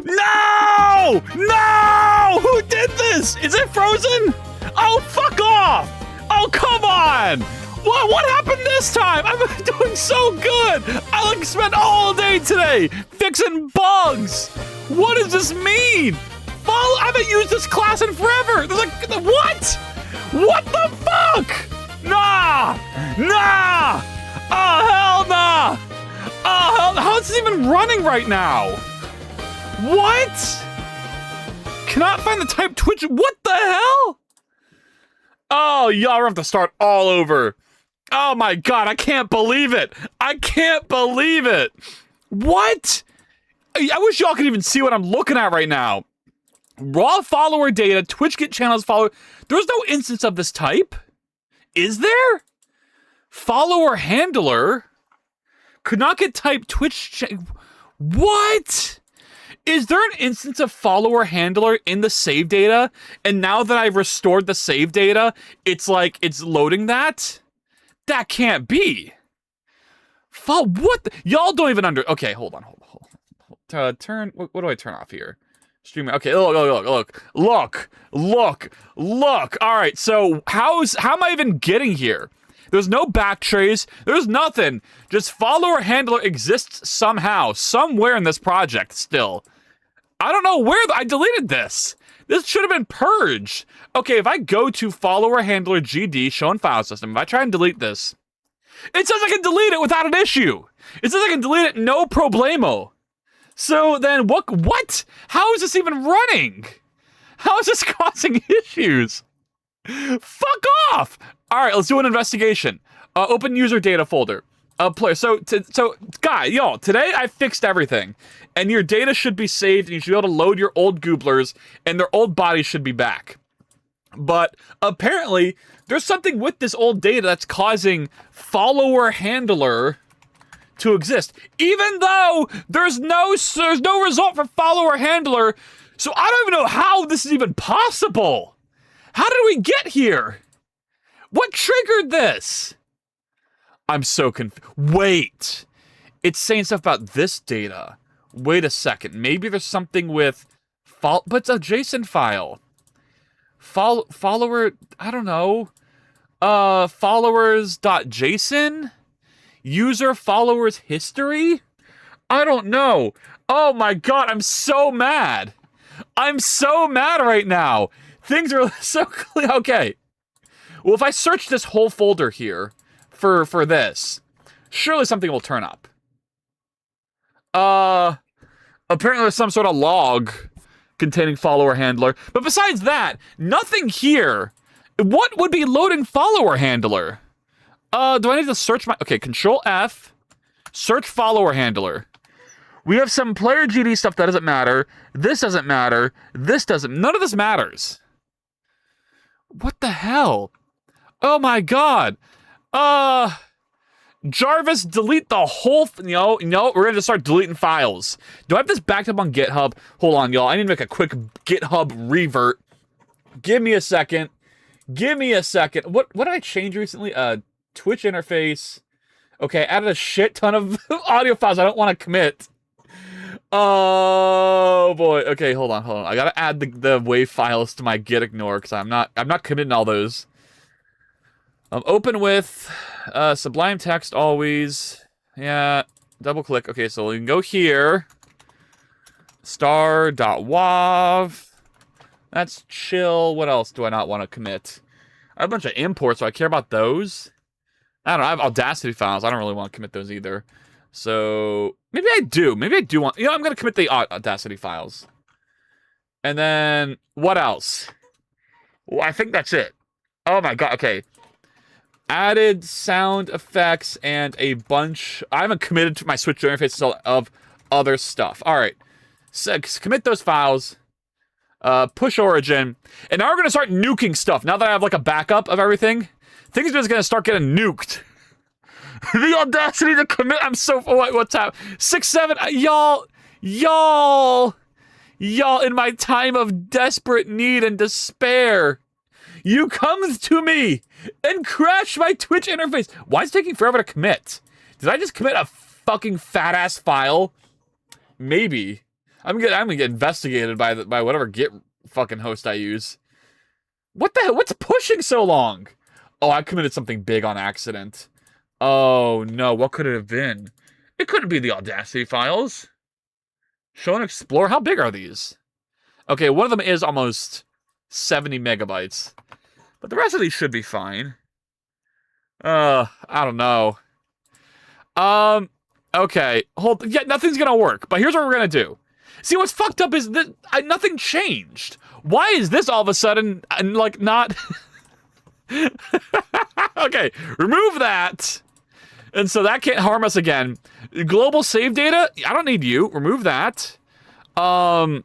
No! No! Who did this? Is it frozen? Oh, fuck off! Oh, come on! What happened this time? I'm doing so good! I like spent all day today fixing bugs! What does this mean? I haven't used this class in forever! There's like, what? What the fuck? Nah! Nah! Oh, hell nah! Oh, hell, how is this even running right now? What? Cannot find the type Twitch. What the hell? Oh, y'all have to start all over. Oh my god, I can't believe it. I can't believe it. What? I wish y'all could even see what I'm looking at right now. Raw follower data, Twitch get channels follower. There's no instance of this type. Is there? Follower handler could not get type Twitch. What? Is there an instance of follower handler in the save data? And now that I've restored the save data, it's like it's loading that? That can't be. What? Y'all don't even Okay, hold on. Turn. What do I turn off here? Stream. Okay, look. All right, so how am I even getting here? There's no backtrace. There's nothing. Just follower handler exists somehow, somewhere in this project still. I don't know where I deleted this. This should have been purged. Okay, if I go to follower handler GD, show in file system, if I try and delete this, it says I can delete it without an issue. It says I can delete it no problemo. So then what? How is this even running? How is this causing issues? Fuck off! All right, let's do an investigation. Open user data folder. Player. So y'all, today I fixed everything, and your data should be saved, and you should be able to load your old gooblers, and their old bodies should be back. But apparently, there's something with this old data that's causing follower handler to exist, even though there's no result for follower handler. So I don't even know how this is even possible. How did we get here? What triggered this? I'm so confused. Wait, it's saying stuff about this data. Wait a second. Maybe there's something with but it's a JSON file. Follower. I don't know. Followers.json. User followers history. I don't know. Oh my god, I'm so mad. I'm so mad right now. Things are so clear. Okay. Well, if I search this whole folder here for this, surely something will turn up. Apparently there's some sort of log containing follower handler. But besides that, nothing here. What would be loading follower handler? Do I need to search my... Okay, Control F. Search follower handler. We have some player GD stuff that doesn't matter. This doesn't matter. This doesn't... None of this matters. What the hell? Oh my god. Jarvis, delete the whole... No, we're gonna just start deleting files. Do I have this backed up on GitHub? Hold on, y'all. I need to make a quick GitHub revert. Give me a second. What did I change recently? Twitch interface. Okay, added a shit ton of audio files I don't want to commit. Oh boy. Okay, hold on. I gotta add the WAV files to my git ignore because I'm not committing all those. Open with Sublime Text always. Yeah, double click. Okay, so we can go here. Star.wav. That's chill. What else do I not want to commit? I have a bunch of imports, so I care about those. I don't know. I have Audacity files. I don't really want to commit those either. So maybe I do. Maybe I do want... I'm going to commit the Audacity files. And then what else? Well, I think that's it. Oh my god. Okay. Added sound effects and a bunch... I haven't committed to my Switch interface of other stuff. All right. So commit those files. Push origin. And now we're going to start nuking stuff. Now that I have like a backup of everything, things are just going to start getting nuked. The audacity to commit. I'm so... What's happening? 6, 7... Y'all, in my time of desperate need and despair, you come to me and crash my Twitch interface. Why is it taking forever to commit? Did I just commit a fucking fat-ass file? Maybe. I'm gonna get investigated by whatever Git fucking host I use. What the hell? What's pushing so long? Oh, I committed something big on accident. Oh no, what could it have been? It couldn't be the Audacity files. Show and explore. How big are these? Okay, one of them is almost 70 megabytes. But the rest of these should be fine. I don't know. Okay. Yeah, nothing's gonna work. But here's what we're gonna do. See, what's fucked up is that nothing changed. Why is this all of a sudden, like, not... Okay, remove that. And so that can't harm us again. Global save data? I don't need you. Remove that. God,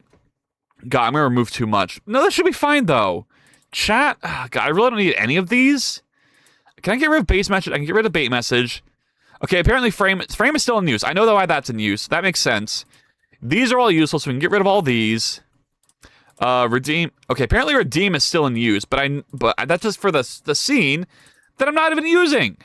I'm gonna remove too much. No, that should be fine, though. Chat? God, I really don't need any of these. Can I get rid of base message? I can get rid of bait message. Okay, apparently frame is still in use. I know why that's in use. That makes sense. These are all useless, so we can get rid of all these. Redeem. Okay, apparently redeem is still in use, but that's just for the scene that I'm not even using.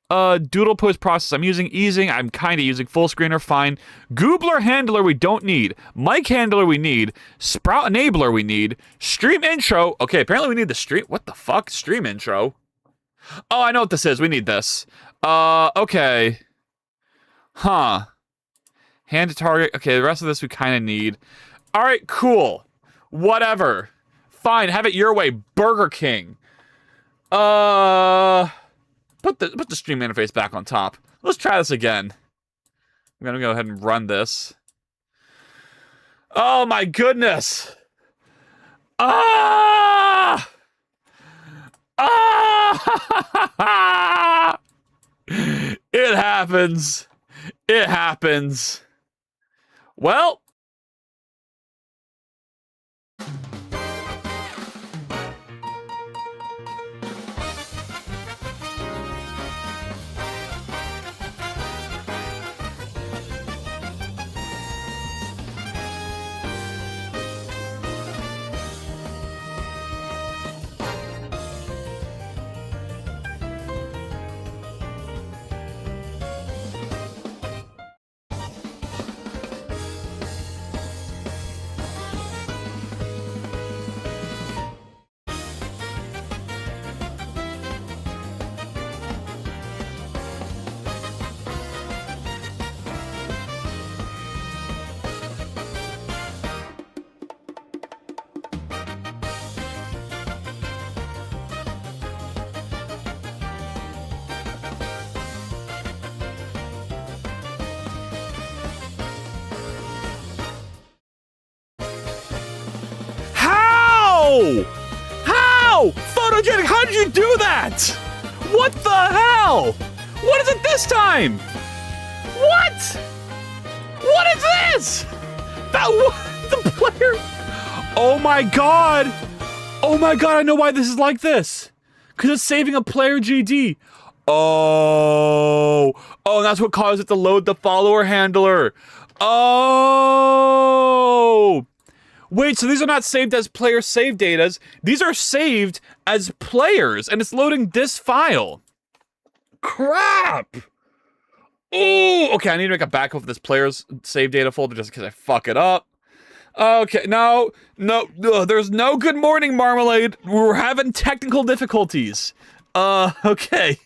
Doodle post process I'm using. Easing I'm kind of using. Full screener fine. Goobler handler we don't need. Mic handler we need. Sprout enabler we need. Stream intro. Okay, apparently we need the stream. What the fuck? Stream intro. Oh, I know what this is. We need this. Okay. Huh. Hand to target. Okay, the rest of this we kind of need. All right, cool. Whatever. Fine, have it your way. Burger King. Put the stream interface back on top. Let's try this again. I'm gonna go ahead and run this. Oh my goodness. Ah! Ah! It happens. It happens. Well. How? Photogenic, how did you do that? What the hell? What is it this time? What? What is this? The player. Oh my god. Oh my god, I know why this is like this. Because it's saving a player GD. Oh, and that's what caused it to load the follower handler. Oh. Wait, so these are not saved as player save datas. These are saved as players, and it's loading this file. Crap! Ooh, okay, I need to make a backup of this player's save data folder just because I fuck it up. Okay, no, there's no good morning, Marmalade. We're having technical difficulties. Okay.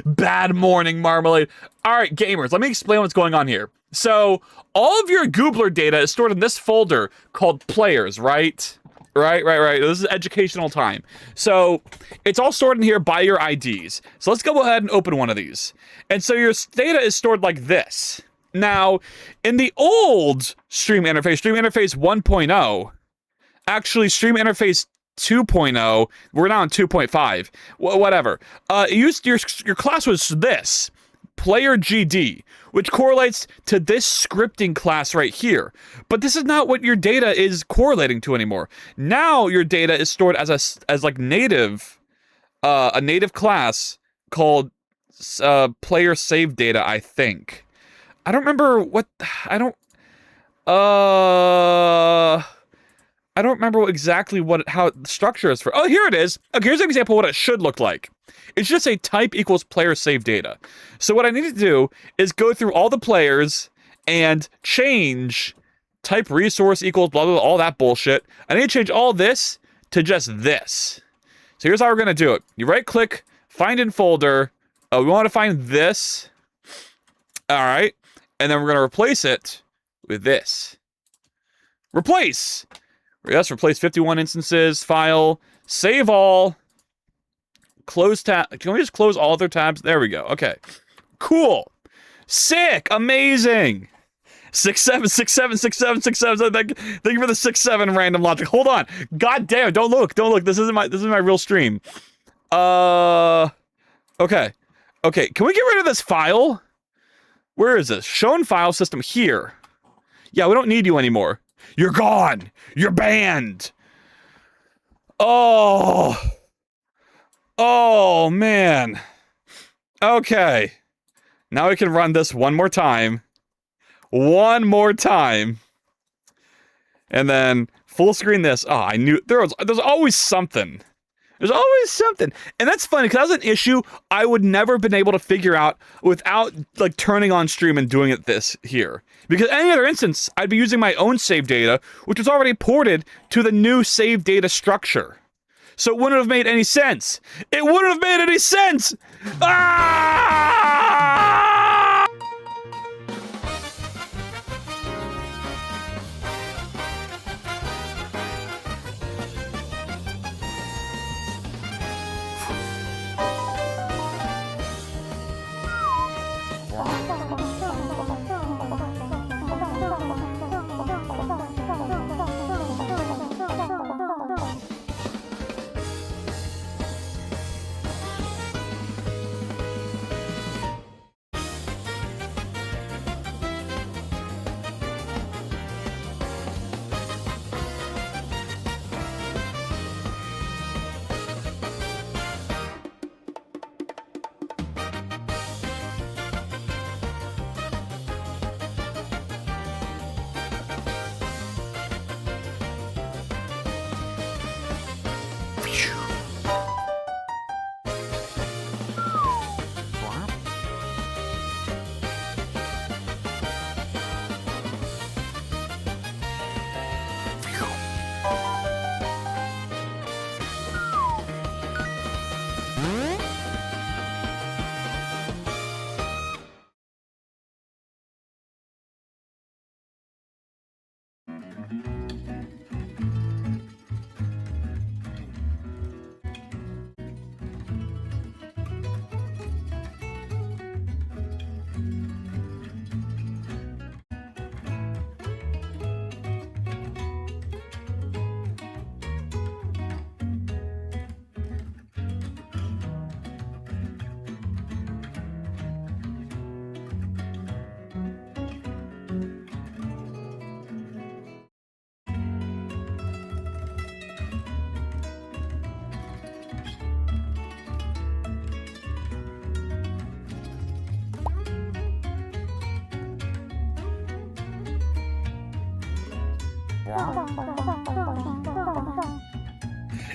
Bad morning, Marmalade. All right, gamers, let me explain what's going on here. So, all of your Goobler data is stored in this folder called players, right? Right. This is educational time. So, it's all stored in here by your IDs. So, let's go ahead and open one of these. And so, your data is stored like this. Now, in the old Stream Interface 1.0, actually, Stream Interface 2.0, we're now on 2.5, whatever. Your class was this, player GD, which correlates to this scripting class right here. But this is not what your data is correlating to anymore. Now your data is stored as like native, a native class called player save data, I think. I don't remember what, I don't remember how the structure is for. Oh, here it is. Okay, here's an example of what it should look like. It should say type equals player save data. So what I need to do is go through all the players and change type resource equals blah, blah, blah, all that bullshit. I need to change all this to just this. So here's how we're going to do it. You right click, find in folder. We want to find this. All right. And then we're going to replace it with this. Replace. Yes, replace 51 instances, file, save all, close tab. Can we just close all other tabs? There we go. Okay. Cool. Sick. Amazing. 67676767. Thank you for the 67 random logic. Hold on. God damn. Don't look. Don't look. This isn't my real stream. Okay. Okay. Can we get rid of this file? Where is this? Shown file system here. Yeah, we don't need you anymore. You're gone. You're banned. Oh. Oh, man. Okay. Now we can run this one more time. One more time. And then full screen this. Oh, I knew there's always something. There's always something. And that's funny because that was an issue I would never have been able to figure out without like turning on stream and doing it this here. Because any other instance, I'd be using my own save data, which was already ported to the new save data structure. So it wouldn't have made any sense. It wouldn't have made any sense. Ah!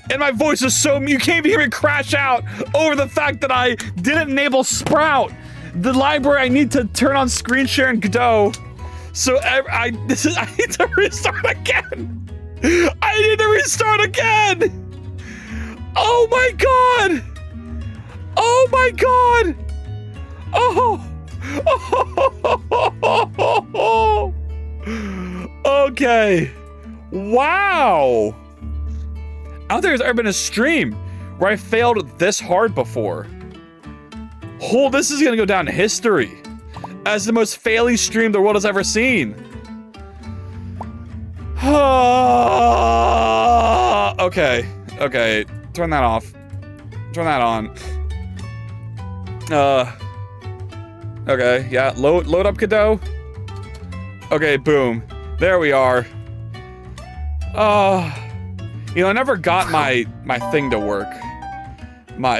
And my voice is so you can't even hear me crash out over the fact that I didn't enable Sprout, the library I need to turn on screen share in Godot. So I need to restart again. I need to restart again. Oh my god. Oh my god. Oh. Okay. Wow. I don't think there's ever been a stream where I failed this hard before. Oh, this is gonna go down in history as the most faily stream the world has ever seen. Okay. Okay. Turn that off. Turn that on. Okay. Yeah. Load up Godot. Okay. Boom. There we are. You know, I never got my thing to work. My,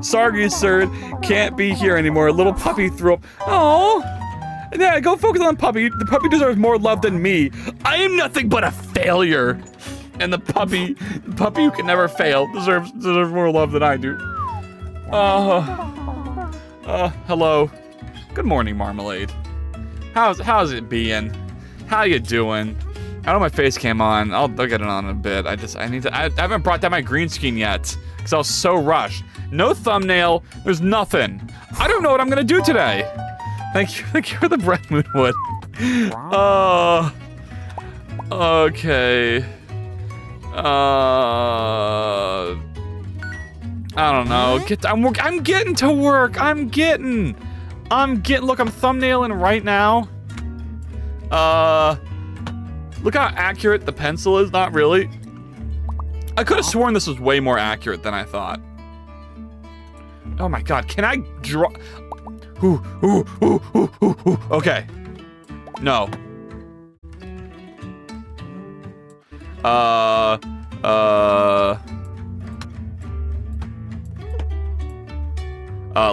Sargi Sir can't be here anymore. Little puppy threw up. Oh, yeah, go focus on the puppy. The puppy deserves more love than me. I am nothing but a failure. And the puppy who can never fail deserves more love than I do. Hello. Good morning, Marmalade. How's it being? How you doing? I don't have my face cam on. I'll get it on in a bit. I haven't brought down my green screen yet because I was so rushed. No thumbnail. There's nothing. I don't know what I'm gonna do today. Thank you for the bread, Moonwood. Okay. I don't know. I'm getting to work. I'm getting. Look, I'm thumbnailing right now. Look how accurate the pencil is. Not really. I could have sworn this was way more accurate than I thought. Oh my god, can I draw? Okay. No.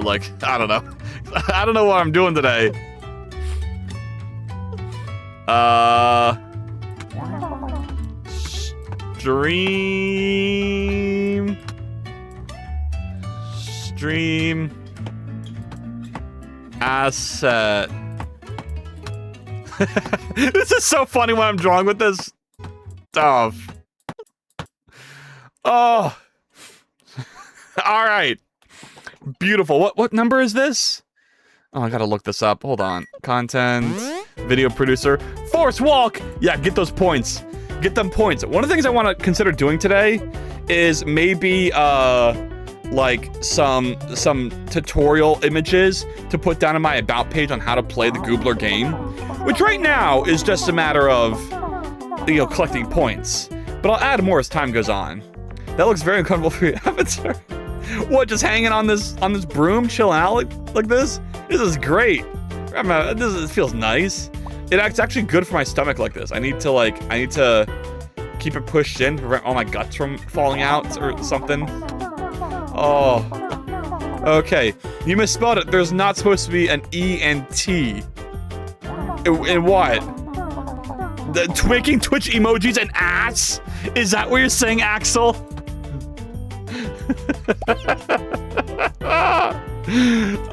Like, I don't know. I don't know what I'm doing today. Stream asset. This is so funny when I'm drawing with this stuff. Oh. All right. Beautiful. What number is this? Oh, I gotta look this up. Hold on. Content, video producer, Forest Walk. Yeah, get those points. Get them points. One of the things I want to consider doing today is maybe like some tutorial images to put down in my about page on how to play the Goobler game, which right now is just a matter of, you know, collecting points. But I'll add more as time goes on. That looks very uncomfortable for your avatar. What, just hanging on this broom, chilling out like this? This is great. This feels nice. It's actually good for my stomach like this. I need to keep it pushed in to prevent all my guts from falling out or something. Oh. Okay. You misspelled it. There's not supposed to be an E and T. In what? Making Twitch emojis an ass? Is that what you're saying, Axel?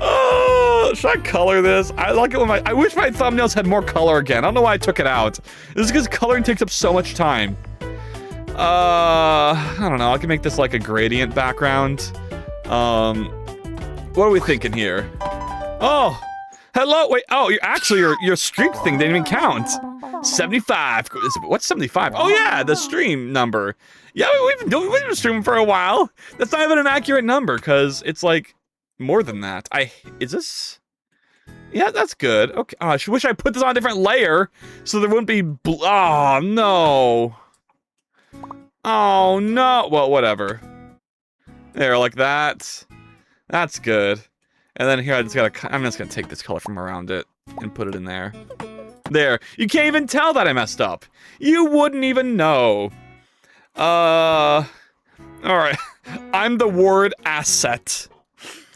Oh, should I color this? I like it when I wish my thumbnails had more color again. I don't know why I took it out. This is because coloring takes up so much time. I don't know. I can make this like a gradient background. What are we thinking here? Oh, hello. Wait. Oh, your streak thing didn't even count. 75. What's 75? Oh yeah, the stream number. Yeah, we've been streaming for a while. That's not even an accurate number because it's like more than that. Is this? Yeah, that's good. Okay. Oh, I wish I put this on a different layer so there wouldn't be. Oh no. Oh no. Well, whatever. There, like that. That's good. And then here I'm just gonna take this color from around it and put it in there. There. You can't even tell that I messed up. You wouldn't even know. All right. I'm the word asset.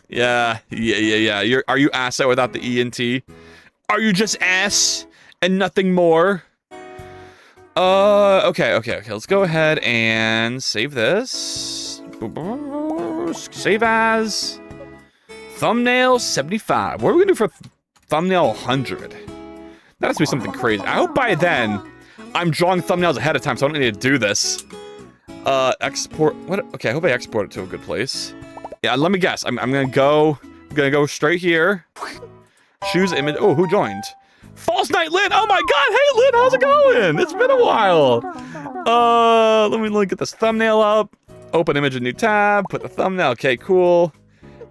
Yeah. Are you asset without the E and T? Are you just ass and nothing more? Okay. Let's go ahead and save this. Save as thumbnail 75. What are we gonna do for thumbnail 100? That has to be something crazy. I hope by then I'm drawing thumbnails ahead of time, so I don't need to do this. Export. What? Okay, I hope I export it to a good place. Yeah, let me guess. I'm gonna go straight here. Choose image. Oh, who joined? False Night Lynn. Oh my God. Hey Lynn, how's it going? It's been a while. Let me get this thumbnail up. Open image, a new tab. Put the thumbnail. Okay, cool.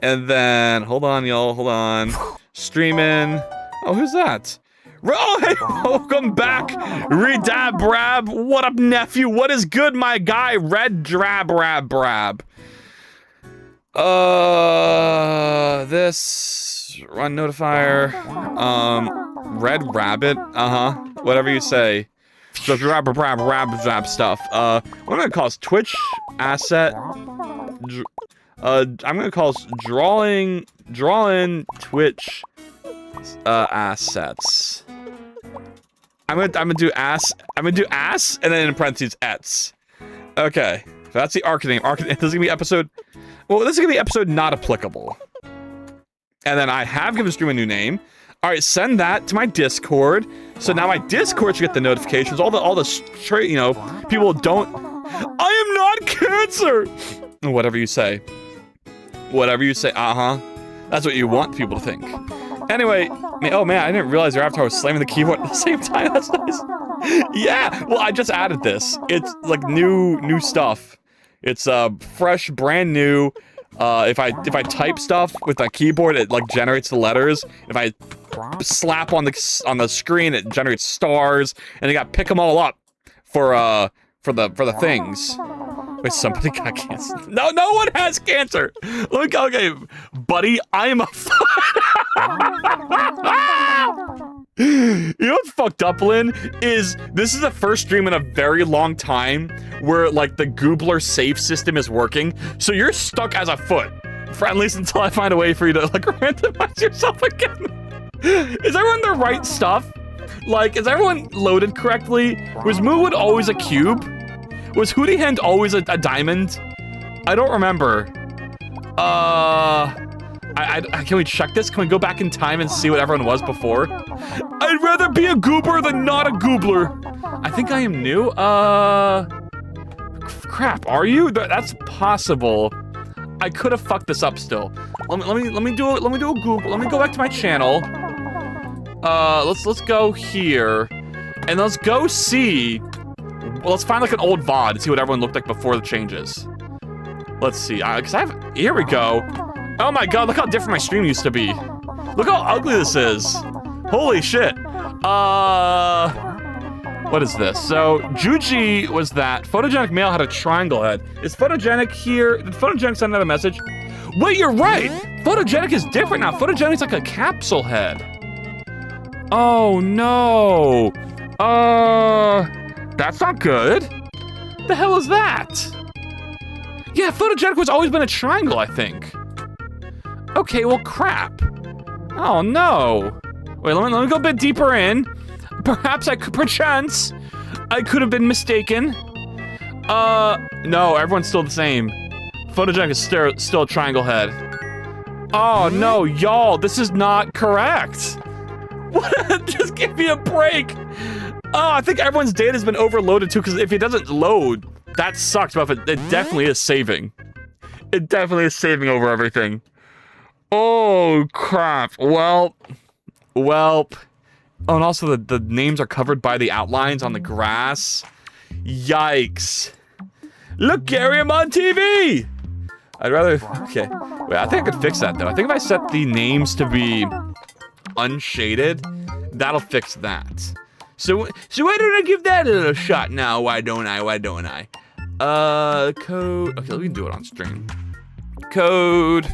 And then hold on, y'all. Hold on. Streaming. Oh, who's that? Oh, hey, welcome back, Redab Brab. What up, nephew? What is good, my guy? Red Drab Rab Brab. This run notifier. Red Rabbit. Whatever you say. So Drab Brab Rab Drab stuff. What am I gonna call this? Twitch asset. I'm gonna call this drawing Twitch assets. I'm gonna do ass, and then in parentheses ets. Okay, so that's the arc name. This is gonna be episode. Well, this is gonna be episode not applicable. And then I have given the stream a new name. All right, send that to my Discord. So now my Discord should get the notifications. All the you know, people don't. I am not cancer. Whatever you say. Whatever you say. That's what you want people to think. Anyway, oh man, I didn't realize your avatar was slamming the keyboard at the same time. That's nice. Yeah, well, I just added this. It's like new stuff. It's fresh, brand new. If I type stuff with my keyboard, it like generates the letters. If I slap on the screen, it generates stars, and you got to pick them all up for the things. Wait, somebody got cancer. No one has cancer. Let me go. Okay, buddy, I am a. You know what's fucked up, Lynn? Is this is the first stream in a very long time where like the Goobler save system is working, so you're stuck as a foot, for at least until I find a way for you to like randomize yourself again. Is everyone the right stuff? Like, is everyone loaded correctly? Was Moowood always a cube? Was Hootie Hand always a diamond? I don't remember. Can we check this? Can we go back in time and see what everyone was before? I'd rather be a goober than not a goobler. I think I am new. Crap, are you? That's possible. I could have fucked this up still. Let me do a Google. Let me go back to my channel. Let's go here. And let's go see. Well, let's find like an old VOD and see what everyone looked like before the changes. Let's see, cause here we go. Oh my god, look how different my stream used to be. Look how ugly this is. Holy shit. What is this? So, Juji was that. Photogenic male had a triangle head. Is Photogenic here? Did Photogenic send out a message? Wait, you're right! Photogenic is different now. Photogenic's like a capsule head. Oh no. That's not good. The hell is that? Yeah, Photogenic was always been a triangle, I think. Okay, well, crap. Oh, no. Wait, let me go a bit deeper in. Perhaps perchance, I could have been mistaken. No, everyone's still the same. Photogenic is still a triangle head. Oh, no, y'all, this is not correct. What? Just give me a break. Oh, I think everyone's data has been overloaded too, because if it doesn't load, that sucks, but it definitely is saving. It definitely is saving over everything. Oh, crap. Well. Oh, and also the names are covered by the outlines on the grass. Yikes. Look, Gary, I'm on TV! I'd rather, okay. Wait, I think I could fix that though. I think if I set the names to be unshaded, that'll fix that. So why don't I give that a little shot now? Why don't I? Code. Okay, we can do it on stream. Code.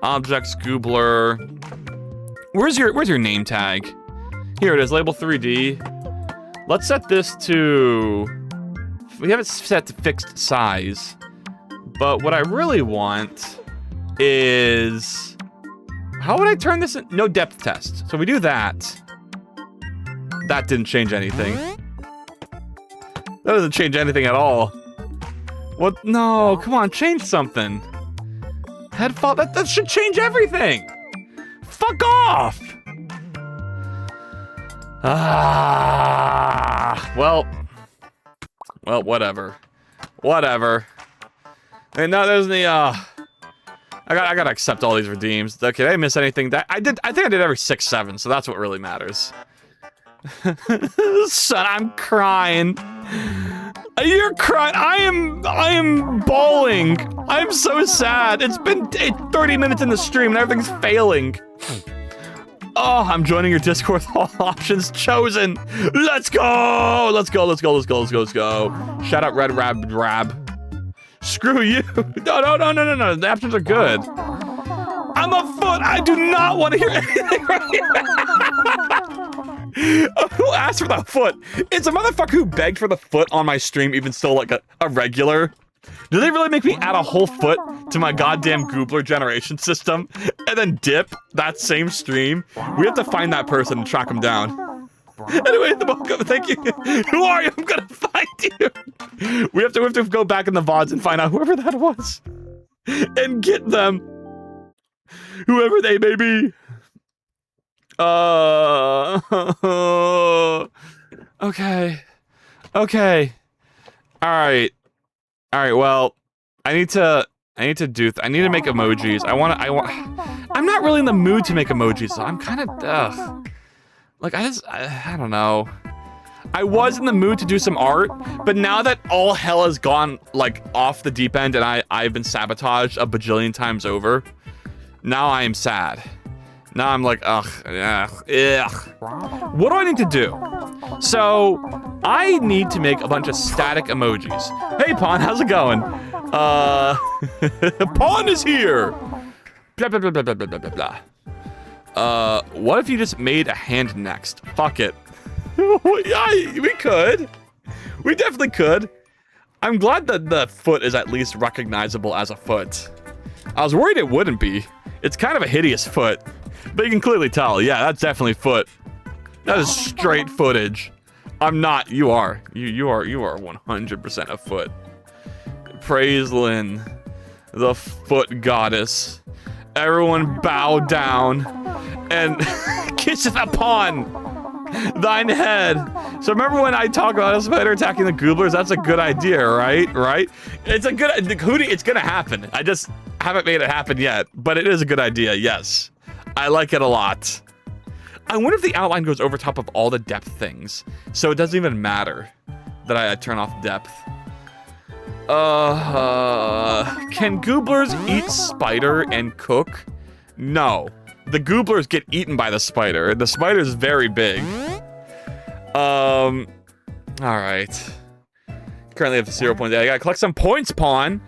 Objects. Goobler. Where's your name tag? Here it is. Label 3D. Let's set this to. We have it set to fixed size. But what I really want is. How would I turn this in? No depth test. So we do that. That didn't change anything. That doesn't change anything at all. What? No, come on, change something. Head fault, that should change everything. Fuck off. Well, whatever. And now there's the, I gotta accept all these redeems. Okay, did I miss anything? I think I did every 6-7, so that's what really matters. Son, I'm crying. You're crying. I am bawling. I'm so sad. It's been 30 minutes in the stream and everything's failing. Oh, I'm joining your Discord with all options chosen. Let's go. Let's go. Shout out Red Rab. Screw you. No. The options are good. I'm a foot. I do not want to hear anything right now. Who asked for the foot? It's a motherfucker who begged for the foot on my stream, even still like a regular. Do they really make me add a whole foot to my goddamn Goobler generation system and then dip that same stream? We have to find that person and track him down. Anyway, thank you. Who are you? I'm gonna find you. We have to go back in the VODs and find out whoever that was and get them, whoever they may be. Okay. Okay. All right. Well, I need to make emojis. I'm not really in the mood to make emojis. So I'm kind of like I don't know. I was in the mood to do some art, but now that all hell has gone like off the deep end and I've been sabotaged a bajillion times over, now I am sad. Now I'm like, ugh. What do I need to do? So I need to make a bunch of static emojis. Hey, Pawn, how's it going? Pawn is here. Blah, blah, blah, blah, blah, blah, blah, blah. What if you just made a hand next? Fuck it. Yeah, we could. We definitely could. I'm glad that the foot is at least recognizable as a foot. I was worried it wouldn't be. It's kind of a hideous foot. But you can clearly tell. Yeah, that's definitely foot. That is straight footage. I'm not. You are. You are 100% a foot. Praise Lynn, the foot goddess. Everyone bow down and kisseth upon thine head. So remember when I talk about a spider attacking the Gooblers? That's a good idea, right? Right? It's a good. It's gonna happen. I just haven't made it happen yet, but it is a good idea. Yes, I like it a lot. I wonder if the outline goes over top of all the depth things, so it doesn't even matter that I turn off depth. Can Gooblers eat spider and cook? No. The Gooblers get eaten by the spider. The spider's very big. Alright. Currently have 0 points. I gotta collect some points, Pawn.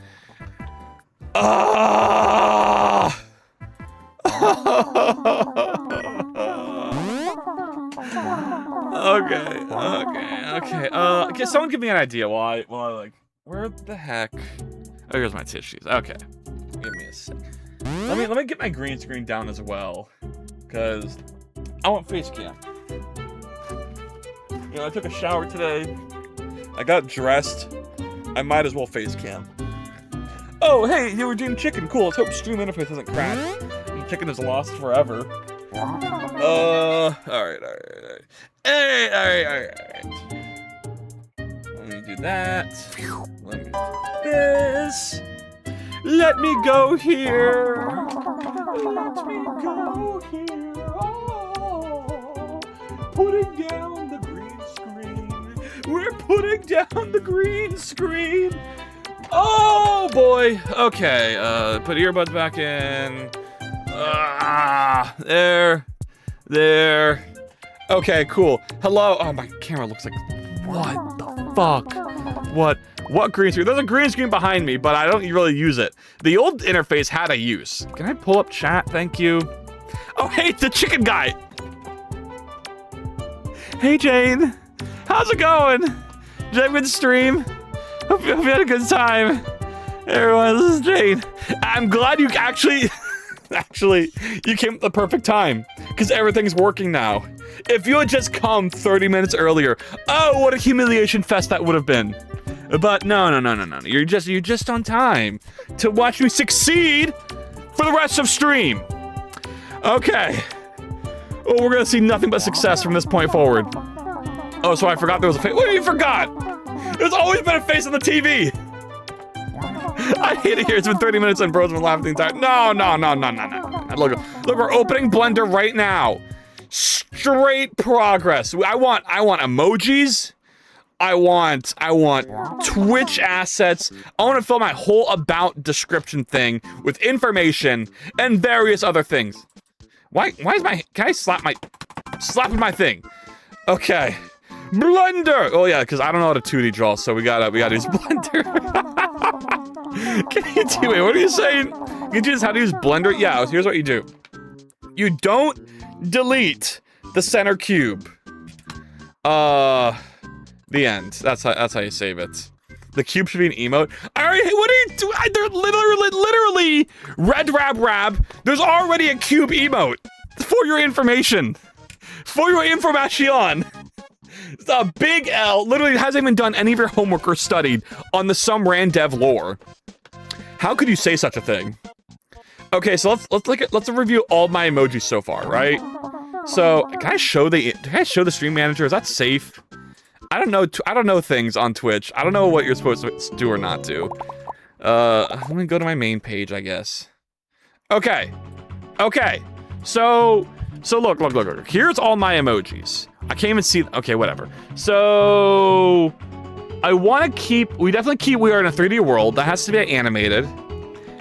Okay, someone give me an idea why like, where the heck? Oh, here's my tissues. Okay. Give me a sec. Let me get my green screen down as well, because I want face cam. You know, I took a shower today. I got dressed. I might as well face cam. Oh, hey, you were doing chicken. Cool. Let's hope stream interface doesn't crash. The chicken is lost forever. Alright. Let me do that. Let me do this. Let me go here. Let me go here. Oh, putting down the green screen. We're putting down the green screen. Oh boy. Okay. Put earbuds back in. There. Okay, cool. Hello. Oh, my camera looks like. What the fuck? What green screen? There's a green screen behind me, but I don't really use it. The old interface had a use. Can I pull up chat? Thank you. Oh, hey, it's the chicken guy. Hey, Jane. How's it going? Did you have a good stream? Hope you had a good time. Hey, everyone, this is Jane. I'm glad you actually you came at the perfect time, because everything's working now. If you had just come 30 minutes earlier, oh, what a humiliation fest that would have been. But no. You're just on time to watch me succeed for the rest of stream. Okay. Oh, we're gonna see nothing but success from this point forward. Oh, so I forgot there was a face. What do you forgot? There's always been a face on the TV. I hate it here. It's been 30 minutes and bro's been laughing the entire. No. Look, we're opening Blender right now. Straight progress. I want emojis. I want Twitch assets. I want to fill my whole about description thing with information and various other things. Why is my, can I slapping my thing? Okay. Blender! Oh yeah, because I don't know how to 2D draw, so we gotta use Blender. Wait, what are you saying? Can you just how to use Blender? Yeah, here's what you do. You don't delete the center cube. The end. That's how you save it. The cube should be an emote. Alright, what are you doing? They're literally red rab. There's already a cube emote. For your information. For your information. It's a big L. Literally hasn't even done any of your homework or studied on the some ran dev lore. How could you say such a thing? Okay, so let's review all my emojis so far, right? So can I show the stream manager? Is that safe? I don't know. I don't know things on Twitch. I don't know what you're supposed to do or not do. Let me go to my main page, I guess. Okay. So look. Here's all my emojis. I can't even see. Okay, whatever. So I want to keep. We definitely keep. We are in a 3D world. That has to be animated.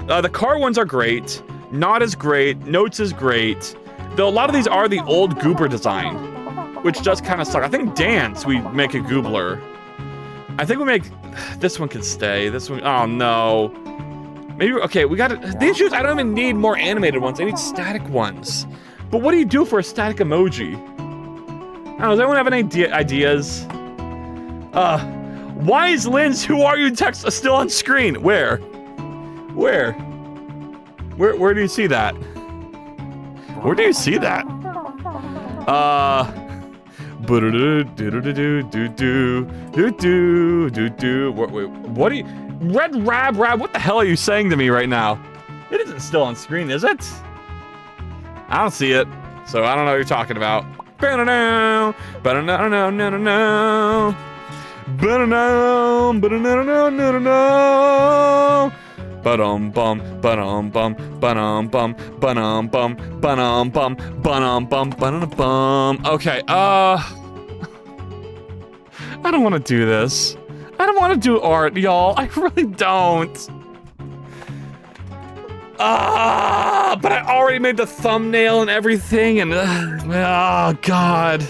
The car ones are great. Not as great. Notes is great. Though a lot of these are the old Goober design, which does kind of suck. I think dance we make a Goobler. I think we make this one can stay. This one. Oh no. Maybe okay. We got it. These shoes. I don't even need more animated ones. I need static ones. But what do you do for a static emoji? I don't know, does anyone have any ideas? Why is Lynn's "Who are you" text still on screen? Where do you see that? Where do you see that? What are you... Red Rab, what the hell are you saying to me right now? It isn't still on screen, is it? I don't see it, so I don't know what you're talking about. Ba-dum bum, ba-dum bum, ba-dum bum, ba-dum bum, ba-dum bum, ba-dum bum, ba-dum bum. Okay, I don't want to do this. I don't want to do art, y'all. I really don't. But I already made the thumbnail and everything, and oh god.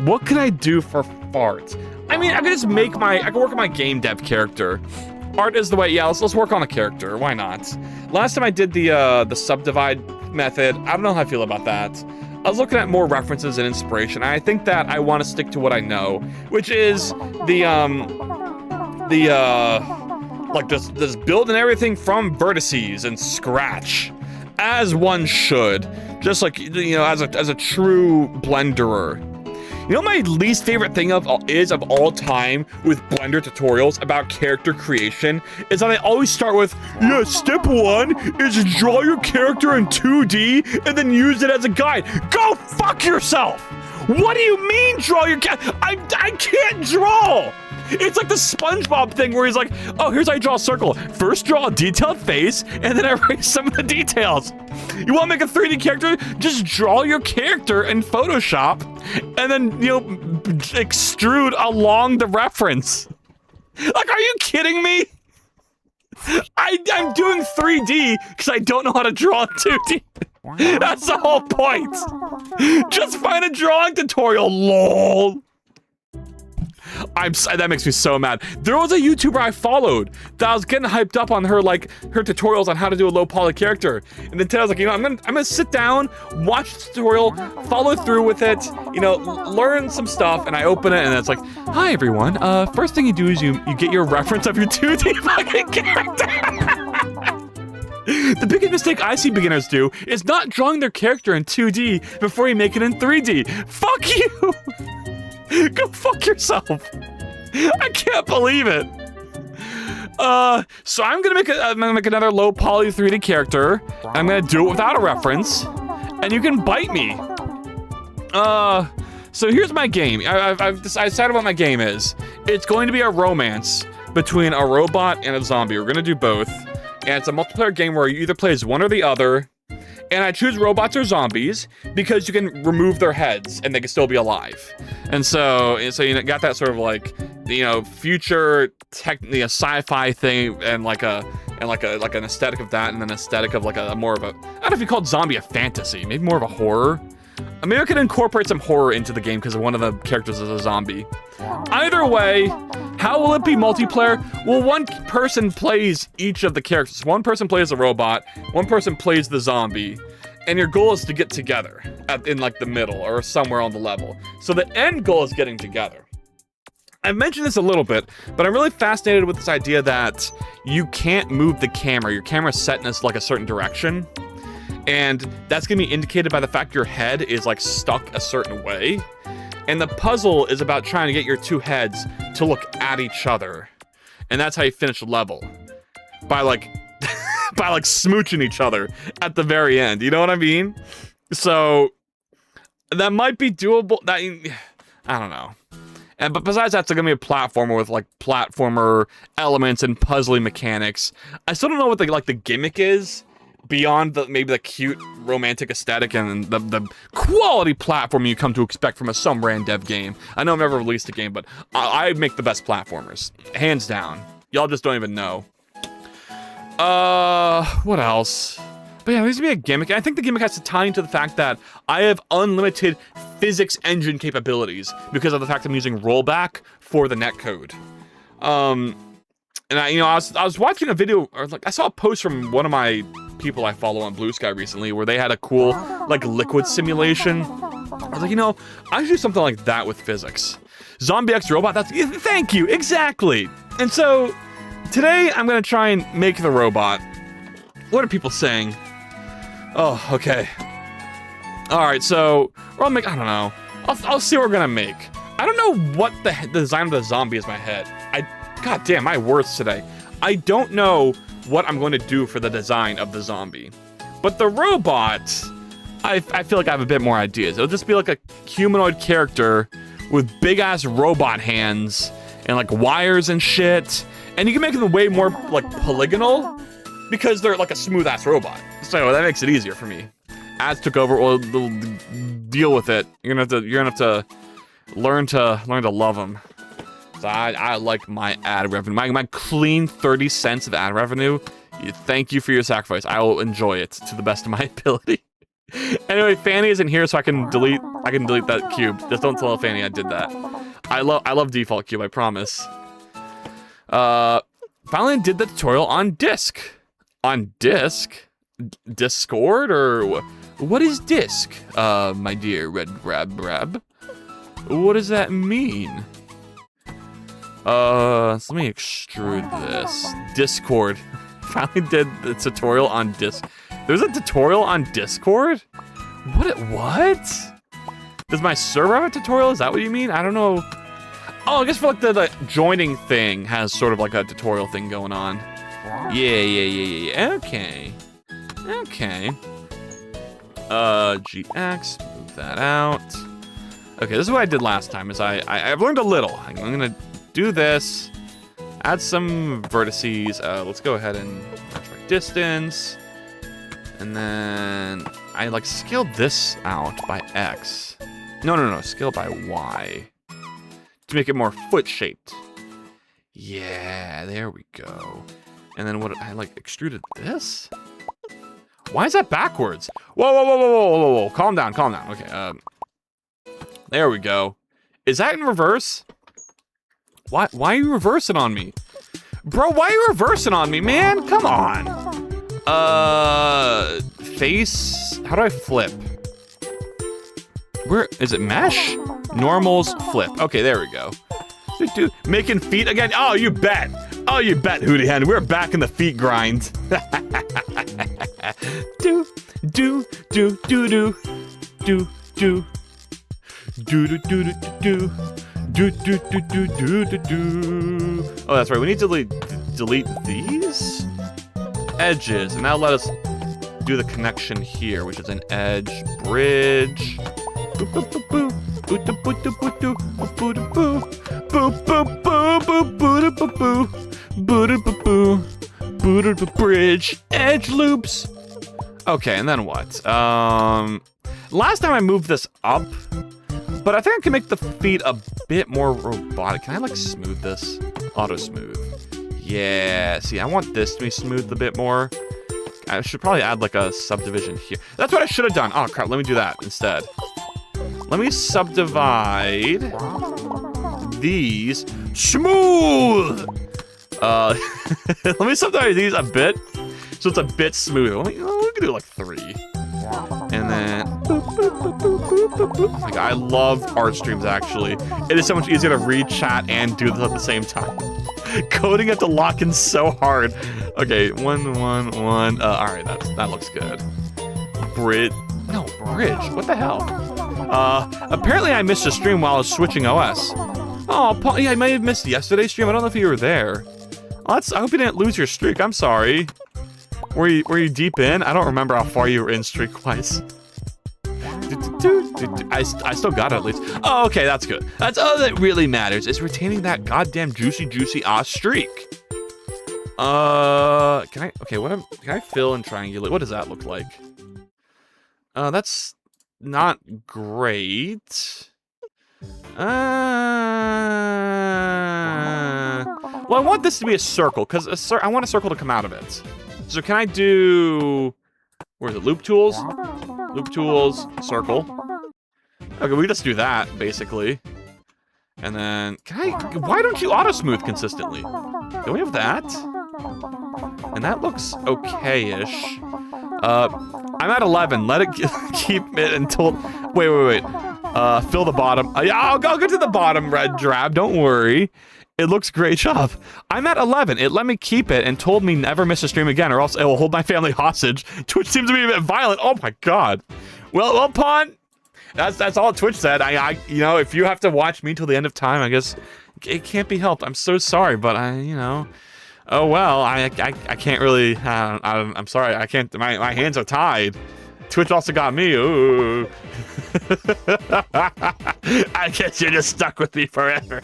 What can I do for farts? I mean, I could just make I could work on my game dev character. Art is the way. Yeah, let's work on a character. Why not? Last time I did the subdivide method, I don't know how I feel about that. I was looking at more references and inspiration. I think that I want to stick to what I know, which is like this building everything from vertices and scratch, as one should, just like, you know, as a true blenderer. You know, my least favorite thing of all time with Blender tutorials about character creation is that I always start with, yeah, step 1 is draw your character in 2D and then use it as a guide. Go fuck yourself! What do you mean draw your I can't draw! It's like the SpongeBob thing where he's like, oh, here's how you draw a circle. First draw a detailed face, and then erase some of the details. You want to make a 3D character? Just draw your character in Photoshop, and then, you know, extrude along the reference. Like, are you kidding me? I'm doing 3D because I don't know how to draw in 2D. That's the whole point. Just find a drawing tutorial, lol. That makes me so mad. There was a YouTuber I followed that I was getting hyped up on her, like, her tutorials on how to do a low poly character. And then I was like, you know, I'm gonna sit down, watch the tutorial, follow through with it, you know, learn some stuff, and I open it and it's like, hi everyone, first thing you do is you get your reference of your 2D fucking character. The biggest mistake I see beginners do is not drawing their character in 2D before you make it in 3D. Fuck you! Go fuck yourself! I can't believe it. So I'm gonna make another low poly 3D character. I'm gonna do it without a reference, and you can bite me. So here's my game. I've decided what my game is. It's going to be a romance between a robot and a zombie. We're gonna do both, and it's a multiplayer game where you either play as one or the other. And I choose robots or zombies because you can remove their heads and they can still be alive. And so you got that sort of like, you know, future sci-fi thing and like an aesthetic of that, and then aesthetic of like a more of a, I don't know if you called zombie a fantasy, maybe more of a horror. Maybe I could incorporate some horror into the game because one of the characters is a zombie. Either way, how will it be multiplayer? Well, one person plays each of the characters. One person plays the robot, one person plays the zombie, and your goal is to get together in like the middle or somewhere on the level. So the end goal is getting together. I've mentioned this a little bit, but I'm really fascinated with this idea that you can't move the camera. Your camera's set in like a certain direction. And that's gonna be indicated by the fact your head is like stuck a certain way. And the puzzle is about trying to get your two heads to look at each other. And that's how you finish the level. By like, smooching each other at the very end. You know what I mean? So, That might be doable. I don't know. But besides that, it's gonna be a platformer with like platformer elements and puzzling mechanics. I still don't know what the gimmick is beyond maybe the cute romantic aesthetic and the quality platform you come to expect from some random dev game. I know I've never released a game, but I make the best platformers, hands down. Y'all just don't even know. What else? But yeah, there's gonna be a gimmick. I think the gimmick has to tie into the fact that I have unlimited physics engine capabilities because of the fact I'm using rollback for the netcode. And I was watching a video, or like I saw a post from one of my people I follow on Blue Sky recently where they had a cool like liquid simulation. I was like, I should do something like that with physics. Zombie X Robot, thank you, exactly. And so today I'm gonna try and make the robot. What are people saying? Oh, okay. All right, so I don't know. I'll see what we're gonna make. I don't know what the design of the zombie is in my head. God damn, my words today. I don't know what I'm going to do for the design of the zombie. But the robot, I feel like I have a bit more ideas. It'll just be like a humanoid character with big-ass robot hands and like wires and shit. And you can make them way more like polygonal because they're like a smooth-ass robot. So that makes it easier for me. Ads took over, we'll deal with it. You're gonna have to learn to love them. So I like my ad revenue. My clean 30 cents of ad revenue. Thank you for your sacrifice. I will enjoy it to the best of my ability. Anyway, Fanny isn't here, so I can delete that cube. Just don't tell Fanny I did that. I love default cube, I promise. Finally did the tutorial on Disc. On Disc? Discord or what is Disc? My dear Red Brab. What does that mean? So let me extrude this. Discord. Finally did the tutorial on Disc. There's a tutorial on Discord? What? Does my server have a tutorial? Is that what you mean? I don't know. Oh, I guess for like the joining thing has sort of like a tutorial thing going on. Yeah. Okay. GX, move that out. Okay, this is what I did last time, is I've learned a little. I'm gonna do this, add some vertices. Let's go ahead and match my distance. And then I like scaled this out by X. No, scale by Y. To make it more foot-shaped. Yeah, there we go. And then what, I like extruded this? Why is that backwards? Whoa. Calm down. Okay, there we go. Is that in reverse? Why are you reversing on me? Bro, why are you reversing on me, man? Come on. Face, how do I flip? Where, is it mesh? Normals, flip. Okay, there we go. Dude, making feet again? Oh, you bet, Hootie Hen. We're back in the feet grind. do. Oh, that's right. We need to delete these edges, and now let us do the connection here, which is an edge bridge. Bridge edge loops. Okay, and then what? Last time I moved this up, but I think I can make the feet a bit more robotic. Can I like smooth this? Auto smooth. Yeah, see, I want this to be smoothed a bit more. I should probably add like a subdivision here. That's what I should have done. Oh crap, let me do that instead. Let me subdivide these smooth. Let me subdivide these a bit so it's a bit smoother. We can do like 3. And then oh my god, I love art streams actually. It is so much easier to read chat and do this at the same time. Coding it to lock in so hard. Okay, 1. Alright, that looks good. Bridge. What the hell? Apparently I missed a stream while I was switching OS. Oh, Paul, yeah, I might have missed yesterday's stream. I don't know if you were there. I hope you didn't lose your streak. I'm sorry. Were you deep in? I don't remember how far you were in streak-wise. I still got it at least. Oh, okay, that's good. That's all that really matters is retaining that goddamn juicy streak. Can I? Okay, can I fill and triangulate? What does that look like? That's not great. Well, I want this to be a circle because I want a circle to come out of it. So can I do? Where is it? Loop tools. Loop tools. Circle. Okay, we just do that basically. And then why don't you auto smooth consistently? Do we have that? And that looks okay-ish. I'm at 11. Let it keep it until. Wait. Fill the bottom. Yeah, I'll go to the bottom, Red Drab. Don't worry. It looks great job. I'm at 11. It let me keep it and told me never miss a stream again, or else it will hold my family hostage. Twitch seems to be a bit violent. Oh my god. Well, Pawn. That's all Twitch said. You know, if you have to watch me till the end of time, I guess it can't be helped. I'm so sorry, but you know. Oh well, I can't really. I'm sorry. I can't. My hands are tied. Twitch also got me. Ooh. I guess you're just stuck with me forever.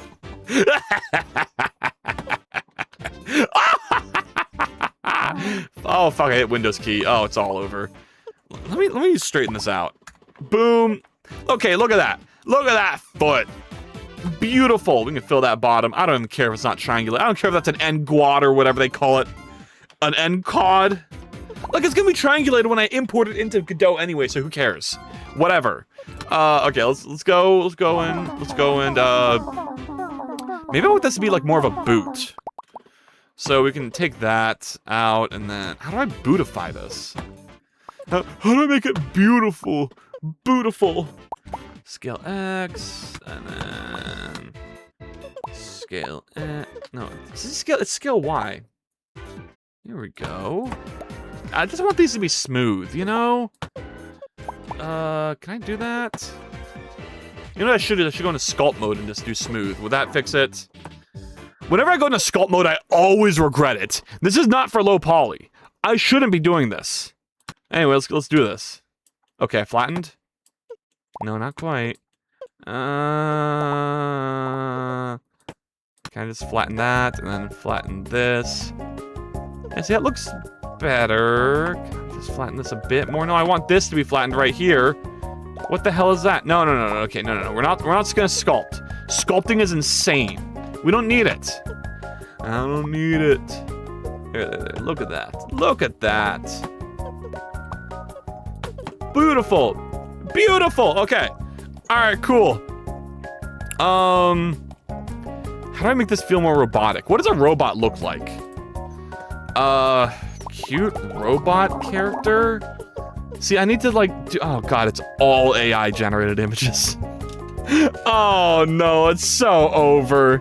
Oh fuck! I hit Windows key. Oh, it's all over. Let me straighten this out. Boom. Okay, look at that. Look at that foot. Beautiful. We can fill that bottom. I don't even care if it's not triangular. I don't care if that's an end quad or whatever they call it. An end quad. Like, it's gonna be triangulated when I import it into Godot anyway, so who cares? Whatever. Okay, let's go and maybe I want this to be like more of a boot. So we can take that out and then how do I bootify this? How do I make it beautiful? Beautiful. Scale X and then scale X. No, it's scale Y. Here we go. I just want these to be smooth, you know? Can I do that? You know what I should do? I should go into sculpt mode and just do smooth. Would that fix it? Whenever I go into sculpt mode, I always regret it. This is not for low poly. I shouldn't be doing this. Anyway, let's do this. Okay, I flattened. No, not quite. Can I just flatten that and then flatten this? Yeah, see, that looks better. Can I just flatten this a bit more? No, I want this to be flattened right here. What the hell is that? No. Okay, no. We're not just gonna sculpt. Sculpting is insane. We don't need it. I don't need it. There. Look at that. Look at that. Beautiful. Beautiful. Okay. All right. Cool. How do I make this feel more robotic? What does a robot look like? Cute robot character. See, I need to like do. Oh god, it's all AI generated images. Oh no, it's so over.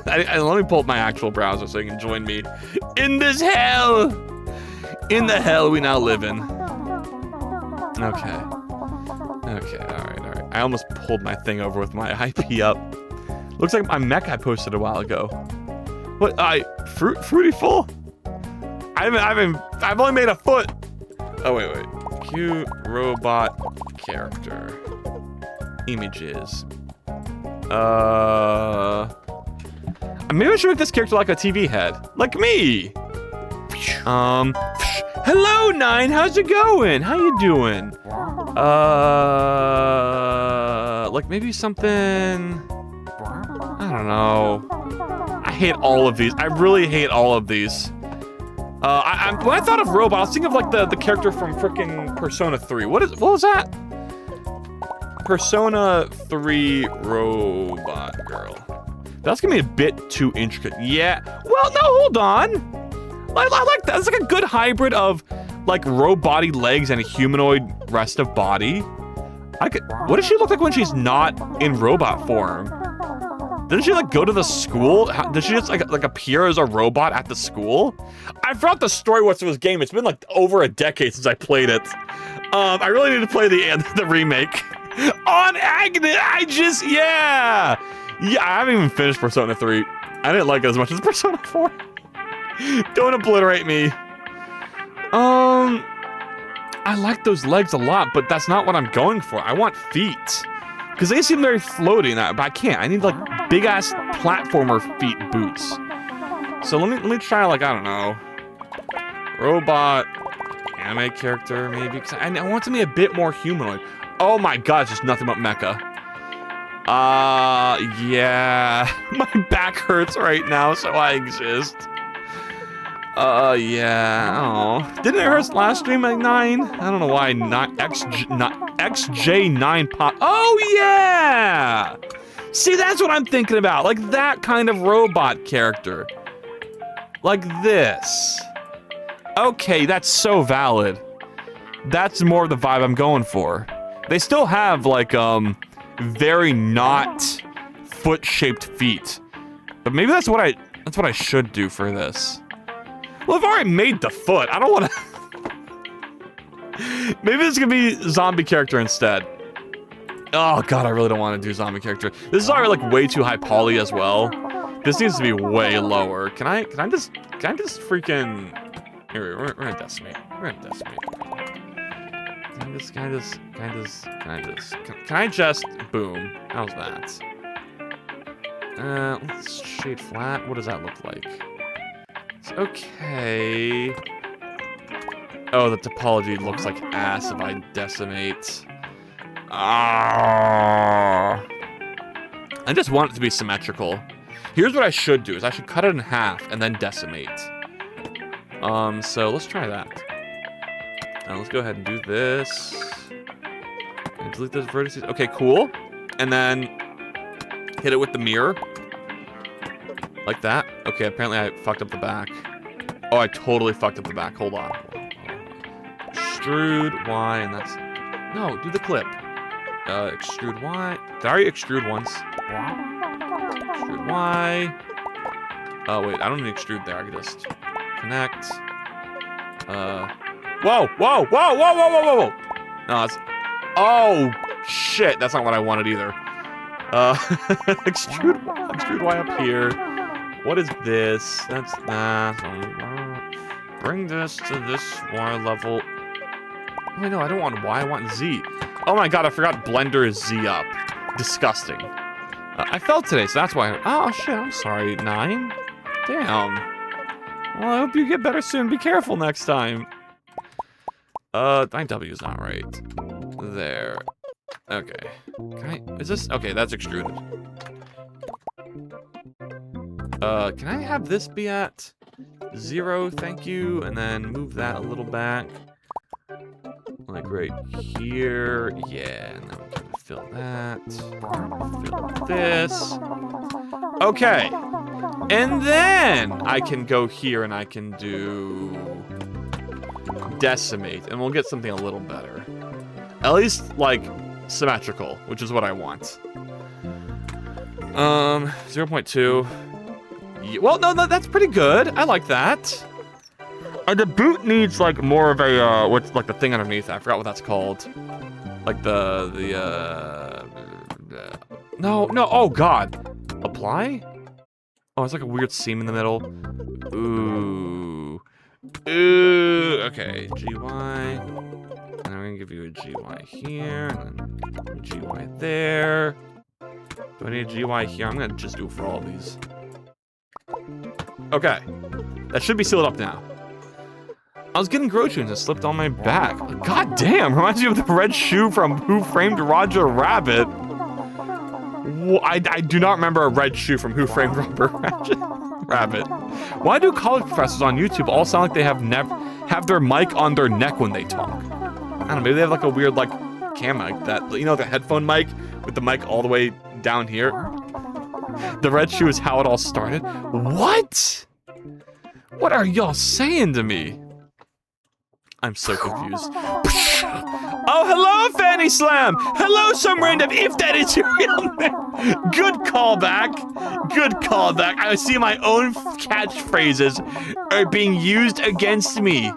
Let me pull up my actual browser so you can join me in this hell. In the hell we now live in. Okay. Okay, alright. I almost pulled my thing over with my IP up. Looks like my mech I posted a while ago. What? Fruityful? I've only made a foot. Oh, wait. Cute robot character. Images. Maybe I should make this character like a TV head. Like me. Hello, Nine. How's it going? How you doing? Like maybe something. I don't know. I hate all of these. I really hate all of these. When I thought of robot, I was thinking of like the character from frickin' Persona 3. What was that? Persona 3 robot girl. That's gonna be a bit too intricate. Yeah. Well, no, hold on. I like that. It's like a good hybrid of like robot-y legs and a humanoid rest of body. What does she look like when she's not in robot form? Didn't she like go to the school? Did she just like appear as a robot at the school? I forgot the story what's in this game. It's been like over a decade since I played it. I really need to play the remake. On Agnes, yeah, I haven't even finished Persona 3. I didn't like it as much as Persona 4. Don't obliterate me. I like those legs a lot, but that's not what I'm going for. I want feet. Because they seem very floaty, but I can't. I need, like, big-ass platformer feet boots. So let me try, like, I don't know. Robot, anime character, maybe. Because I want to be a bit more humanoid. Oh my god, it's just nothing but mecha. Yeah. My back hurts right now, so I exist. Yeah. Oh. Didn't it hurt last stream at 9? I don't know why not XJ9 pop. Oh, yeah! See, that's what I'm thinking about. Like that kind of robot character. Like this. Okay, that's so valid. That's more of the vibe I'm going for. They still have, like, very not foot-shaped feet. But maybe that's what I should do for this. Well, I've already made the foot. I don't want to... Maybe this could be zombie character instead. Oh, God, I really don't want to do zombie character. This is already, like, way too high poly as well. This needs to be way lower. Can I just freaking... Here, we're gonna decimate. We're gonna decimate. Can I just, boom. How's that? Let's shade flat. What does that look like? It's okay. Oh, the topology looks like ass if I decimate. Ah. I just want it to be symmetrical. Here's what I should do, is I should cut it in half and then decimate. So let's try that. Now let's go ahead and do this. And delete those vertices. Okay, cool. And then hit it with the mirror. Like that. Okay, apparently I fucked up the back. Oh, I totally fucked up the back. Hold on. Extrude Y, and that's... No, do the clip. Extrude Y. Did I already extrude once? Extrude Y. Oh, wait, I don't need to extrude there. I can just connect. Whoa! No, that's... Oh, shit. That's not what I wanted either. Extrude Y up here. What is this? That's that. Bring this to this Y level. Wait, no, I don't want Y. I want Z. Oh my god, I forgot Blender is Z up. Disgusting. I fell today, so that's why. Oh, shit. I'm sorry, 9. Damn. Well, I hope you get better soon. Be careful next time. My W is not right. There. Okay. Is this? Okay, that's extruded. Can I have this be at 0? Thank you. And then move that a little back. Like right here. Yeah, and then we can fill that. Fill this. Okay. And then I can go here and I can do decimate, and we'll get something a little better. At least, like, symmetrical, which is what I want. 0.2. Yeah, well, no, that's pretty good. I like that. The boot needs, like, more of a, what's, like, the thing underneath. I forgot what that's called. Like, no, oh, God. Apply? Oh, it's like a weird seam in the middle. Ooh. Okay, GY. And I'm gonna give you a GY here, and then a GY there. Do I need a GY here? I'm gonna just do it for all of these. Okay. That should be sealed up now. I was getting Grotunes and it slipped on my back. God damn, reminds me of the red shoe from Who Framed Roger Rabbit. I do not remember a red shoe from Who Framed Roger Rabbit. Why do college professors on YouTube all sound like they have their mic on their neck when they talk? I don't know, maybe they have like a weird like cam mic that, you know, the headphone mic with the mic all the way down here. The red shoe is how it all started. What? What are y'all saying to me? I'm so confused. Oh, hello, Fanny Slam! Hello, some random, if that is your real name! Good callback. Good callback. I see my own catchphrases are being used against me.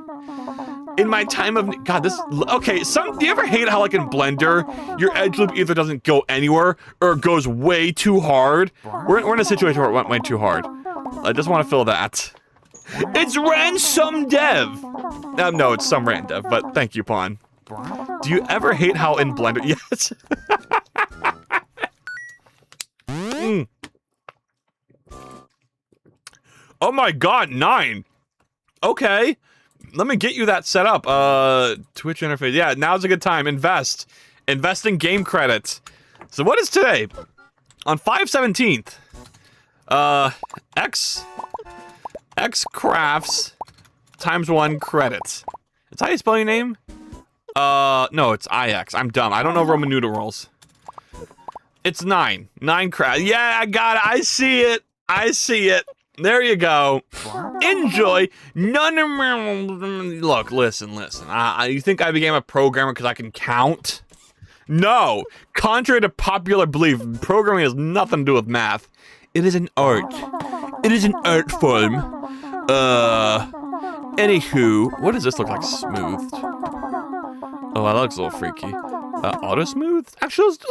In my time of... God, this... Okay, do you ever hate how, like, in Blender, your edge loop either doesn't go anywhere or it goes way too hard? We're in a situation where it went way too hard. I just want to fill that. It's Ransom Dev. No, it's some random dev, but thank you, Pawn. Do you ever hate how in Blender? Yes. Oh my god, 9. Okay. Let me get you that set up. Twitch interface. Yeah, now's a good time. Invest. Invest in game credits. So what is today? On 5/17th. X crafts times 1 credits. Is that how you spell your name? No, it's IX. I'm dumb. I don't know Roman numerals. It's 9. 9 crafts. Yeah, I got it. I see it. I see it. There you go. Enjoy. Look, listen. You think I became a programmer because I can count? No. Contrary to popular belief, programming has nothing to do with math. It is an art. It is an art form. Anywho, what does this look like? Smoothed. Oh, that looks a little freaky. Auto smooth? Actually, let's do a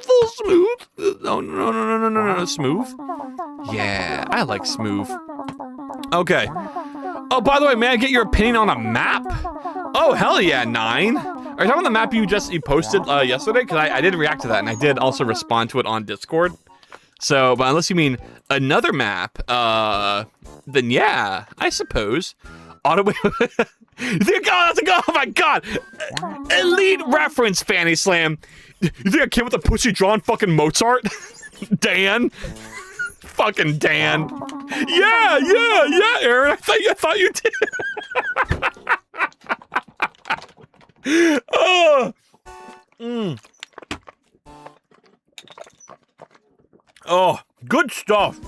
little smooth. No, smooth. Yeah, I like smooth. Okay. Oh, by the way, may I get your opinion on a map? Oh, hell yeah, 9. Are you talking about the map you posted yesterday? Because I did react to that, and I did also respond to it on Discord. So, but unless you mean another map, then yeah, I suppose. You think, oh, that's a go? Oh my god! Elite reference, Fanny Slam. You think I came with a pussy drawn fucking Mozart? Dan? Fucking Dan. Yeah, Aaron. I thought you did. Oh. Oh, good stuff.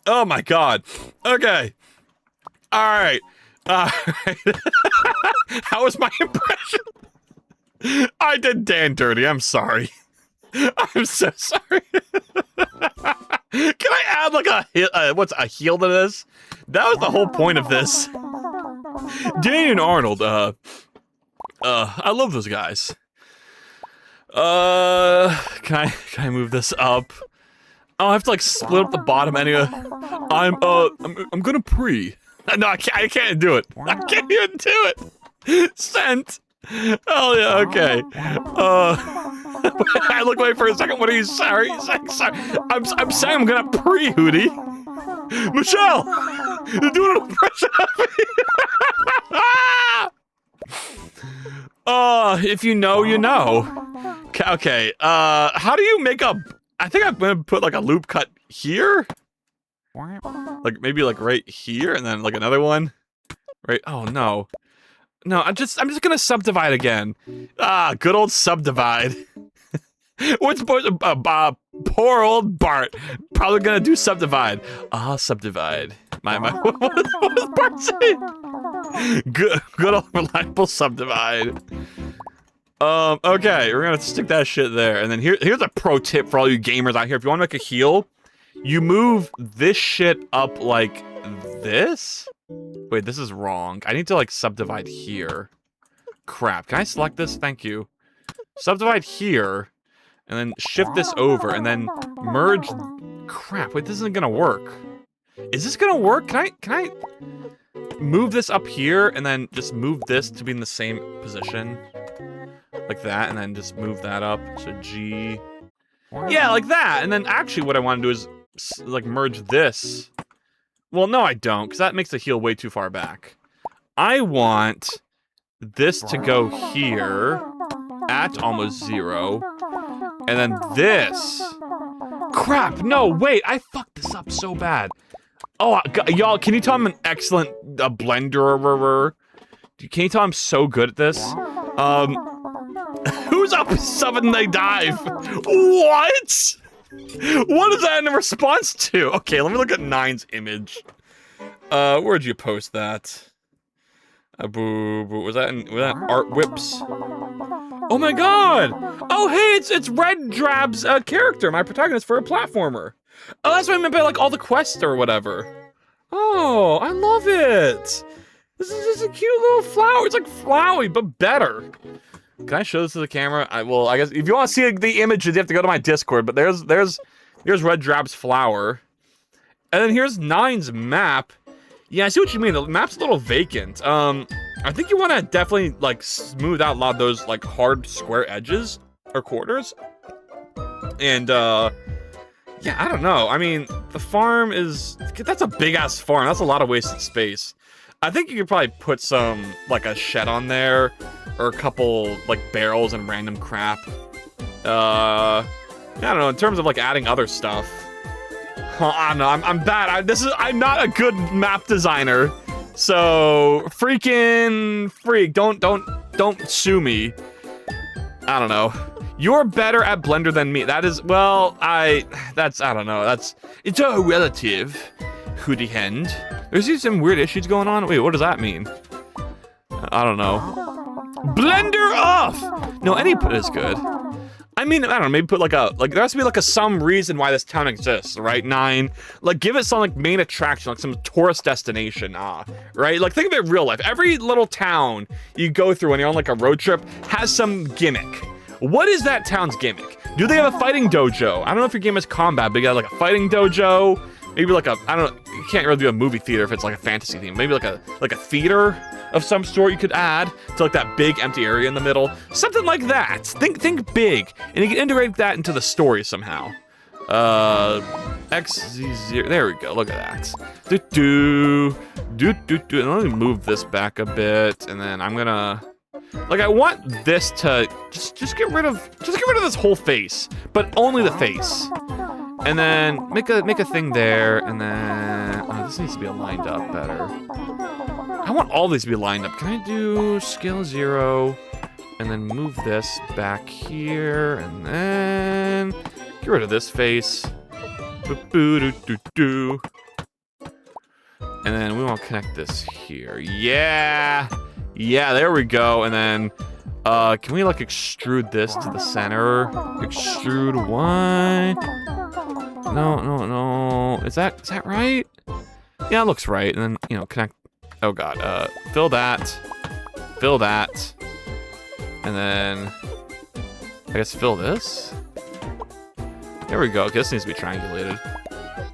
Oh my god. Okay. All right. How was my impression? I did Dan dirty. I'm sorry. I'm so sorry. Can I add like a heel to this? That was the whole point of this. Danny and Arnold. I love those guys. Can I move this up? Oh, I have to like split up the bottom anyway. I'm gonna pre. No, I can't do it. I can't even do it. Sent. Oh yeah, okay. I look away for a second. What are you sorry? Sorry. I'm saying I'm gonna pre-Hootie. Michelle, you're doing an impression of me. If you know, you know. Okay. How do you make a? I think I'm gonna put like a loop cut here. Like maybe like right here, and then like another one. Right? Oh no. No, I'm just gonna subdivide again. Ah, good old subdivide. What's poor old Bart probably gonna do subdivide. Subdivide. What does Bart say? Good old reliable subdivide. Okay, we're gonna stick that shit there, and then here's a pro tip for all you gamers out here. If you want to make a heal, you move this shit up like this. Wait, this is wrong. I need to like subdivide here. Crap. Can I select this? Thank you. Subdivide here, and then shift this over, and then merge. Crap. Wait, this isn't gonna work. Is this gonna work? Can I move this up here, and then just move this to be in the same position? Like that, and then just move that up. So G. Yeah, like that. And then actually what I want to do is like merge this. Well, no, I don't, because that makes the heel way too far back. I want this to go here at almost 0. And then this. Crap, no, wait, I fucked this up so bad. Oh, y'all, can you tell I'm an excellent blenderer? Can you tell I'm so good at this? Who's up 7 they dive? What? What is that in response to? Okay, let me look at 9's image. Where'd you post that? Was that Art Whips? Oh my god! Oh hey, it's Red Drab's character, my protagonist for a platformer. Oh, that's what I meant by like all the quests or whatever. Oh, I love it. This is just a cute little flower. It's like flowy, but better. Can I show this to the camera? I guess if you want to see the image, you have to go to my Discord. But there's Red Drab's flower, And then here's 9's map. Yeah, I see what you mean. The map's a little vacant. I think you want to definitely like smooth out a lot of those like hard square edges or corners. And yeah, I don't know. I mean, the farm that's a big ass farm. That's a lot of wasted space. I think you could probably put some like a shed on there or a couple like barrels and random crap. I don't know. In terms of like adding other stuff. I don't know. I'm bad. I'm not a good map designer. So freak. Don't sue me. I don't know. You're better at Blender than me. That is, well, I don't know. It's a relative. Hootie Hend. There's some weird issues going on. Wait, what does that mean? I don't know. Blender off! No, any input is good. I mean, I don't know, maybe put there has to be like some reason why this town exists, right? 9. Like, give it some like main attraction, like some tourist destination, right? Like, think of it real life. Every little town you go through when you're on like a road trip has some gimmick. What is that town's gimmick? Do they have a fighting dojo? I don't know if your game is combat, but you got like a fighting dojo, maybe like I don't know, you can't really do a movie theater if it's like a fantasy theme. Maybe like a theater of some sort you could add to like that big empty area in the middle. Something like that. Think big. And you can integrate that into the story somehow. XZ0, there we go, look at that. And let me move this back a bit, and then I'm gonna, like, I want this to, just get rid of this whole face, but only the face. And then make a thing there, and then, this needs to be lined up better. I want all these to be lined up. Can I do scale 0, and then move this back here, and then get rid of this face. And then we want to connect this here. Yeah, there we go. And then, can we like extrude this to the center? Extrude 1. No. Is that right? Yeah, it looks right. And then, connect. Oh god, fill that, and then, I guess fill this? There we go, this needs to be triangulated.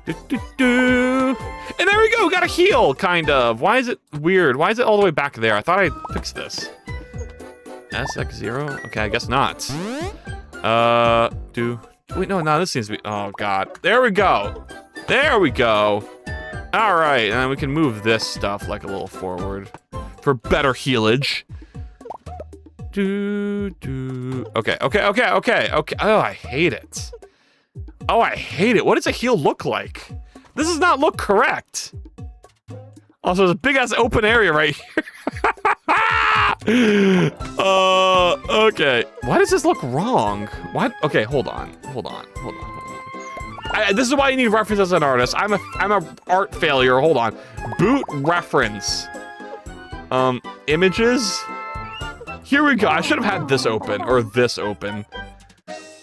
And there we go, we got a heel, kind of. Why is it weird? Why is it all the way back there? I thought I fixed this. SX0? Okay, I guess not. Wait, no, this seems to be, oh god. There we go. All right, and then we can move this stuff like a little forward for better healage. Okay. Oh, I hate it. What does a heel look like? This does not look correct. Also, there's a big ass open area right here. Okay. Why does this look wrong? What? Okay, hold on. This is why you need reference as an artist. I'm a art failure. Hold on. Boot reference. Images. Here we go. I should have had this open or this open.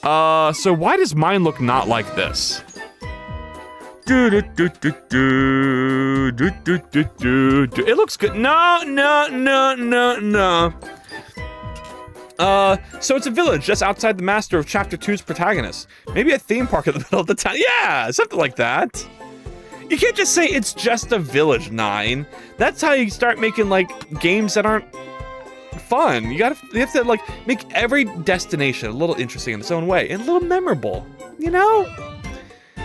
So why does mine look not like this? It looks good. No. So it's a village just outside the master of Chapter 2's protagonist. Maybe a theme park in the middle of the town. Yeah, something like that. You can't just say it's just a village, 9. That's how you start making, like, games that aren't fun. You have to, like, make every destination a little interesting in its own way and a little memorable, you know?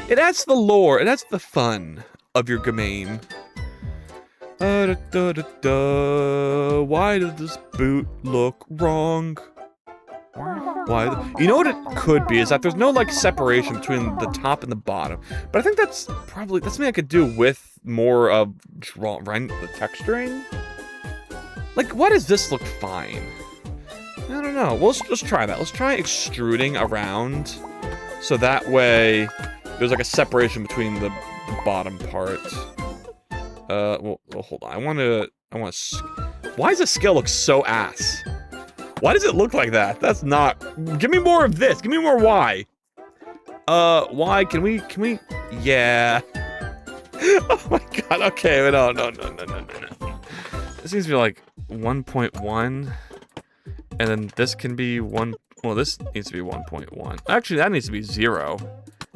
It adds to the lore, it adds to the fun of your game. Why did this boot look wrong? Why? You know what it could be is that there's no like separation between the top and the bottom. But I think that's something I could do with more of the texturing. Like, why does this look fine? I don't know. Well, let's try that. Let's try extruding around, so that way there's like a separation between the bottom part. Well, hold on. I want to. Why does the scale look so ass? Why does it look like that? That's not. Give me more of this. Give me more Y. Y. Can we? Yeah. Oh my god. Okay. No. This needs to be like 1.1, and then this can be 1. Well, this needs to be 1.1. Actually, that needs to be 0.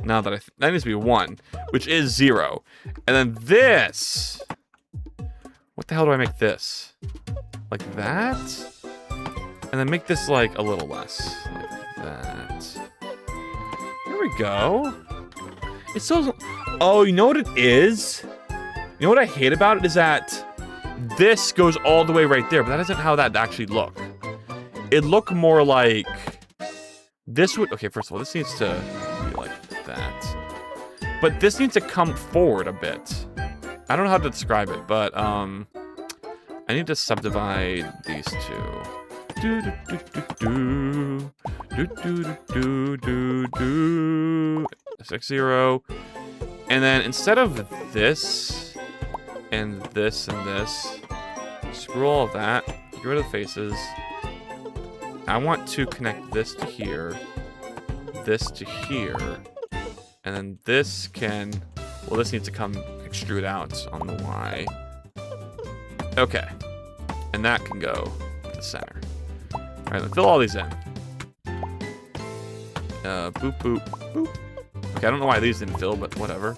Now that that needs to be 1, which is 0. And then this. What the hell do I make this? Like that? And then make this like a little less. Like that. There we go. It's so... Oh, you know what it is? You know what I hate about it is that this goes all the way right there, but that isn't how that actually look. It'd look more like... This would... Okay, first of all, this needs to be like that. But this needs to come forward a bit. I don't know how to describe it, but I need to subdivide these two. Do do do do do do do do do 6 0. And then instead of this and this and this, screw all of that, get rid of the faces. I want to connect this to here, this to here, and then this can, well, this needs to come extrude out on the Y. Okay, and that can go to the center. All right, let's fill all these in. Boop, boop, boop. Okay, I don't know why these didn't fill, but whatever.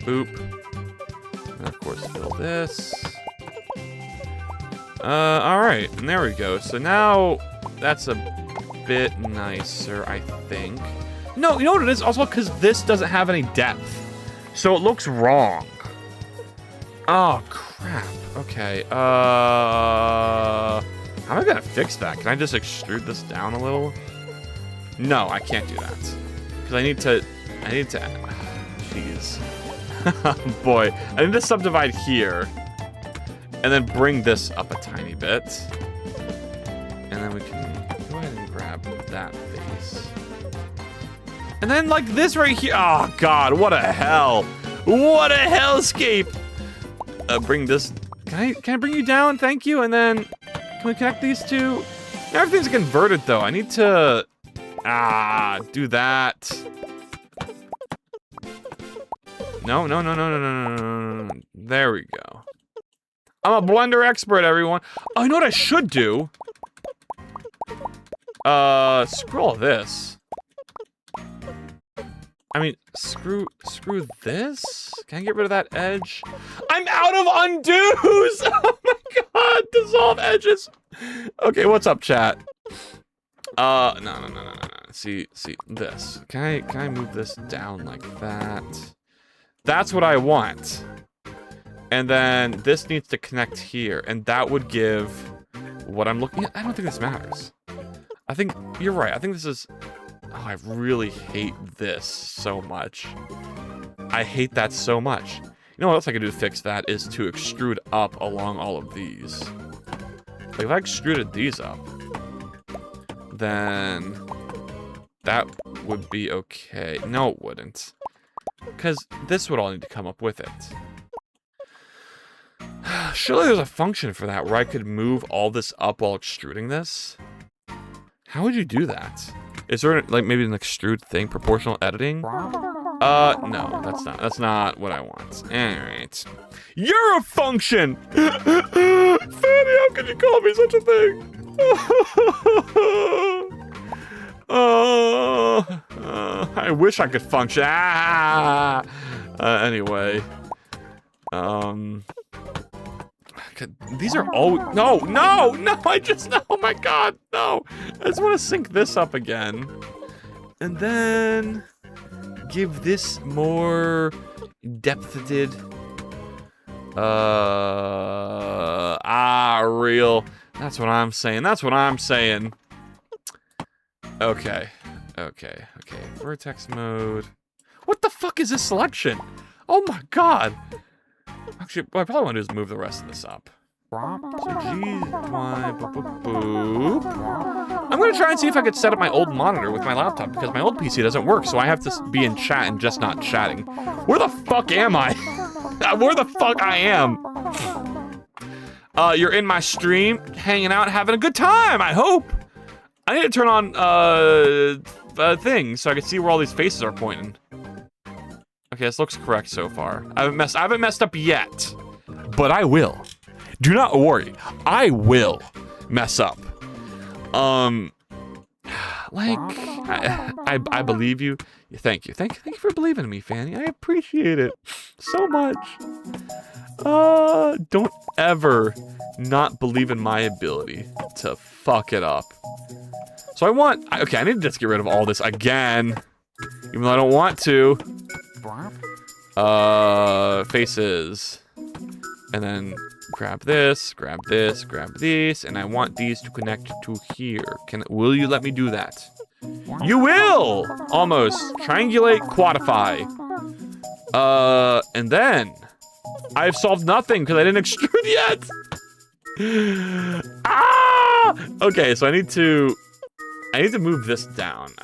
Boop. And of course, fill this. All right, and there we go. So now that's a bit nicer, I think. No, you know what it is? Also, because this doesn't have any depth, so it looks wrong. Oh crap. Okay. How am I gonna fix that? Can I just extrude this down a little? No, I can't do that because I need to. Jeez. Boy, I need to subdivide here. And then bring this up a tiny bit. And then we can go ahead and grab that face. And then like this right here. Oh God, what a hell. What a hellscape. Bring this, can I bring you down? Thank you. And then can we connect these two? Everything's converted though. I need to, do that. No. There we go. I'm a Blender expert, everyone. Oh, you know what I should do? Screw all this. I mean, screw this? Can I get rid of that edge? I'm out of undos! Oh my God, dissolve edges. Okay, what's up, chat? No. See, this. Can I move this down like that? That's what I want. And then this needs to connect here, and that would give what I'm looking at. I don't think this matters. I think you're right. I think this is... Oh, I really hate this so much. I hate that so much. You know what else I could do to fix that is to extrude up along all of these. Like if I extruded these up, then that would be okay. No, it wouldn't. Because this would all need to come up with it. Surely there's a function for that where I could move all this up while extruding this. How would you do that? Is there like maybe an extrude thing, proportional editing? No, that's not what I want. Alright. You're a function! Fanny, how could you call me such a thing? I wish I could function. Anyway. These are all... No, oh my God, no. I just want to sync this up again. And then give this more depthed. Real. That's what I'm saying. Okay. Vertex mode. What the fuck is this selection? Oh my God. Actually, what I probably want to do is move the rest of this up. So G, Y, boop, boop, boop. I'm gonna try and see if I could set up my old monitor with my laptop because my old PC doesn't work, so I have to be in chat and just not chatting. Where the fuck am I? Where the fuck I am? You're in my stream, hanging out, having a good time, I hope. I need to turn on, things so I can see where all these faces are pointing. Okay, this looks correct so far. I haven't messed up yet, but I will. Do not worry, I will mess up. Like, I believe you. Thank you for believing in me, Fanny. I appreciate it so much. Don't ever not believe in my ability to fuck it up. So okay, I need to just get rid of all this again, even though I don't want to. Faces, and then grab this, grab these, and I want these to connect to here. Will you let me do that? You will! Almost. Triangulate, quantify. And then I've solved nothing because I didn't extrude yet. Ah! Okay, so I need to move this down.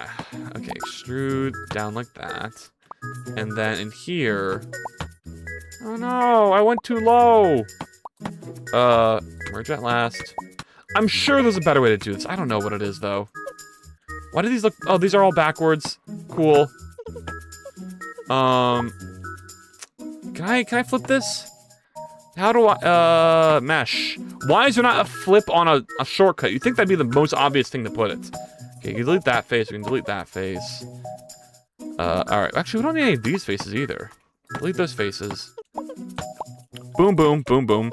Okay, extrude down like that. And then in here, oh no, I went too low. Merge at last. I'm sure there's a better way to do this. I don't know what it is though. Why do these look, oh, these are all backwards. Cool. Can I flip this? How do I, mesh. Why is there not a flip on a shortcut? You'd think that'd be the most obvious thing to put it. Okay, you can delete that face, we can delete that face. Alright, actually we don't need any of these faces either. Delete those faces. Boom, boom, boom, boom.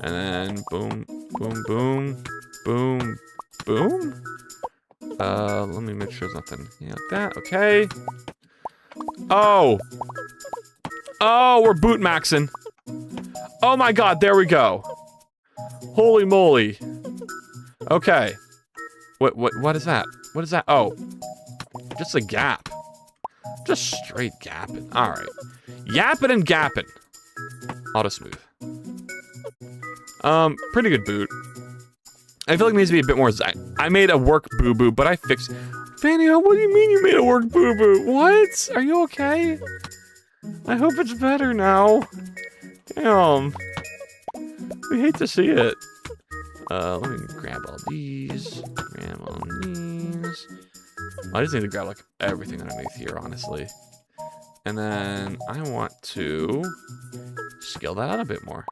And then boom, boom, boom, boom, boom. Let me make sure there's nothing. Yeah, like that, okay. Oh! Oh, we're boot maxing. Oh my god, there we go. Holy moly. Okay. What is that? What is that? Oh. Just a gap. Just straight gapping. Alright. Yapping and gapping. Auto smooth. Pretty good boot. I feel like it needs to be a bit more. I made a work boo-boo, but I fixed. Fanny, what do you mean you made a work boo-boo? What? Are you okay? I hope it's better now. Damn. We hate to see it. Let me grab all these. Grab all these. I just need to grab like everything underneath here, honestly. And then I want to scale that out a bit more.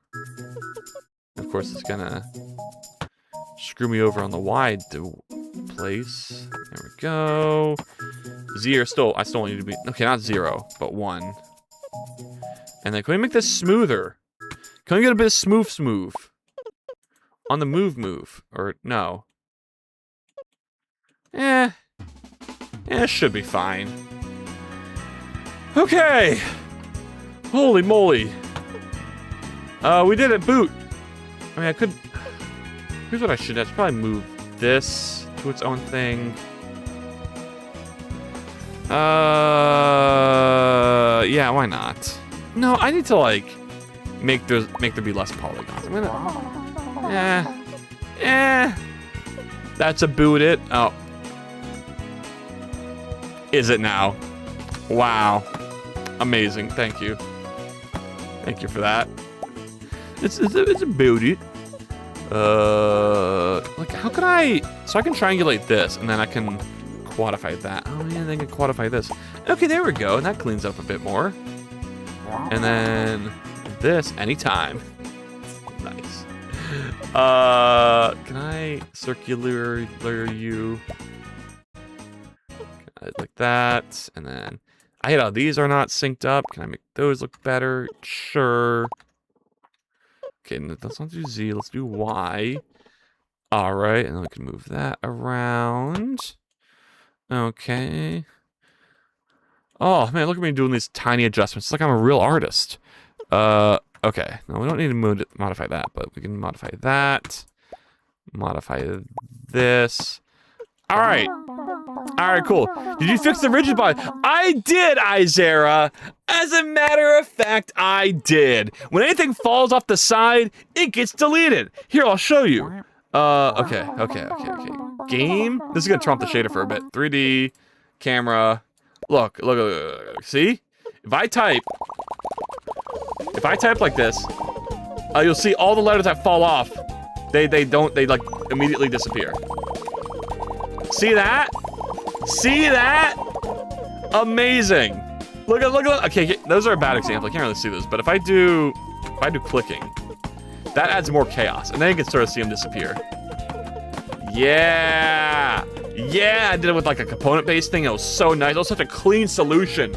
Of course, it's gonna screw me over on the wide place. There we go. Z are still, I still need to be, okay, not 0, but 1. And then can we make this smoother? Can we get a bit of smooth? On the move, or no? It should be fine. Okay. Holy moly. We did it, boot. I mean, I could, here's what I should probably move this to its own thing. Yeah, why not? No, I need to like make there be less polygons. I'm gonna, that's a boot it. Oh, is it now? Wow, amazing. Thank you for that. It's a boot it. Like how can I? So I can triangulate this, and then I can quantify that. Oh yeah, then I can quantify this. Okay, there we go. And that cleans up a bit more. And then this anytime. Nice. Can I circular you? Like that, and then I hate how these are not synced up. Can I make those look better? Sure. Okay, let's not do Z, let's do Y. Alright, and then we can move that around. Okay. Oh, man, look at me doing these tiny adjustments. It's like I'm a real artist. Okay. No, we don't need to modify that, but we can modify that. Modify this. Alright. Alright, cool. Did you fix the rigid body? I did, Izera. As a matter of fact, I did. When anything falls off the side, it gets deleted. Here, I'll show you. Okay. Game. This is gonna trump the shader for a bit. 3D, camera. Look. See? If I type like this, you'll see all the letters that fall off. They like immediately disappear. See that? See that? Amazing. Look at. Okay, those are a bad example. I can't really see those, but if I do clicking, that adds more chaos, and then you can sort of see them disappear. Yeah. Yeah, I did it with like a component-based thing. It was so nice. It was such a clean solution.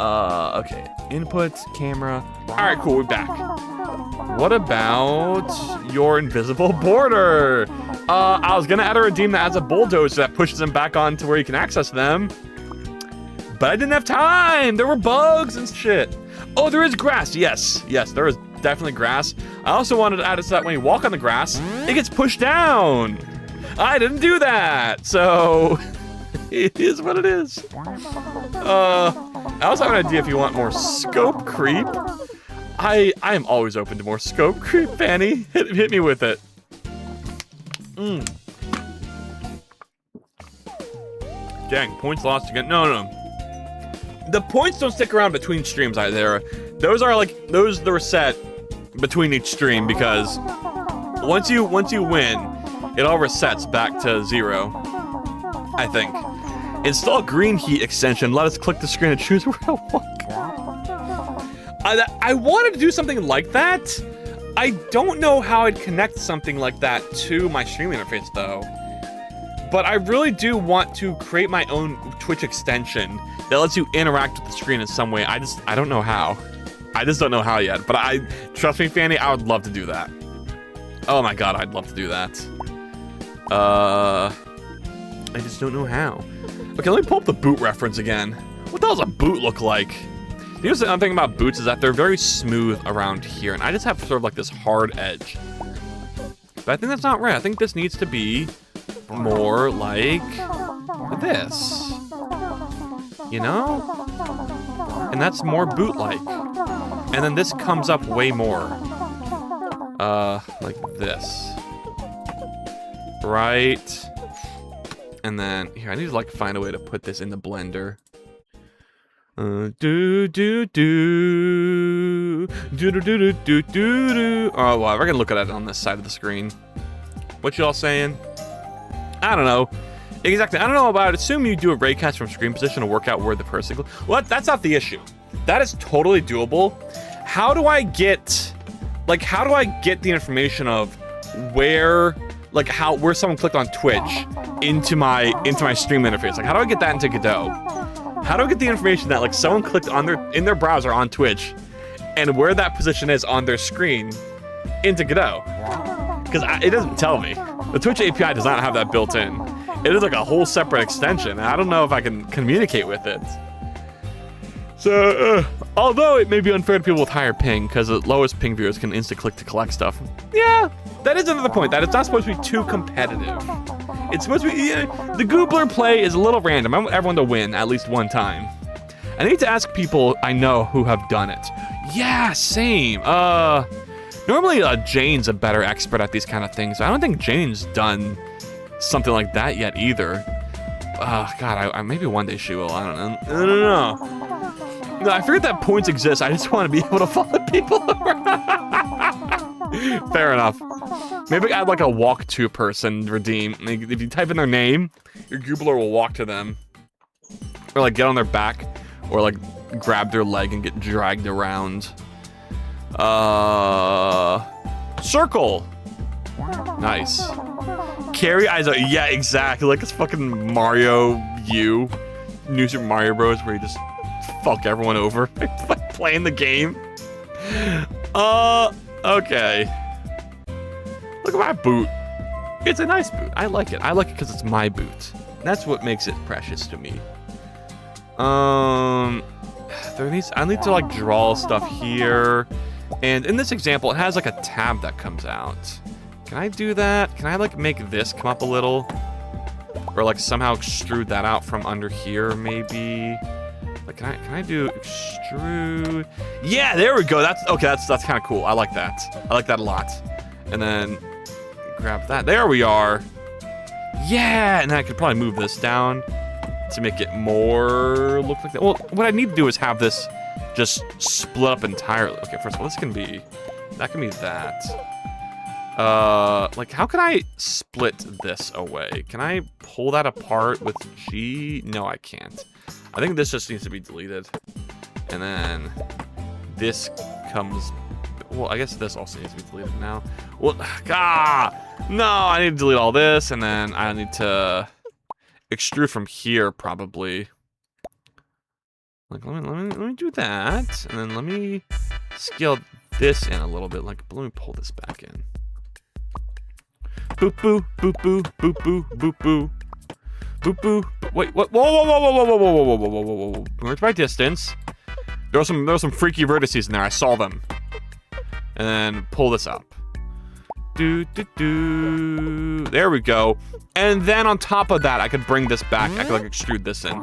Okay. Input, camera. All right, cool, we're back. What about your invisible border? I was gonna add a redeem that has a bulldozer that pushes them back on to where you can access them. But I didn't have time. There were bugs and shit. Oh, there is grass. Yes, there is definitely grass. I also wanted to add it so that when you walk on the grass, it gets pushed down. I didn't do that, so it is what it is. I also have an idea if you want more scope creep. I am always open to more scope creep, Fanny. Hit me with it. Dang, points lost again. No. The points don't stick around between streams either. Those are set between each stream because once you win, it all resets back to 0. I think. Install green heat extension. Let us click the screen and choose where to walk. I wanted to do something like that. I don't know how I'd connect something like that to my stream interface though. But I really do want to create my own Twitch extension that lets you interact with the screen in some way. I don't know how. I just don't know how yet. But trust me, Fanny, I would love to do that. Oh my god, I'd love to do that. I just don't know how. Okay, let me pull up the boot reference again. What the hell does a boot look like? You know, the other thing about boots is that they're very smooth around here, and I just have sort of like this hard edge. But I think that's not right. I think this needs to be more like this. You know? And that's more boot-like. And then this comes up way more. Like this. Right. And then, here, I need to like find a way to put this in the blender. Oh, well, we're gonna look at it on this side of the screen. What y'all saying? I don't know. Exactly, I don't know about it. Assume you do a raycast from screen position to work out where the person... Well, that's not the issue. That is totally doable. How do I get the information of where someone clicked on Twitch into my stream interface? Like, how do I get that into Godot? How do I get the information that like someone clicked in their browser on Twitch and where that position is on their screen into Godot? Because it doesn't tell me. The Twitch API does not have that built in. It is like a whole separate extension. And I don't know if I can communicate with it. So, although it may be unfair to people with higher ping, because the lowest ping viewers can insta-click to collect stuff. Yeah, that is another point. That it's not supposed to be too competitive. It's supposed to be... the Goobler play is a little random. I want everyone to win at least one time. I need to ask people I know who have done it. Yeah, same. Normally Jane's a better expert at these kind of things. I don't think Jane's done something like that yet either. God, maybe one day she will. I don't know. No, I forget that points exist. I just want to be able to follow people around. Fair enough. Maybe add like a walk to person redeem. Like, if you type in their name, your Goobler will walk to them. Or like get on their back. Or like grab their leg and get dragged around. Circle. Nice. Carry eyes out. Yeah, exactly. Like it's fucking Mario U. New Super Mario Bros. Where you just fuck everyone over by playing the game. Okay. Look at my boot. It's a nice boot. I like it. I like it because it's my boot. That's what makes it precious to me. I need to like draw stuff here. And in this example, it has like a tab that comes out. Can I do that? Can I like make this come up a little? Or like somehow extrude that out from under here, maybe? Like, can I do extrude? Yeah, there we go. That's kind of cool. I like that. I like that a lot. And then grab that. There we are. Yeah, and then I could probably move this down to make it more look like that. Well, what I need to do is have this just split up entirely. Okay, first of all, that can be that. Like, how can I split this away? Can I pull that apart with G? No, I can't. I think this just needs to be deleted. And then this comes... Well, I guess this also needs to be deleted now. Well, no, I need to delete all this, and then I need to extrude from here, probably. Like, let me do that, and then let me scale this in a little bit. Like, let me pull this back in. Boop boo, boop boo, boop boo, boop boo, boop boo. Wait, what? Whoa, whoa, whoa, whoa, whoa, whoa, whoa, whoa, whoa, whoa, whoa. Where's my distance? There were some freaky vertices in there. I saw them. And then pull this up. There we go. And then on top of that, I could bring this back. I could like extrude this in.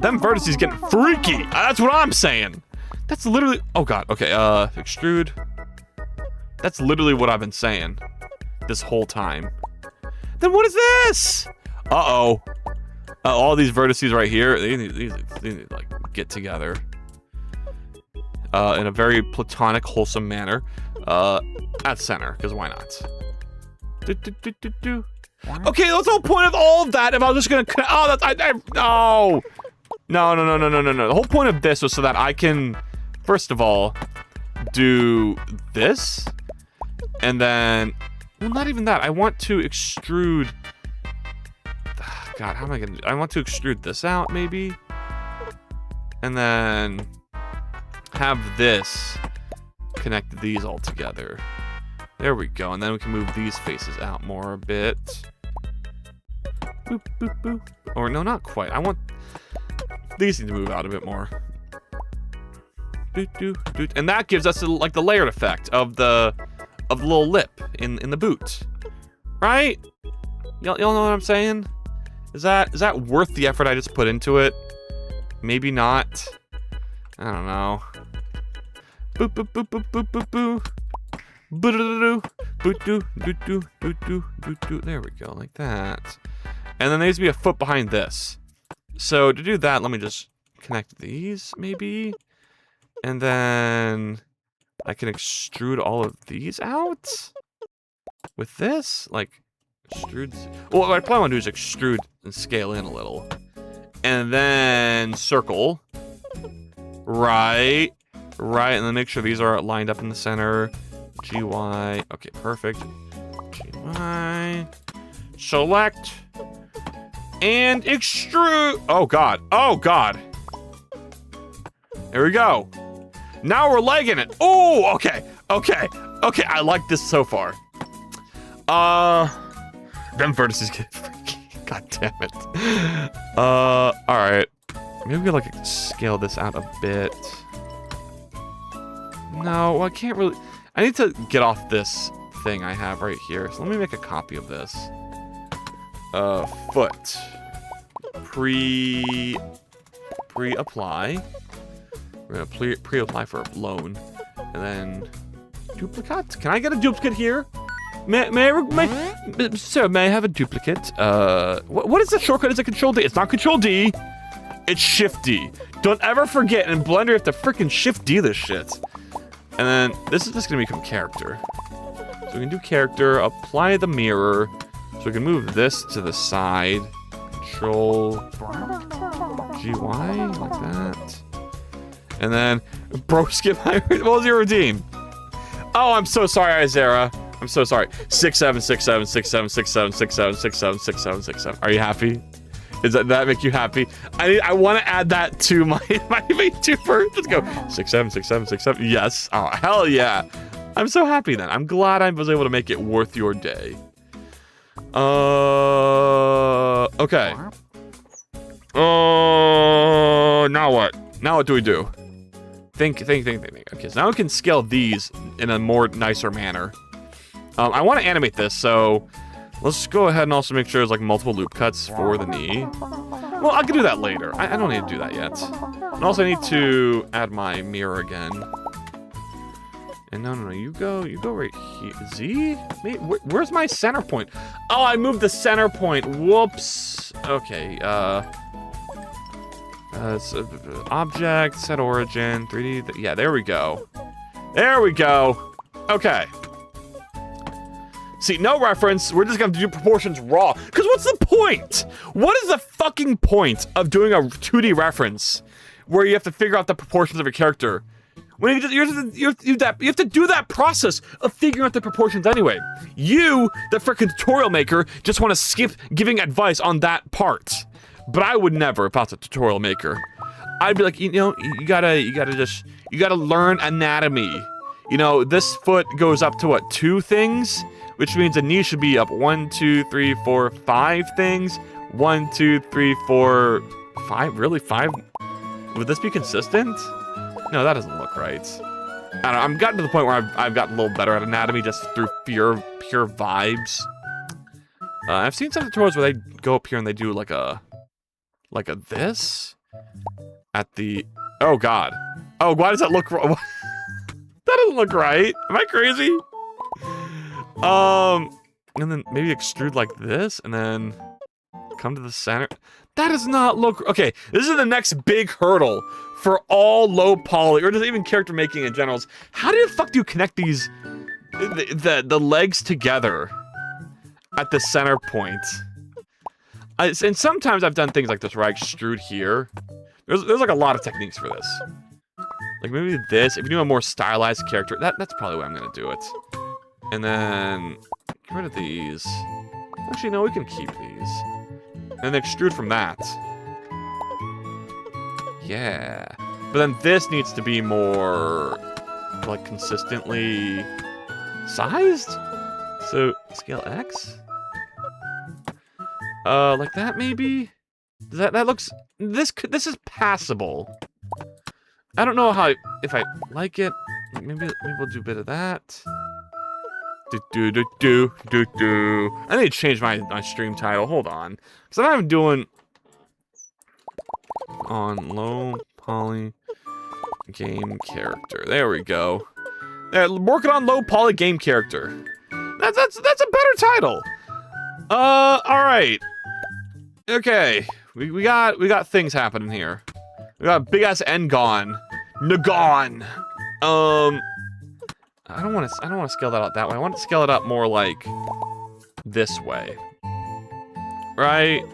Them vertices getting freaky. That's what I'm saying. That's literally. Oh god. Okay. Extrude. That's literally what I've been saying this whole time. Then what is this? Uh-oh. All these vertices right here. They need to like get together. In a very platonic, wholesome manner. At center, because why not? Okay, that's the whole point of all of that. If I was just gonna, oh, that's no. The whole point of this was so that I can, first of all, do this, and then, well, not even that. I want to extrude. God, how am I gonna? I want to extrude this out, maybe, and then have this connect these all together. There we go, and then we can move these faces out more a bit. Boop, boop, boop. Or no, not quite. I want these need to move out a bit more. And that gives us like the layered effect of the little lip in the boot, right? Y'all know what I'm saying? Is that worth the effort I just put into it? Maybe not. I don't know. Boop boop boop boop boop boop boop. There we go, like that. And then there needs to be a foot behind this. So to do that, let me just connect these, maybe. And then I can extrude all of these out with this. Like, extrude. Well, what I probably want to do is extrude and scale in a little. And then circle. Right, and then make sure these are lined up in the center. GY, okay, perfect. GY, select, and extrude. Oh god, There we go. Now we're legging it. Oh, okay, I like this so far. Them vertices get freaky. God damn it. Alright. Maybe we could like scale this out a bit. No, I can't really. I need to get off this thing I have right here. So let me make a copy of this. Foot. Pre-apply. We're gonna pre-apply for a loan, and then duplicate. Can I get a duplicate here? Sir, may I have a duplicate? What is the shortcut? Is it Control D? It's not Control D. It's Shift D. Don't ever forget, in Blender, you have to freaking Shift D this shit. And then this is just gonna become character. So we can do character, apply the mirror. So we can move this to the side. Control GY, like that. And then, bro, skip my, what was your routine? Oh, I'm so sorry, Isera. I'm so sorry. 6 7 6 7 6 7 6 7 6 7 6 7 6 7 6 7. Are you happy? Does that make you happy? I want to add that to my VTuber. Let's go. 6 7 6 7 6 7. Yes. Oh hell yeah. I'm so happy then. I'm glad I was able to make it worth your day. Okay. Now what? Now what do we do? Think. Okay, so now we can scale these in a more nicer manner. I want to animate this, so let's go ahead and also make sure there's like multiple loop cuts for the knee. Well, I can do that later. I don't need to do that yet. And also I need to add my mirror again. And no, you go right here. Z? Where's my center point? Oh, I moved the center point. Whoops. Okay, object, set origin, 3D. Yeah, there we go. There we go. Okay. See, no reference. We're just gonna do proportions raw. Because what's the point? What is the fucking point of doing a 2D reference where you have to figure out the proportions of your character When you have to do that process of figuring out the proportions anyway. You, the frickin' tutorial maker, just want to skip giving advice on that part. But I would never if I was a tutorial maker. I'd be like, you know, you gotta learn anatomy. You know, this foot goes up to what, 2 things? Which means the knee should be up 1, 2, 3, 4, 5 things. 1, 2, 3, 4, 5. Really, 5? Would this be consistent? No, that doesn't look right. I don't know, I'm gotten to the point where I've gotten a little better at anatomy just through pure vibes. I've seen some tutorials where they go up here and they do like a this at the, oh god. Oh, why does that look wrong? That doesn't look right. Am I crazy? And then maybe extrude like this and then come to the center. That does not look, okay, this is the next big hurdle for all low poly, or just even character making in general. How the fuck do you connect these, the legs together at the center point? And sometimes I've done things like this where I extrude here. There's like a lot of techniques for this. Like maybe this, if you do a more stylized character, that's probably the way I'm gonna do it. And then, get rid of these. Actually, no, we can keep these. And then extrude from that. Yeah. But then this needs to be more, like, consistently sized? So, scale X? Like that, maybe? That looks, this is passable. I don't know if I like it. Maybe we'll do a bit of that. I need to change my stream title. Hold on. Because I'm doing on low poly game character. There we go. There, working on low poly game character. That's a better title. Alright. Okay. We got things happening here. We got big ass N-Gon. Nagon. I don't want to scale that out that way. I want to scale it up more like this way, right?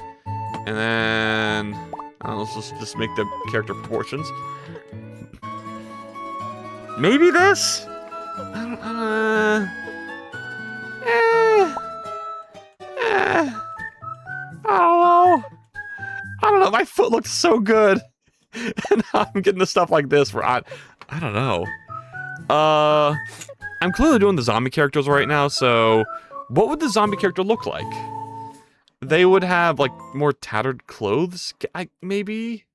And then I don't know, let's just make the character proportions. Maybe this. I don't know. My foot looks so good, and I'm getting the stuff like this where I don't know. I'm clearly doing the zombie characters right now, so what would the zombie character look like? They would have, like, more tattered clothes, maybe?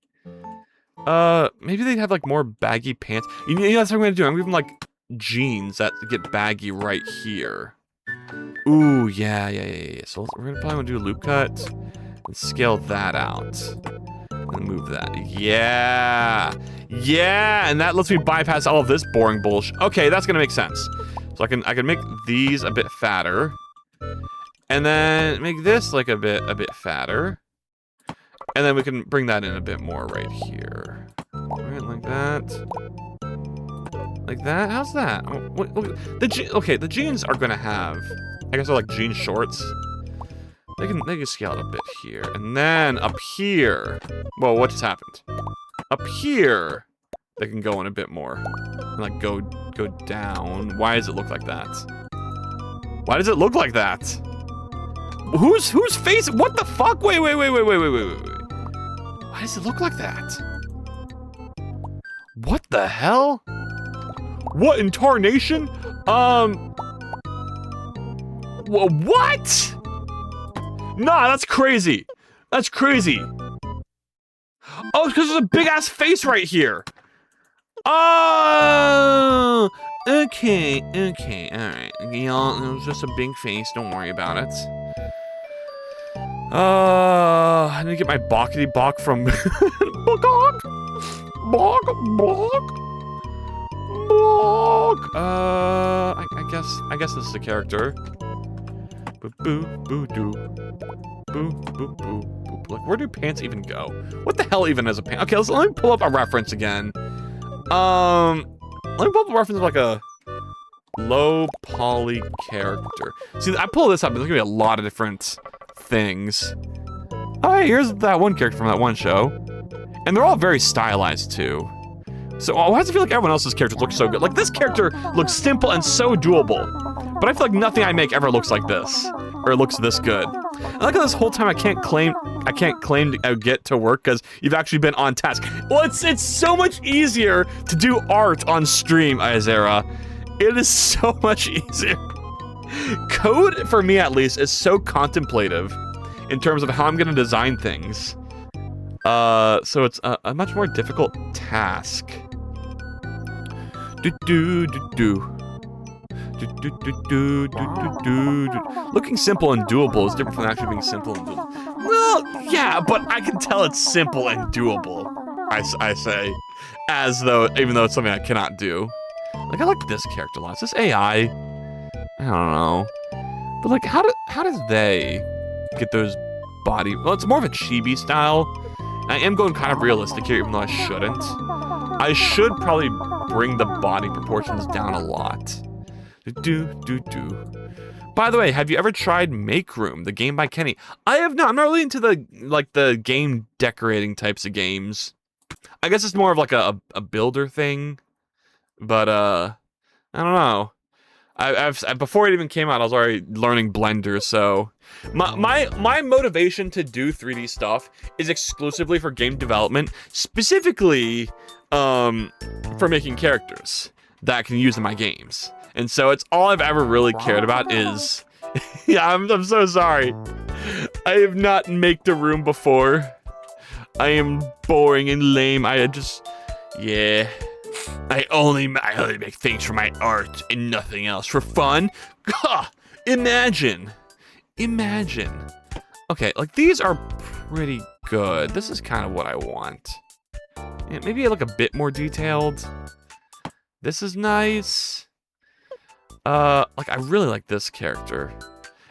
Maybe they'd have, like, more baggy pants. You know, that's what I'm gonna do. I'm gonna give them, like, jeans that get baggy right here. Ooh, yeah. So we're gonna probably do a loop cut and scale that out. And move that. Yeah, and that lets me bypass all of this boring bullshit. Okay, that's gonna make sense. So I can make these a bit fatter, and then make this like a bit fatter, and then we can bring that in a bit more right here. Right, like that. Like that. How's that? Okay, the jeans are gonna have, I guess they're like jean shorts. They can scale it a bit here. And then up here. Well, what just happened? Up here, they can go in a bit more. And like go down. Why does it look like that? Why does it look like that? Whose face? What the fuck? Wait. Why does it look like that? What the hell? What in tarnation? What? Nah, that's crazy. That's crazy. Oh, it's because there's a big ass face right here. Oh, okay, alright. Y'all, it was just a big face, don't worry about it. I need to get my Bockety Bok from Bok. I guess this is a character. Boo boo doo. Boo boo boo boo. Like, where do pants even go? What the hell even is a pant? Okay, let me pull up a reference again. Let me pull up a reference of like a low poly character. See, I pull this up, there's gonna be a lot of different things. Oh, hey, here's that one character from that one show. And they're all very stylized too. So why does it feel like everyone else's characters look so good? Like this character looks simple and so doable, but I feel like nothing I make ever looks like this, or looks this good. I like how this whole time I can't claim to get to work because you've actually been on task. Well, it's so much easier to do art on stream, Isera. It is so much easier. Code, for me at least, is so contemplative in terms of how I'm gonna design things. So it's a much more difficult task. Looking simple and doable is different from actually being simple and doable. Well, yeah, but I can tell it's simple and doable. I say, as though, even though it's something I cannot do. Like, I like this character a lot. Is this AI? I don't know. But like, how does they get those body? Well, it's more of a chibi style. I am going kind of realistic here, even though I shouldn't. I should probably bring the body proportions down a lot. By the way, have you ever tried Make Room, the game by Kenny? I have not. I'm not really into the game decorating types of games. I guess it's more of like a builder thing. But I don't know. I've before it even came out, I was already learning Blender. So my motivation to do 3D stuff is exclusively for game development, specifically for making characters that I can use in my games. And so it's all I've ever really cared about is, yeah, I'm so sorry. I have not made a room before. I am boring and lame. Yeah. I only make things for my art and nothing else. For fun? Gah! Imagine. Okay, like these are pretty good. This is kind of what I want. Yeah, maybe like a bit more detailed. This is nice. Like I really like this character.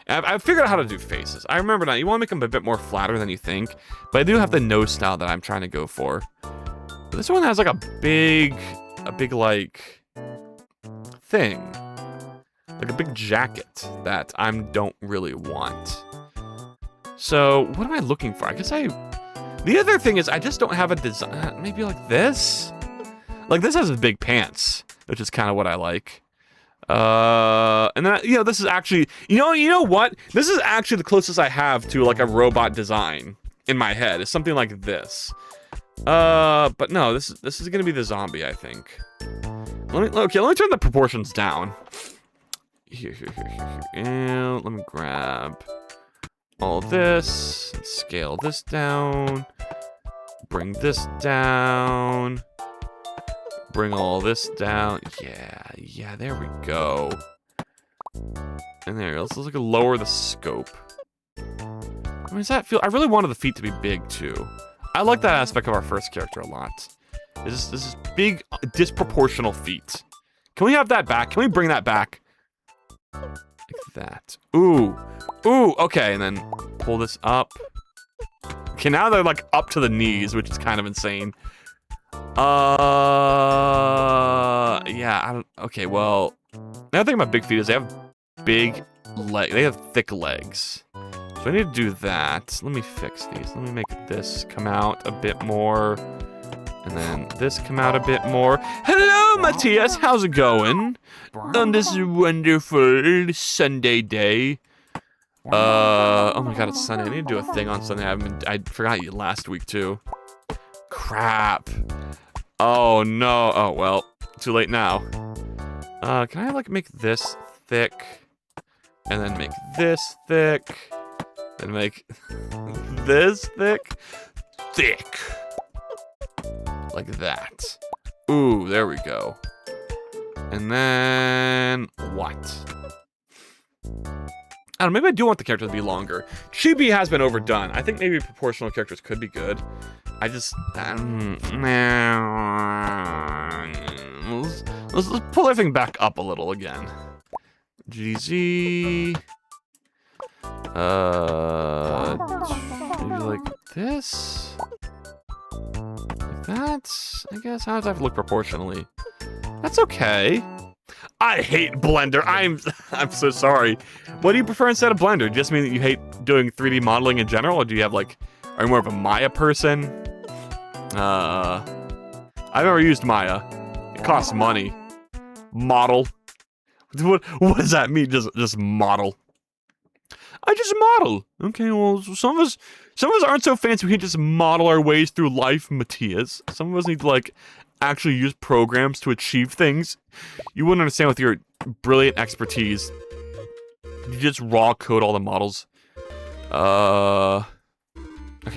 I've figured out how to do faces. I remember now, you want to make them a bit more flatter than you think, but I do have the nose style that I'm trying to go for. But this one has like a big like thing, like a big jacket that I don't really want. So what am I looking for? I guess the other thing is I just don't have a design. Maybe like this. Like this has big pants, which is kind of what I like. And then, you know, this is actually, you know what? This is actually the closest I have to like a robot design in my head. It's something like this. But no, this is gonna be the zombie, I think. Let me turn the proportions down. Here. And let me grab all this, and scale this down, bring this down. Bring all this down. Yeah, there we go. And there, let's like lower the scope. I mean, does that feel? I really wanted the feet to be big too. I like that aspect of our first character a lot. This is big, disproportional feet. Can we have that back? Can we bring that back? Like that. Ooh. Okay, and then pull this up. Okay, now they're like up to the knees, which is kind of insane. Yeah, okay, well, the other thing about big feet is they have they have thick legs. So I need to do that. Let me fix these. Let me make this come out a bit more. And then this come out a bit more. Hello, Matthias, how's it going? On this wonderful Sunday day. Oh my god, it's Sunday. I need to do a thing on Sunday. I forgot you last week, too. Crap. Oh no. Oh well. Too late now. Can I like make this thick? And then make this thick? And make this thick? Thick. Like that. Ooh, there we go. And then what? I don't know, maybe I do want the character to be longer. Chibi has been overdone. I think maybe proportional characters could be good. I just, let's pull everything back up a little again. GZ. Maybe like this. Like that. I guess. How does that look proportionally? That's okay. I hate Blender. I'm so sorry. What do you prefer instead of Blender? Just mean that you hate doing 3D modeling in general, or do you have like, are you more of a Maya person? I I've never used Maya. It costs money. Model. What does that mean? Just model. I just model. Okay, well, some of us aren't so fancy we can just model our ways through life, Matthias. Some of us need to, like, actually use programs to achieve things. You wouldn't understand with your brilliant expertise. You just raw code all the models. Okay,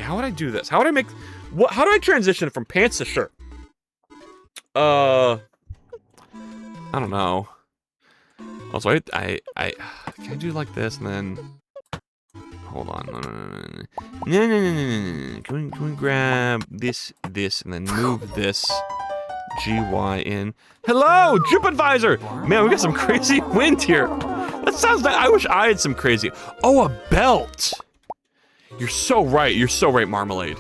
how would I do this? How would I make... How do I transition from pants to shirt? I don't know. Also, I can I do like this and then... Hold on. No. Can we grab this, and then move this GY in? Hello, TripAdvisor! Man, we got some crazy wind here. That sounds like... I wish I had some crazy... Oh, a belt! You're so right, Marmalade.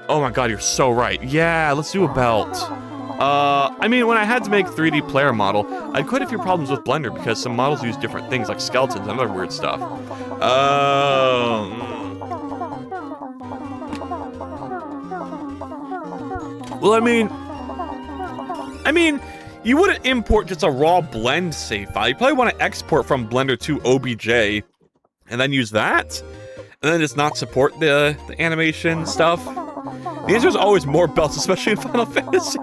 Oh my god, you're so right. Yeah, let's do a belt. I mean, when I had to make 3D player model, I had quite a few problems with Blender because some models use different things like skeletons and other weird stuff. Well, I mean, you wouldn't import just a raw blend save file. You probably want to export from Blender to OBJ and then use that, and then just not support the animation stuff. The answer is always more belts, especially in Final Fantasy.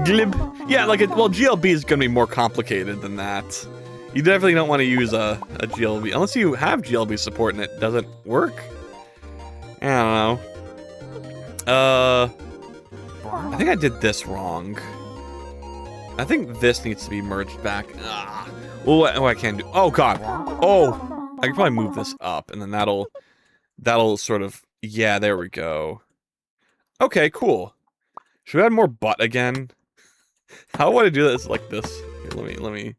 Glib. Yeah, like, well, GLB is going to be more complicated than that. You definitely don't want to use a GLB, unless you have GLB support and it doesn't work. I don't know. I think I did this wrong. I think this needs to be merged back. Well, I can't do... Oh, God. Oh! I can probably move this up, and then that'll sort of... Yeah, there we go. Okay, cool. Should we add more butt again? How would I do this like this? Here, let me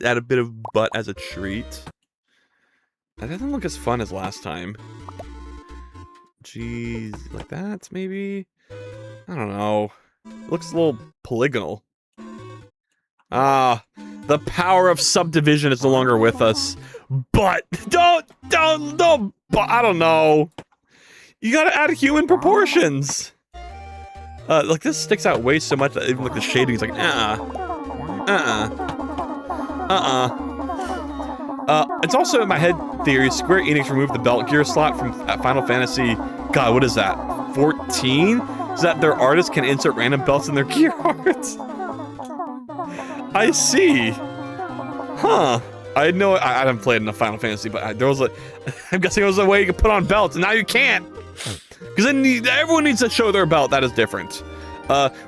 add a bit of butt as a treat. That doesn't look as fun as last time. Jeez, like that, maybe? I don't know. It looks a little polygonal. The power of subdivision is no longer with us. But don't, I don't know. You gotta add human proportions. Like this sticks out way so much that even like the shading is like, it's also in my head theory, Square Enix removed the belt gear slot from Final Fantasy, God, what is that, 14? So that their artists can insert random belts in their gear art. I see. Huh. I know I haven't played enough Final Fantasy, but there was a... I'm guessing there was a way you could put on belts, and now you can't! Because then everyone needs to show their belt, that is different.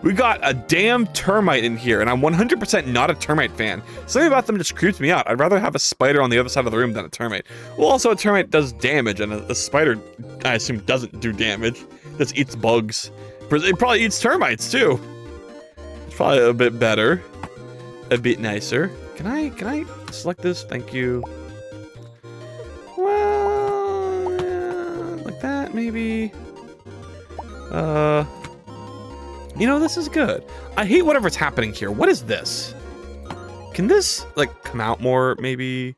We got a damn termite in here, and I'm 100% not a termite fan. Something about them just creeps me out. I'd rather have a spider on the other side of the room than a termite. Well, also a termite does damage, and a spider, I assume, doesn't do damage. Just eats bugs. It probably eats termites, too. It's probably a bit better. A bit nicer. Can I select this? Thank you. Well, like that, maybe. You know, this is good. I hate whatever's happening here. What is this? Can this, like, come out more, maybe?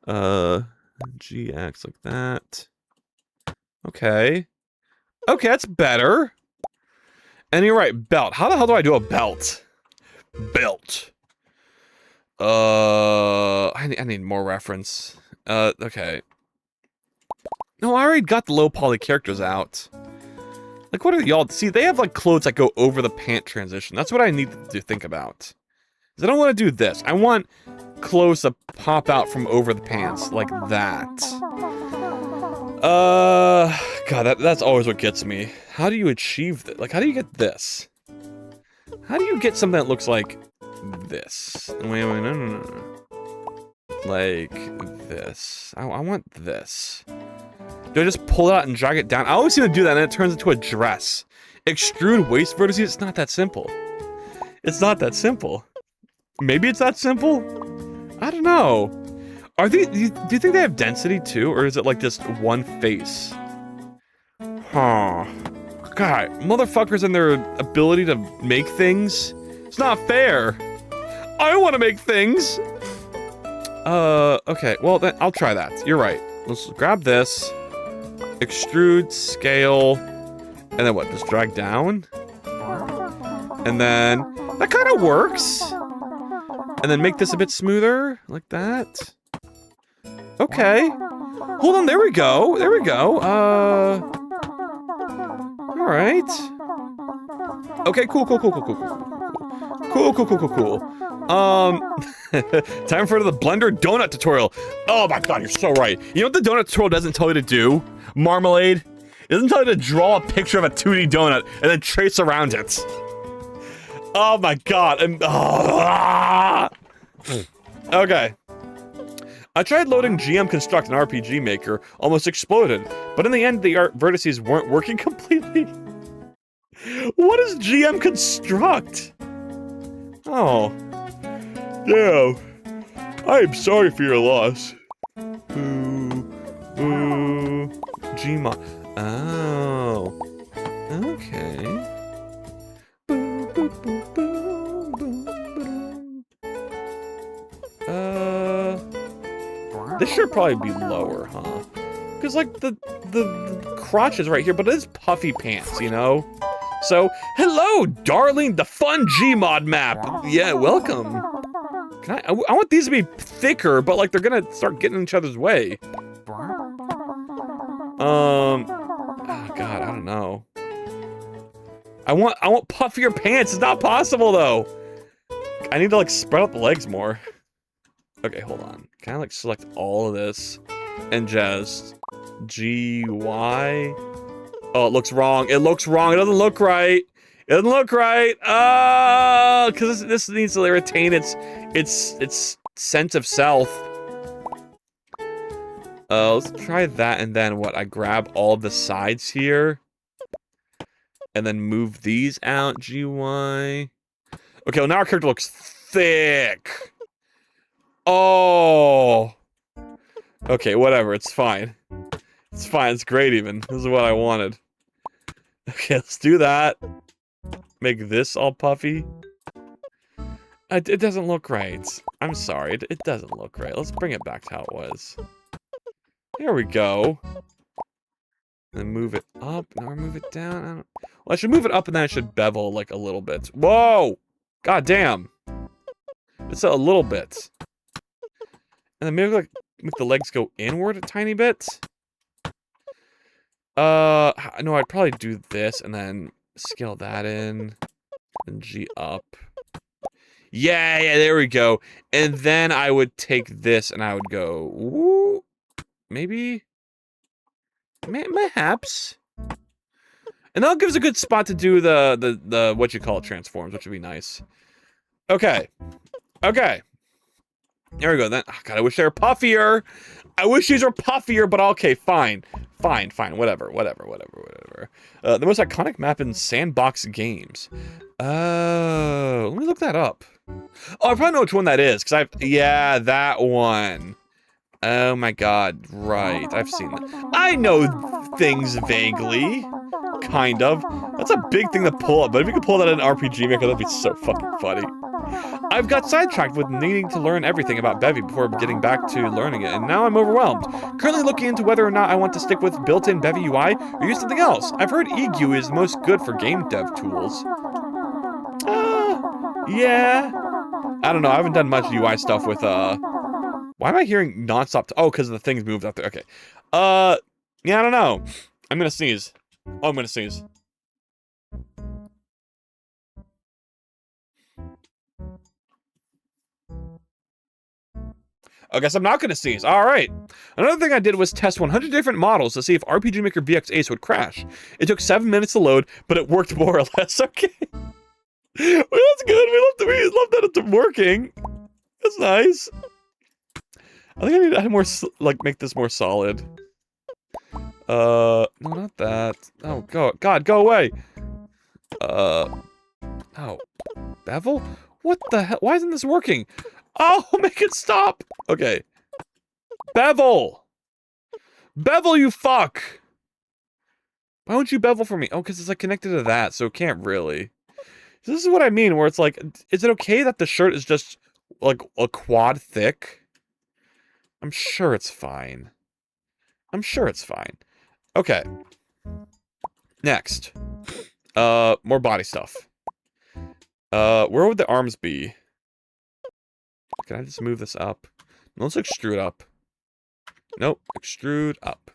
GX, like that. Okay. Okay, that's better. And you're right, belt. How the hell do I do a belt? Belt. I need more reference. Okay. No, I already got the low poly characters out. Like, what are y'all... See, they have, like, clothes that go over the pant transition. That's what I need to think about. Because I don't want to do this. I want clothes to pop out from over the pants. Like that. God, that's always what gets me. How do you achieve that? Like, how do you get this? How do you get something that looks like this? Wait, no. Like this. I want this. Do I just pull it out and drag it down? I always seem to do that and it turns into a dress. Extrude waist vertices? It's not that simple. It's not that simple. Maybe it's that simple? I don't know. Are they, do you think they have density too? Or is it like just one face? Huh. God, motherfuckers and their ability to make things? It's not fair. I want to make things. Okay, well then I'll try that. You're right. Let's grab this. Extrude, scale, and then what, just drag down? And then that kind of works. And then make this a bit smoother, like that. Okay. Hold on, there we go. There we go. Alright. Okay, cool. Cool. Time for the Blender donut tutorial. Oh my god, you're so right. You know what the donut tutorial doesn't tell you to do? Marmalade? It doesn't tell you to draw a picture of a 2D donut and then trace around it. Oh my god. Okay. I tried loading GM Construct in RPG Maker, almost exploded, but in the end the art vertices weren't working completely. What is GM Construct? Oh. Damn. I am sorry for your loss. Gmod. Oh. Okay. This should probably be lower, huh? Because, like, the crotch is right here, but it is puffy pants, you know? So, hello, darling, the fun Gmod map! Yeah, welcome. I want these to be thicker, but, like, they're gonna start getting in each other's way. Oh, God, I don't know. I want puffier pants. It's not possible, though. I need to, like, spread out the legs more. Okay, hold on. Can I, like, select all of this and just GY? Oh, it looks wrong. It looks wrong. It doesn't look right. It doesn't look right. Oh, because this needs to retain its sense of self. Let's try that, and then what? I grab all the sides here, and then move these out. GY. Okay, well now our character looks thick. Oh. Okay, whatever. It's fine. It's fine. It's great even. This is what I wanted. Okay, let's do that. Make this all puffy. It doesn't look right. I'm sorry. It doesn't look right. Let's bring it back to how it was. There we go. Then move it up. Now move it down. Well, I should move it up and then I should bevel like a little bit. Whoa! God damn. It's a little bit. And then maybe like make the legs go inward a tiny bit. No, I'd probably do this and then scale that in. And G up. Yeah, there we go. And then I would take this and I would go, ooh, maybe, perhaps. And that gives a good spot to do the what you call it transforms, which would be nice. Okay. Okay. There we go. Then, oh God, I wish they were puffier. I wish these were puffier, but okay, fine. Fine, whatever. The most iconic map in sandbox games. Oh, let me look that up. Oh, I probably know which one that is, because yeah, that one. Oh my God, right, I've seen that. I know things vaguely, kind of. That's a big thing to pull up, but if you could pull that in an RPG Maker, that'd be so fucking funny. I've got sidetracked with needing to learn everything about Bevy before getting back to learning it, and now I'm overwhelmed. Currently looking into whether or not I want to stick with built-in Bevy UI or use something else. I've heard eGUI is most good for game dev tools. Yeah. I don't know, I haven't done much UI stuff with, why am I hearing nonstop? Oh, because the things moved up there. Okay. Yeah, I don't know. I'm gonna sneeze. Oh, I'm gonna sneeze. I guess I'm not gonna sneeze. All right. Another thing I did was test 100 different models to see if RPG Maker VX Ace would crash. It took 7 minutes to load, but it worked more or less. Okay. Well, that's good. We love that it's working. That's nice. I think I need to add more, like, make this more solid. No, not that. Oh, God, go away. Oh, bevel? What the hell? Why isn't this working? Oh, make it stop. Okay. Bevel. Bevel, you fuck. Why won't you bevel for me? Oh, because it's, like, connected to that, so it can't really. So this is what I mean, where it's like, is it okay that the shirt is just, like, a quad thick? I'm sure it's fine. I'm sure it's fine. Okay. Next. More body stuff. Where would the arms be? Can I just move this up? No, let's extrude up. Nope, extrude up.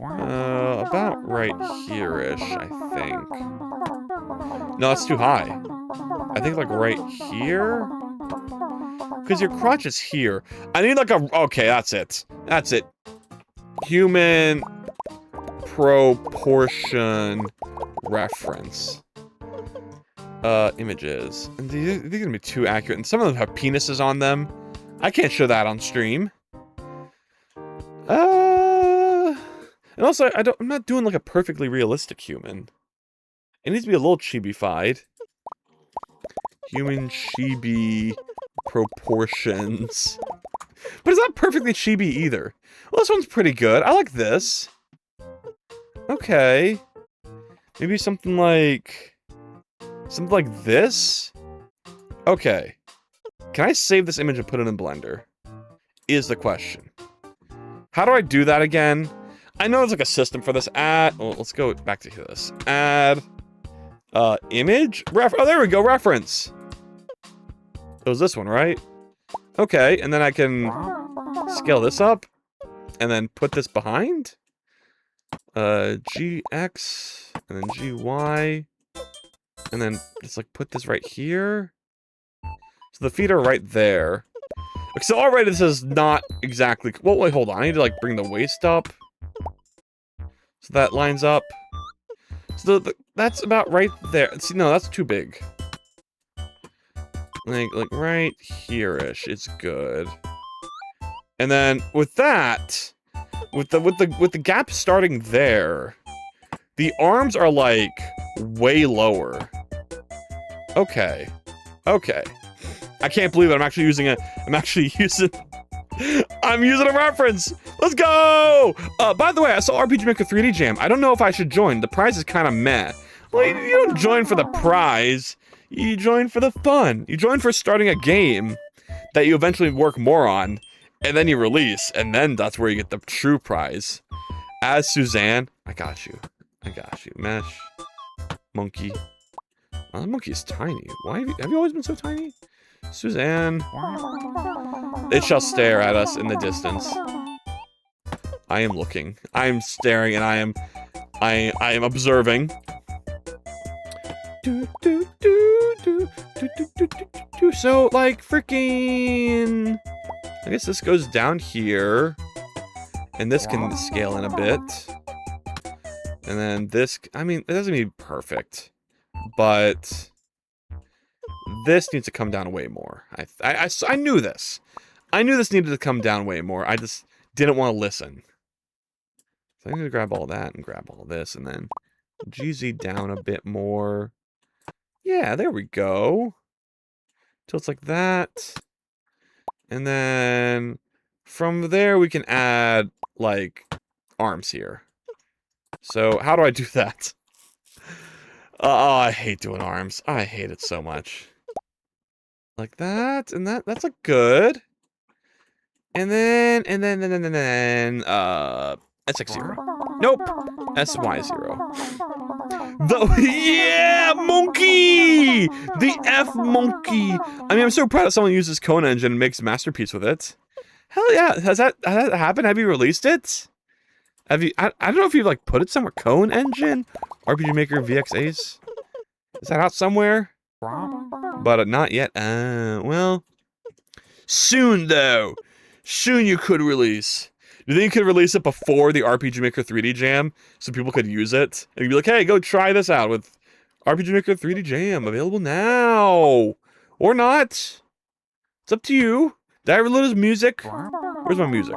About right here-ish, I think. No, that's too high. I think like right here? Because your crotch is here. I need like a... Okay, that's it. That's it. Human proportion reference. Images. And these are gonna be too accurate. And some of them have penises on them. I can't show that on stream. And also, I'm not doing like a perfectly realistic human. It needs to be a little chibi-fied. Human chibi proportions. But it's not perfectly chibi either. Well, this one's pretty good. I like this. Okay. Maybe something like this? Okay. Can I save this image and put it in Blender? Is the question. How do I do that again? I know there's like a system for this. Well, let's go back to this. Add image? Oh, there we go, reference. It was this one, right? Okay, and then I can scale this up and then put this behind. GX and then GY and then just like put this right here. So the feet are right there. So already this is not exactly... Well, wait, hold on. I need to like bring the waist up. So that lines up. So that's about right there. See, no, that's too big. Like right here-ish. It's good. And then with that, with the gap starting there, the arms are like way lower. Okay. Okay. I can't believe it. I'm using a reference. Let's go! By the way, I saw RPG Maker 3D Jam. I don't know if I should join. The prize is kind of meh. Well, you don't join for the prize. You join for the fun. You join for starting a game that you eventually work more on, and then you release, and then that's where you get the true prize. As Suzanne, I got you. I got you. Mesh. Monkey. Oh, that monkey is tiny. Why have you always been so tiny? Suzanne. It shall stare at us in the distance. I am looking. I am staring, and I am observing. So, like, freaking... I guess this goes down here. And this can scale in a bit. And then this... I mean, it doesn't need perfect. But... this needs to come down way more. I knew this. I knew this needed to come down way more. I just didn't want to listen. So I need to grab all that and grab all this and then GZ down a bit more. Yeah, there we go. Till it's like that. And then from there we can add like arms here. So how do I do that? Oh, I hate doing arms. I hate it so much. Like that, and that's like good. And then SX0. Nope. SY0. Yeah, monkey! The F monkey! I mean, I'm so proud that someone uses Cone Engine and makes a masterpiece with it. Hell yeah, has that happened? Have you released it? Have you, I don't know if you've like put it somewhere. Cone Engine? RPG Maker VX Ace? Is that out somewhere? But not yet. Well, soon though. Soon you could release. Do you think you could release it before the RPG Maker 3D Jam so people could use it? And you'd be like, hey, go try this out with RPG Maker 3D Jam, available now. Or not. It's up to you. Did I reload his music? Where's my music?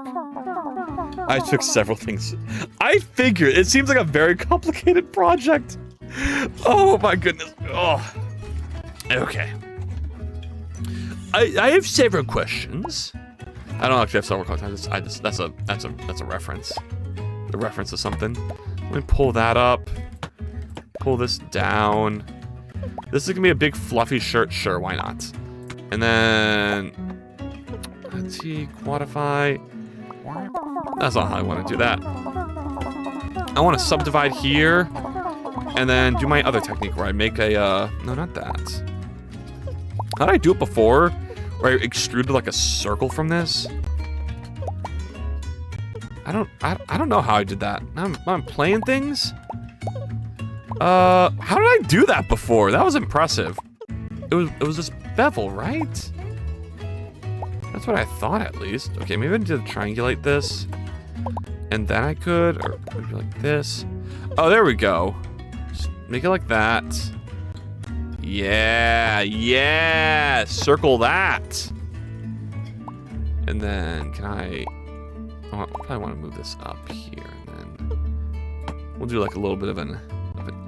I took several things. I figured. It seems like a very complicated project. Oh my goodness. Oh. Okay. I have several questions. I don't actually have several questions. That's a reference. The reference to something. Let me pull that up. Pull this down. This is gonna be a big fluffy shirt. Sure, why not? And then let's see, quantify. That's not how I want to do that. I want to subdivide here. And then do my other technique where I make a, no, not that. How did I do it before? Where I extruded like a circle from this? I don't know how I did that. Now I'm playing things? How did I do that before? That was impressive. It was this bevel, right? That's what I thought at least. Okay, maybe I need to triangulate this. And then I could, or maybe like this. Oh, there we go. Just make it like that. Yeah, yeah, circle that. And then can I probably want to move this up here, and then we'll do like a little bit of an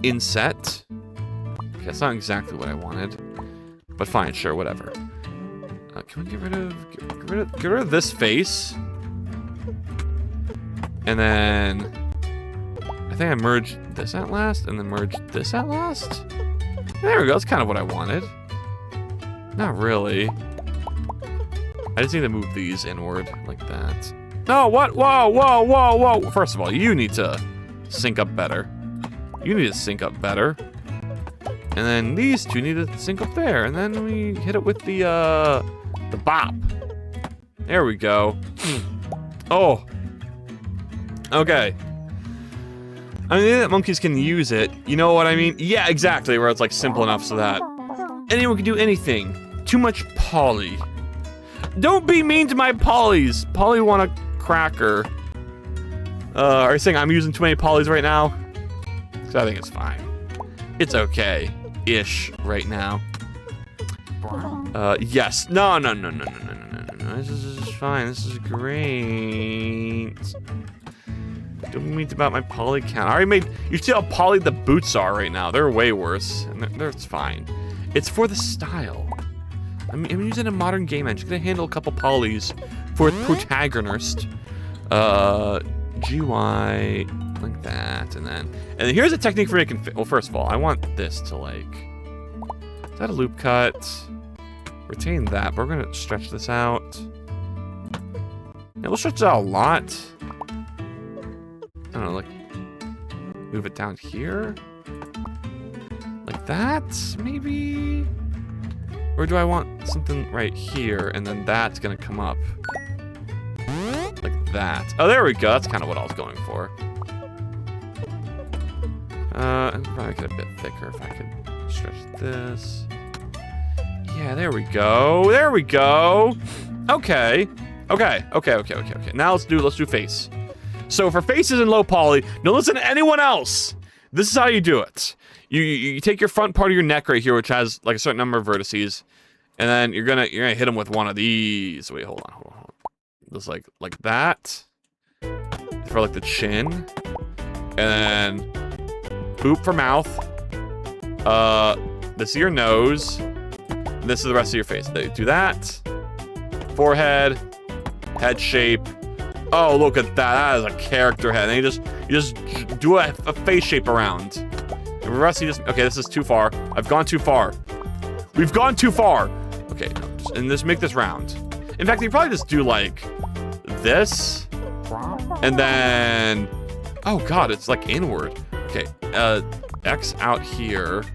inset. Okay, that's not exactly what I wanted, but fine, sure, whatever. Can we get rid of this face? And then I think I merged this at last, and then merged this at last. There we go. That's kind of what I wanted. Not really. I just need to move these inward like that. No, what? Whoa, whoa, whoa, whoa. First of all, you need to sync up better. You need to sync up better. And then these two need to sync up there. And then we hit it with the bop. There we go. Oh. Okay. I mean, that monkeys can use it. You know what I mean? Yeah, exactly. Where it's like simple enough so that anyone can do anything. Too much poly. Don't be mean to my polys. Polly want a cracker. Are you saying I'm using too many polys right now? Because I think it's fine. It's okay-ish right now. Yes. No. This is fine. This is great. Don't be mean about my poly count. I already made. You see how poly the boots are right now. They're way worse, and it's fine. It's for the style. I'm using a modern game engine. Gonna handle a couple polys for the protagonist. GY like that, and then here's a technique for making. Well, first of all, I want this to like. Is that a loop cut? Retain that, but we're gonna stretch this out. Yeah, we'll stretch it out a lot. I don't know, like move it down here, like that, maybe. Or do I want something right here, and then that's gonna come up like that? Oh, there we go. That's kind of what I was going for. And probably get a bit thicker if I could stretch this. Yeah, there we go. There we go. Okay. Now let's do face. So for faces in low poly, don't listen to anyone else. This is how you do it. You take your front part of your neck right here, which has like a certain number of vertices, and then you're gonna hit them with one of these. Wait, hold on. Just like that for like the chin, and then boop for mouth. This is your nose. This is the rest of your face. Do that. Forehead, head shape. Oh, look at that. That is a character head. And you just do a face shape around. And the rest you just, okay, this is too far. I've gone too far. We've gone too far. Okay, and just make this round. In fact, you probably just do like this. And then, oh God, it's like inward. Okay, X out here.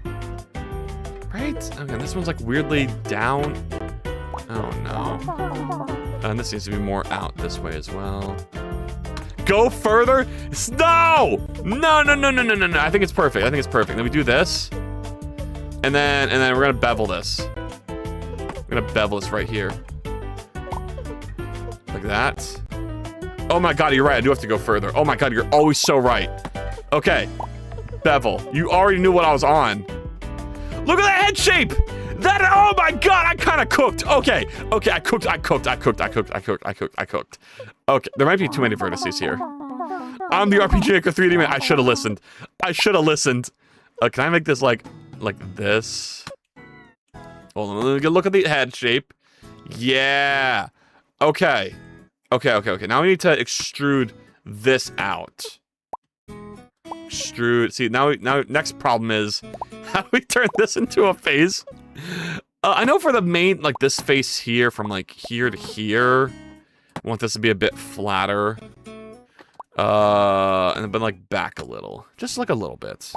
Right? Okay, this one's like weirdly down. Oh no. And this needs to be more out this way as well. Go further? No! No. I think it's perfect. Then we do this. And then we're gonna bevel this. We're gonna bevel this right here. Like that. Oh my God, you're right. I do have to go further. Oh my God, you're always so right. Okay. Bevel. You already knew what I was on. Look at that head shape! Oh my God, I kind of cooked. Okay, I cooked. Okay, there might be too many vertices here. I'm the RPG Maker 3D man. I should have listened. Can I make this like this? Hold on, let me look at the head shape. Yeah. Okay. Now we need to extrude this out. Extrude. See, now next problem is, how do we turn this into a face? I know for the main, like this face here, from like here to here, I want this to be a bit flatter. And then like back a little, just like a little bit.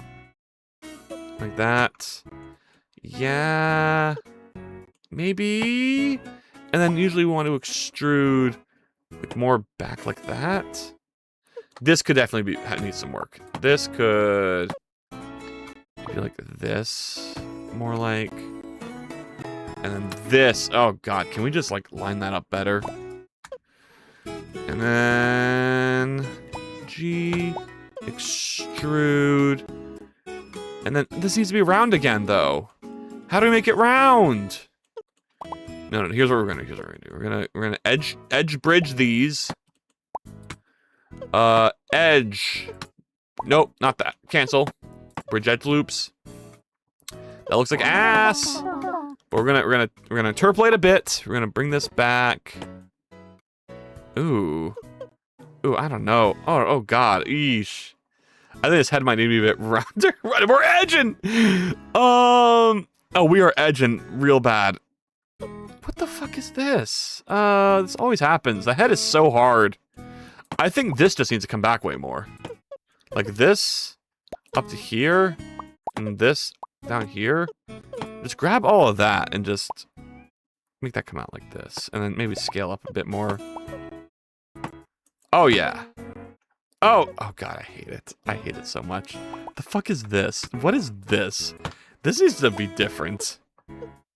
Like that. Yeah. Maybe. And then usually we want to extrude like more back like that. This could definitely need some work. This could be like this. More like. And then this. Oh god, can we just like line that up better? And then G, extrude. And then this needs to be round again though. How do we make it round? No, here's what we're gonna do. We're gonna edge bridge these. Edge. Nope, not that. Cancel. Bridge edge loops. That looks like ass. But we're gonna interpolate a bit. We're gonna bring this back. Ooh, I don't know. Oh god, eesh. I think this head might need to be a bit rounder. We're edging. Oh, we are edging real bad. What the fuck is this? This always happens. The head is so hard. I think this just needs to come back way more. Like this up to here, and this down here. Just grab all of that and just make that come out like this, and then maybe scale up a bit more. Oh yeah. Oh god, I hate it. I hate it so much. The fuck is this? What is this? This needs to be different.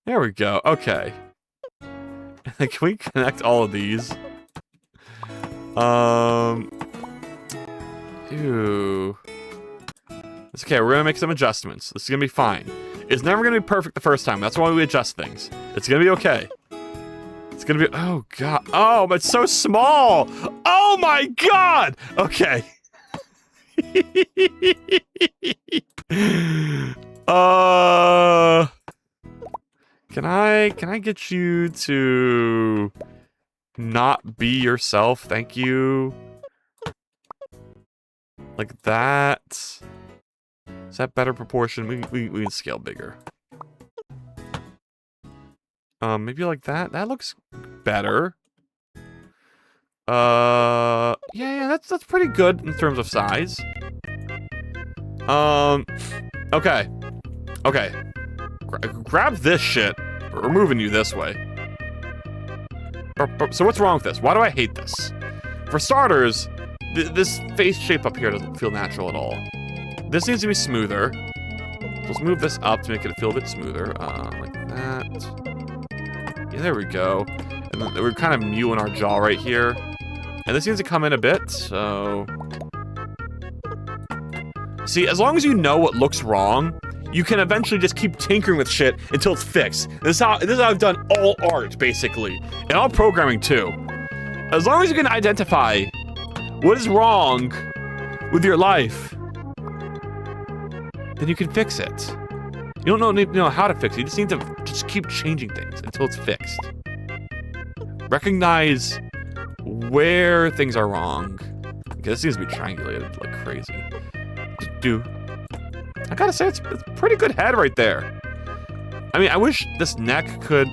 There we go. Okay. Can we connect all of these? Ew. It's okay, we're gonna make some adjustments. This is gonna be fine. It's never gonna be perfect the first time. That's why we adjust things. It's gonna be okay. It's gonna be, oh god. Oh, but it's so small. Oh my god. Okay. Can I get you to not be yourself? Thank you. Like that. Is that better proportion? We can scale bigger. Maybe like that. That looks better. Yeah, that's pretty good in terms of size. Okay. Grab this shit. We're moving you this way. So what's wrong with this? Why do I hate this? For starters, this face shape up here doesn't feel natural at all. This needs to be smoother. Let's move this up to make it feel a bit smoother. Like that. Yeah, there we go. And then we're kind of mewing our jaw right here. And this needs to come in a bit, so... See, as long as you know what looks wrong, you can eventually just keep tinkering with shit until it's fixed. This is how I've done all art, basically. And all programming, too. As long as you can identify what is wrong with your life, then you can fix it. You don't need to know how to fix it. You just need to just keep changing things until it's fixed. Recognize where things are wrong. Okay, this needs to be triangulated like crazy. I gotta say, it's a pretty good head right there. I mean, I wish this neck could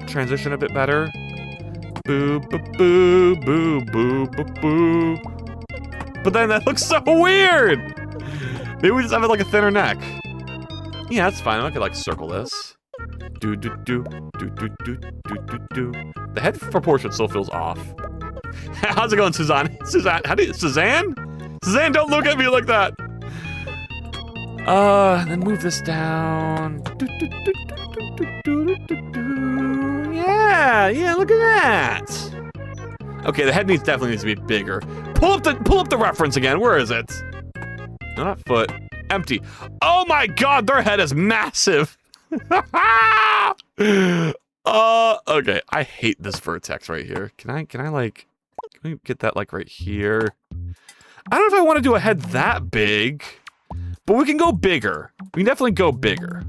transition a bit better. Boo, boo, boo, boo, boo, boo, boo. But then that looks so weird. Maybe we just have it like a thinner neck. Yeah, that's fine. I could like circle this. Do do do do do do do do do. The head proportion still feels off. How's it going, Suzanne? Suzanne, Suzanne? Suzanne, don't look at me like that. Then move this down. Yeah, look at that. Okay, the head definitely needs to be bigger. Pull up the reference again. Where is it? No, not foot. Empty. Oh my god, their head is massive. Okay, I hate this vertex right here. Can we get that like right here? I don't know if I want to do a head that big. But we can go bigger. We can definitely go bigger.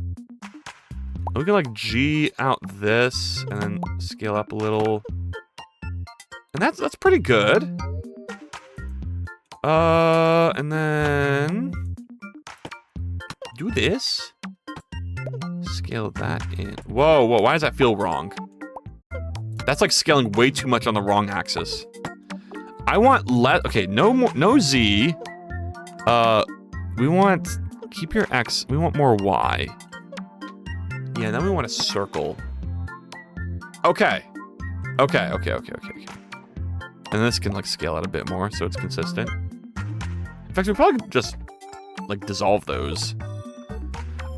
We can like G out this and then scale up a little. And that's pretty good. And then do this. Scale that in. Whoa, why does that feel wrong? That's like scaling way too much on the wrong axis. I want okay, no Z. We want keep your X. We want more Y. Yeah, then we want a circle. Okay. Okay. And this can like scale out a bit more so it's consistent. In fact, we probably could just like dissolve those.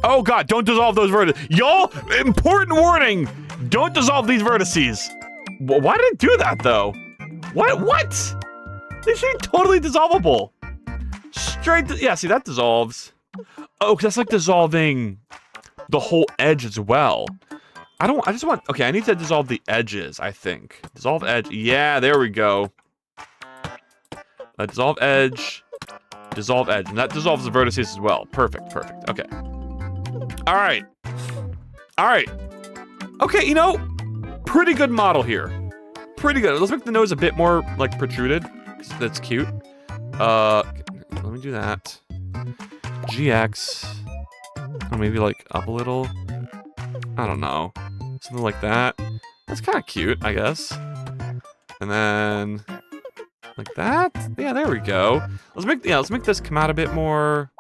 Oh god, don't dissolve those vertices. Y'all, important warning! Don't dissolve these vertices. Why did it do that though? What? They should be totally dissolvable. Straight, yeah, see that dissolves. Oh, 'cause that's like dissolving the whole edge as well. I just want, okay, I need to dissolve the edges, I think. Dissolve edge, yeah, there we go. Dissolve edge, and that dissolves the vertices as well. Perfect, okay. All right. Okay, you know, pretty good model here. Pretty good. Let's make the nose a bit more, like, protruded, 'cause that's cute. Let me do that. GX. Or maybe, like, up a little. I don't know. Something like that. That's kind of cute, I guess. And then like that. Yeah, there we go. Let's make this come out a bit more,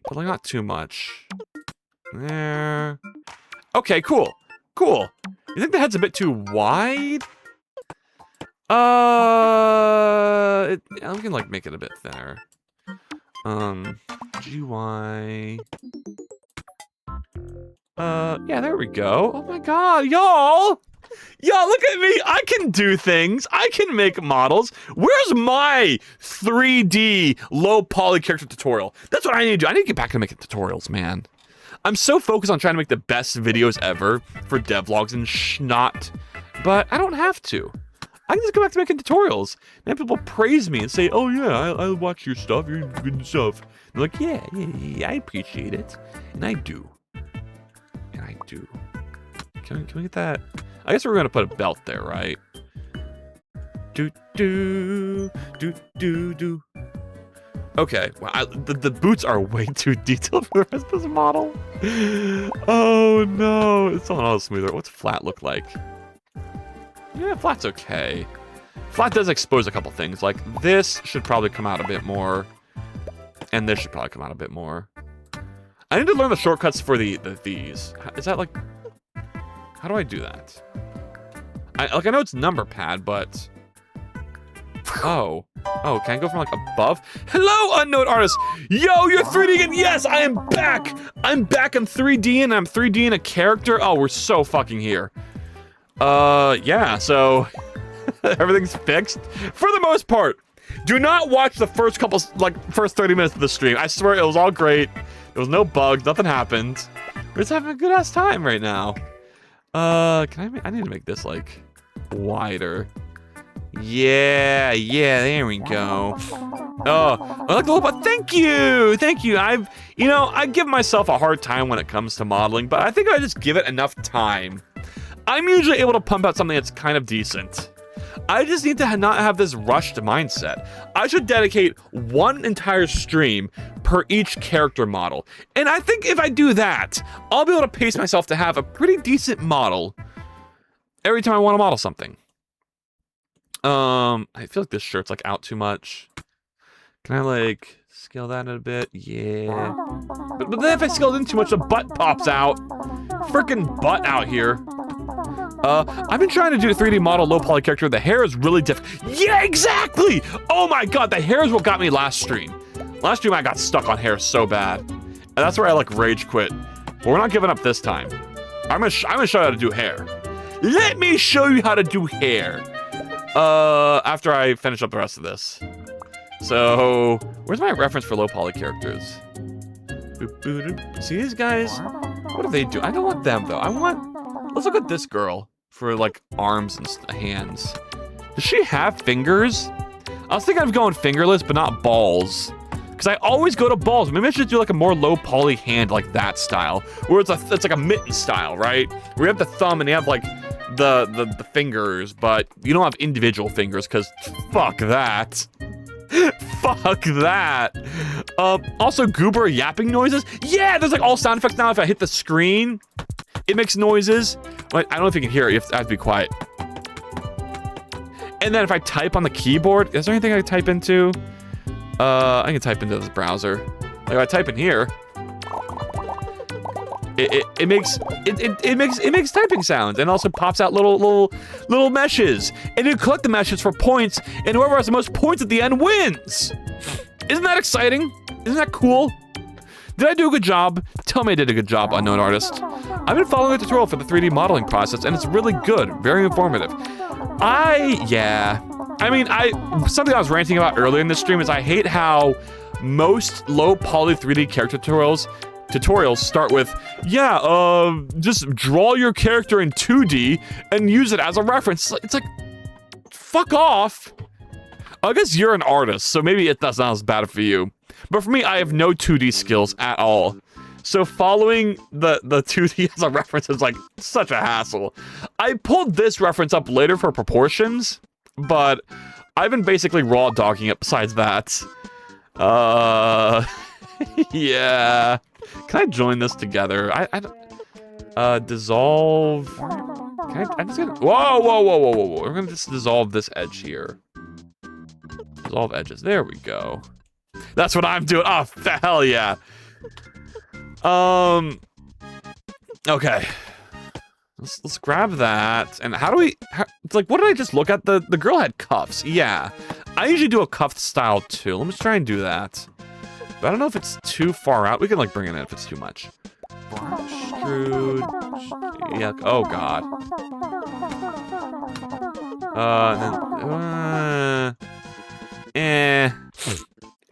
but like not too much. There. Okay, cool. You think the head's a bit too wide? I can like make it a bit thinner. GY. Yeah, there we go. Oh my god, y'all! Y'all, look at me! I can do things! I can make models! Where's my 3D low poly character tutorial? That's what I need to do. I need to get back to making tutorials, man. I'm so focused on trying to make the best videos ever for devlogs and schnot, but I don't have to. I can just go back to making tutorials. And people praise me and say, oh yeah, I watch your stuff, you're good stuff. They're like, yeah, I appreciate it. And I do. Can we get that? I guess we're gonna put a belt there, right? Do. Okay, well, the boots are way too detailed for the rest of this model. Oh no, it's on all smoother. What's flat look like? Yeah, flat's okay. Flat does expose a couple things. Like this should probably come out a bit more, and this should probably come out a bit more. I need to learn the shortcuts for these. Is that like? How do I do that? I know it's number pad, but oh, can I go from like above? Hello, unknown artist. Yo, you're 3D again. Yes, I am back. I'm back in 3D, and I'm 3D in a character. Oh, we're so fucking here. Yeah. So everything's fixed for the most part. Do not watch the first 30 minutes of the stream. I swear it was all great. There was no bugs. Nothing happened. We're just having a good ass time right now. I need to make this like wider. Yeah, there we go. Oh, I like the little button. Thank you. I give myself a hard time when it comes to modeling, but I think I just give it enough time. I'm usually able to pump out something that's kind of decent. I just need to not have this rushed mindset. I should dedicate one entire stream per each character model. And I think if I do that, I'll be able to pace myself to have a pretty decent model every time I want to model something. I feel like this shirt's like out too much. Can I like scale that in a bit? Yeah. But then if I scale it in too much, the butt pops out. Freaking butt out here. I've been trying to do a 3D model low poly character. The hair is really difficult. Yeah, exactly! Oh my god, the hair is what got me last stream. Last stream I got stuck on hair so bad. And that's where I like rage quit. But we're not giving up this time. I'm gonna show you how to do hair. Let me show you how to do hair. After I finish up the rest of this. So, where's my reference for low poly characters? See these guys? What do they do? I don't want them though. Let's look at this girl for like arms and hands. Does she have fingers? I was thinking of going fingerless, but not balls. Because I always go to balls. Maybe I should do like a more low poly hand, like that style. Where it's like a mitten style, right? Where you have the thumb and you have like the fingers, but you don't have individual fingers because fuck that. Fuck that. Also goober yapping noises. Yeah, there's like all sound effects now. If I hit the screen, it makes noises. But I don't know if you can hear it. I have to be quiet. And then if I type on the keyboard, is there anything I can type into? I can type into this browser. Like if I type in here, it makes typing sounds and also pops out little meshes. And you collect the meshes for points, and whoever has the most points at the end wins. Isn't that exciting? Isn't that cool? Did I do a good job? Tell me I did a good job, unknown artist. I've been following a tutorial for the 3D modeling process, and it's really good, very informative. Something I was ranting about earlier in this stream is I hate how most low poly 3D character tutorials start with, just draw your character in 2D and use it as a reference. It's like, fuck off. I guess you're an artist, so maybe that's not as bad for you. But for me, I have no 2D skills at all. So following the 2D as a reference is like such a hassle. I pulled this reference up later for proportions, but I've been basically raw dogging it besides that. Yeah. Can I join this together? Dissolve. I'm just gonna, whoa. We're gonna just dissolve this edge here. Dissolve edges. There we go. That's what I'm doing. Oh, hell yeah. Okay. Let's grab that. And it's like, what did I just look at? The girl had cuffs. Yeah. I usually do a cuffed style too. Let me just try and do that. But I don't know if it's too far out. We can like bring it in if it's too much. Extrude. Yuck. Oh god.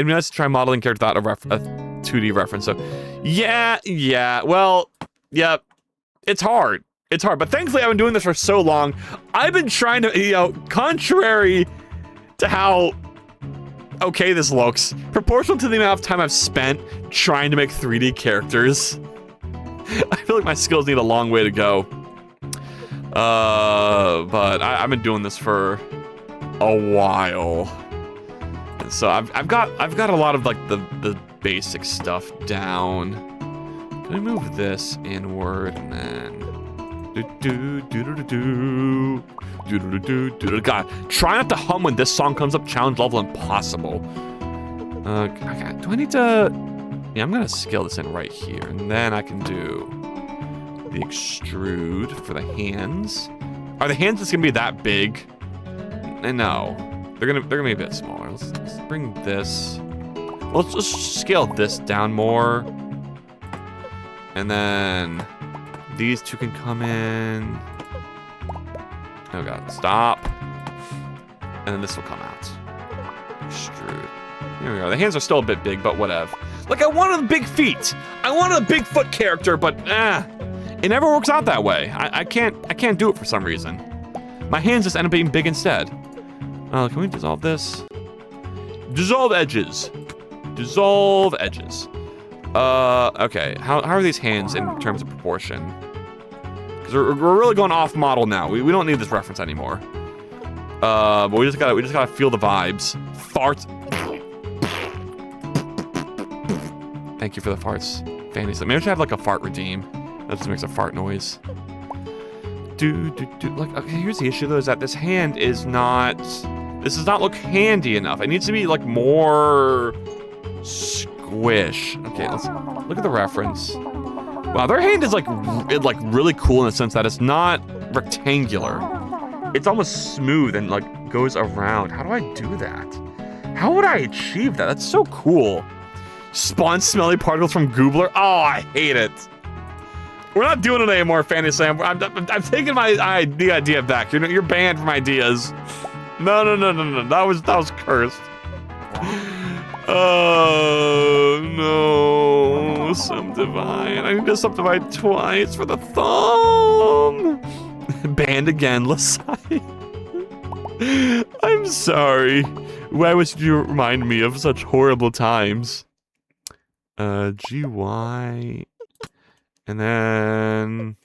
It'd be nice to try modeling character without a 2D reference. So, yeah. Well, yep. It's hard. But thankfully, I've been doing this for so long. I've been trying to, contrary to how okay this looks, proportional to the amount of time I've spent trying to make 3D characters, I feel like my skills need a long way to go. But I've been doing this for a while. So I've got a lot of like the basic stuff down. Can I move this inward and then God, try not to hum when this song comes up. Challenge level impossible. Okay, do I need to? Yeah, I'm gonna scale this in right here, and then I can do the extrude for the hands. Are the hands just gonna be that big? No. They're gonna be a bit smaller. Let's bring this. Let's just scale this down more. And then these two can come in. Oh god, stop. And then this will come out. Extrude. Here we go. The hands are still a bit big, but whatever. Like, I wanted big feet. I wanted a Bigfoot character, but it never works out that way. I can't do it for some reason. My hands just end up being big instead. Can we dissolve this? Dissolve edges. Dissolve edges. Okay. How are these hands in terms of proportion? Because we're really going off model now. We don't need this reference anymore. But we just gotta feel the vibes. Farts. Thank you for the farts, Fanny. Maybe I should have like a fart redeem. That just makes a fart noise. Like, okay, here's the issue though, is that this hand is not. This does not look handy enough. It needs to be like more squish. Okay, let's look at the reference. Wow, their hand is like really cool in the sense that it's not rectangular. It's almost smooth and like goes around. How do I do that? How would I achieve that? That's so cool. Spawn smelly particles from Goobler. Oh, I hate it. We're not doing it anymore, Fanny Sam. I'm taking the idea back. You're banned from ideas. No. That was cursed. Oh no, subdivide. I need to subdivide twice for the thumb. Banned again, Lasai. I'm sorry. Why would you remind me of such horrible times? GY. And then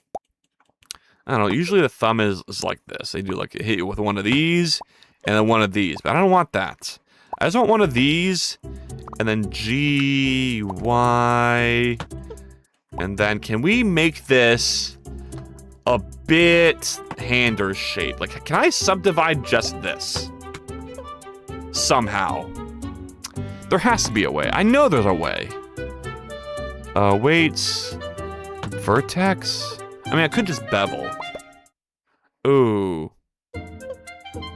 I don't know, usually the thumb is like this. They do like hit you with one of these and then one of these, but I don't want that. I just want one of these and then GY. And then can we make this a bit hander shaped? Like, can I subdivide just this? Somehow. There has to be a way. I know there's a way. Weights. Vertex? I mean, I could just bevel. Ooh.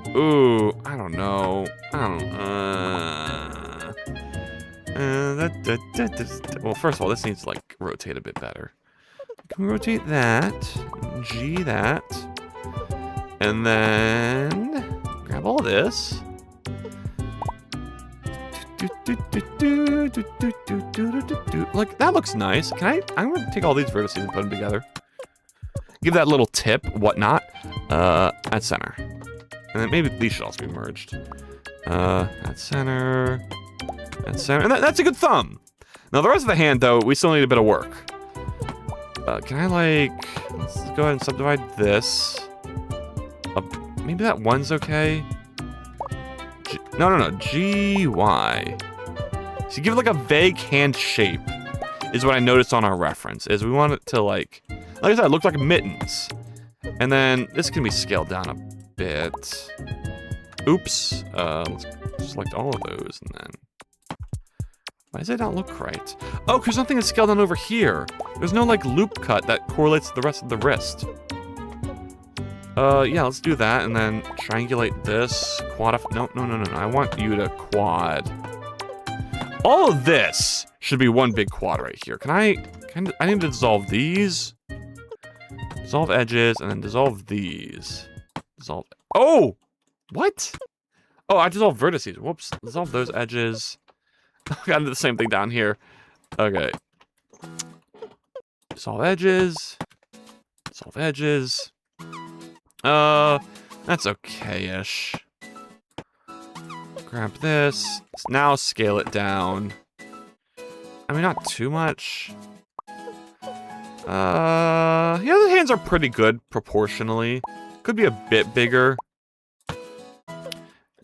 Ooh, I don't know. Well, first of all, this needs to, like, rotate a bit better. Can we rotate that? G that. And then grab all this. Like, that looks nice. I'm gonna take all these vertices and put them together. Give that little tip, whatnot, at center. And then maybe these should also be merged. At center. At center. And that's a good thumb. Now, the rest of the hand, though, we still need a bit of work. Can I, like... Let's go ahead and subdivide this. Maybe that one's okay. No. G-Y. So give it, like, a vague hand shape. Is what I noticed on our reference. Is we want it to, like I said, it looks like mittens. And then this can be scaled down a bit. Oops. Let's select all of those and then... Why does it not look right? Oh, because nothing is scaled down over here. There's no, like, loop cut that correlates to the rest of the wrist. Yeah, let's do that, and then triangulate this. No. I want you to quad. All of this should be one big quad right here. I need to dissolve these. Dissolve edges, and then dissolve these. Dissolve... Oh! What? Oh, I dissolved vertices. Whoops. Dissolve those edges. I gotta do the same thing down here. Okay. Dissolve edges. Dissolve edges. That's okay-ish. Grab this. Now scale it down. I mean, not too much. Yeah, the hands are pretty good proportionally. Could be a bit bigger.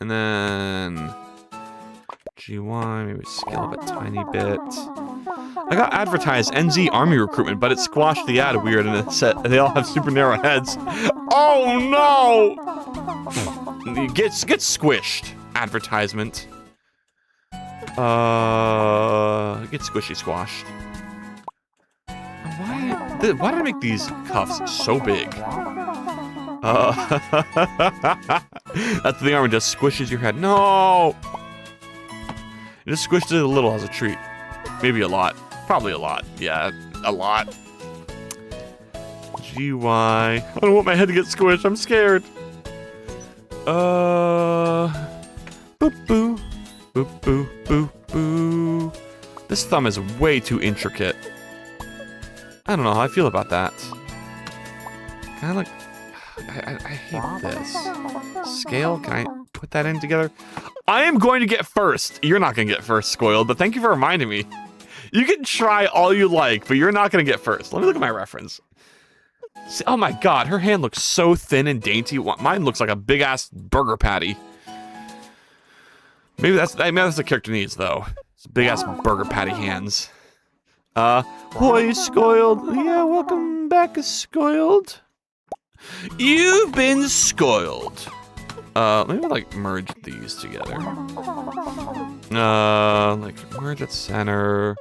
And then... GY, maybe scale up a tiny bit. I got advertised NZ Army recruitment, but it squashed the ad weird and it said they all have super narrow heads. Oh no! Get squished. Advertisement. Get squishy squashed. Why did I make these cuffs so big? That's the arm, it just squishes your head. No! It just squished it a little as a treat. Maybe a lot. Probably a lot. Yeah, a lot. GY. I don't want my head to get squished. I'm scared. Boop boo. Boop boo. Boop boo. This thumb is way too intricate. I don't know how I feel about that. Can I, like... I hate this. Scale? Can I put that in together? I am going to get first. You're not going to get first, Scoiled, but thank you for reminding me. You can try all you like, but you're not going to get first. Let me look at my reference. See, oh my god, her hand looks so thin and dainty. Mine looks like a big-ass burger patty. Maybe that's the character needs, though. It's big-ass burger patty hands. Hoy, Scoiled. Yeah, welcome back, Scoiled. You've been Scoiled. Let me, like, merge these together. Like, merge at center.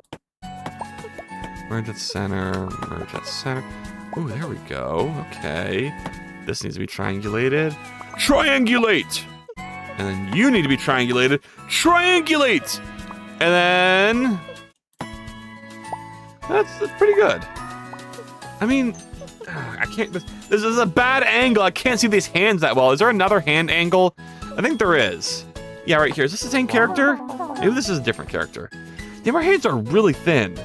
Merge at center. Merge at center. Ooh, there we go. Okay. This needs to be triangulated. Triangulate! And then you need to be triangulated. Triangulate! And then... That's pretty good. I mean... I can't... This is a bad angle. I can't see these hands that well. Is there another hand angle? I think there is. Yeah, right here. Is this the same character? Maybe this is a different character. Yeah, my hands are really thin.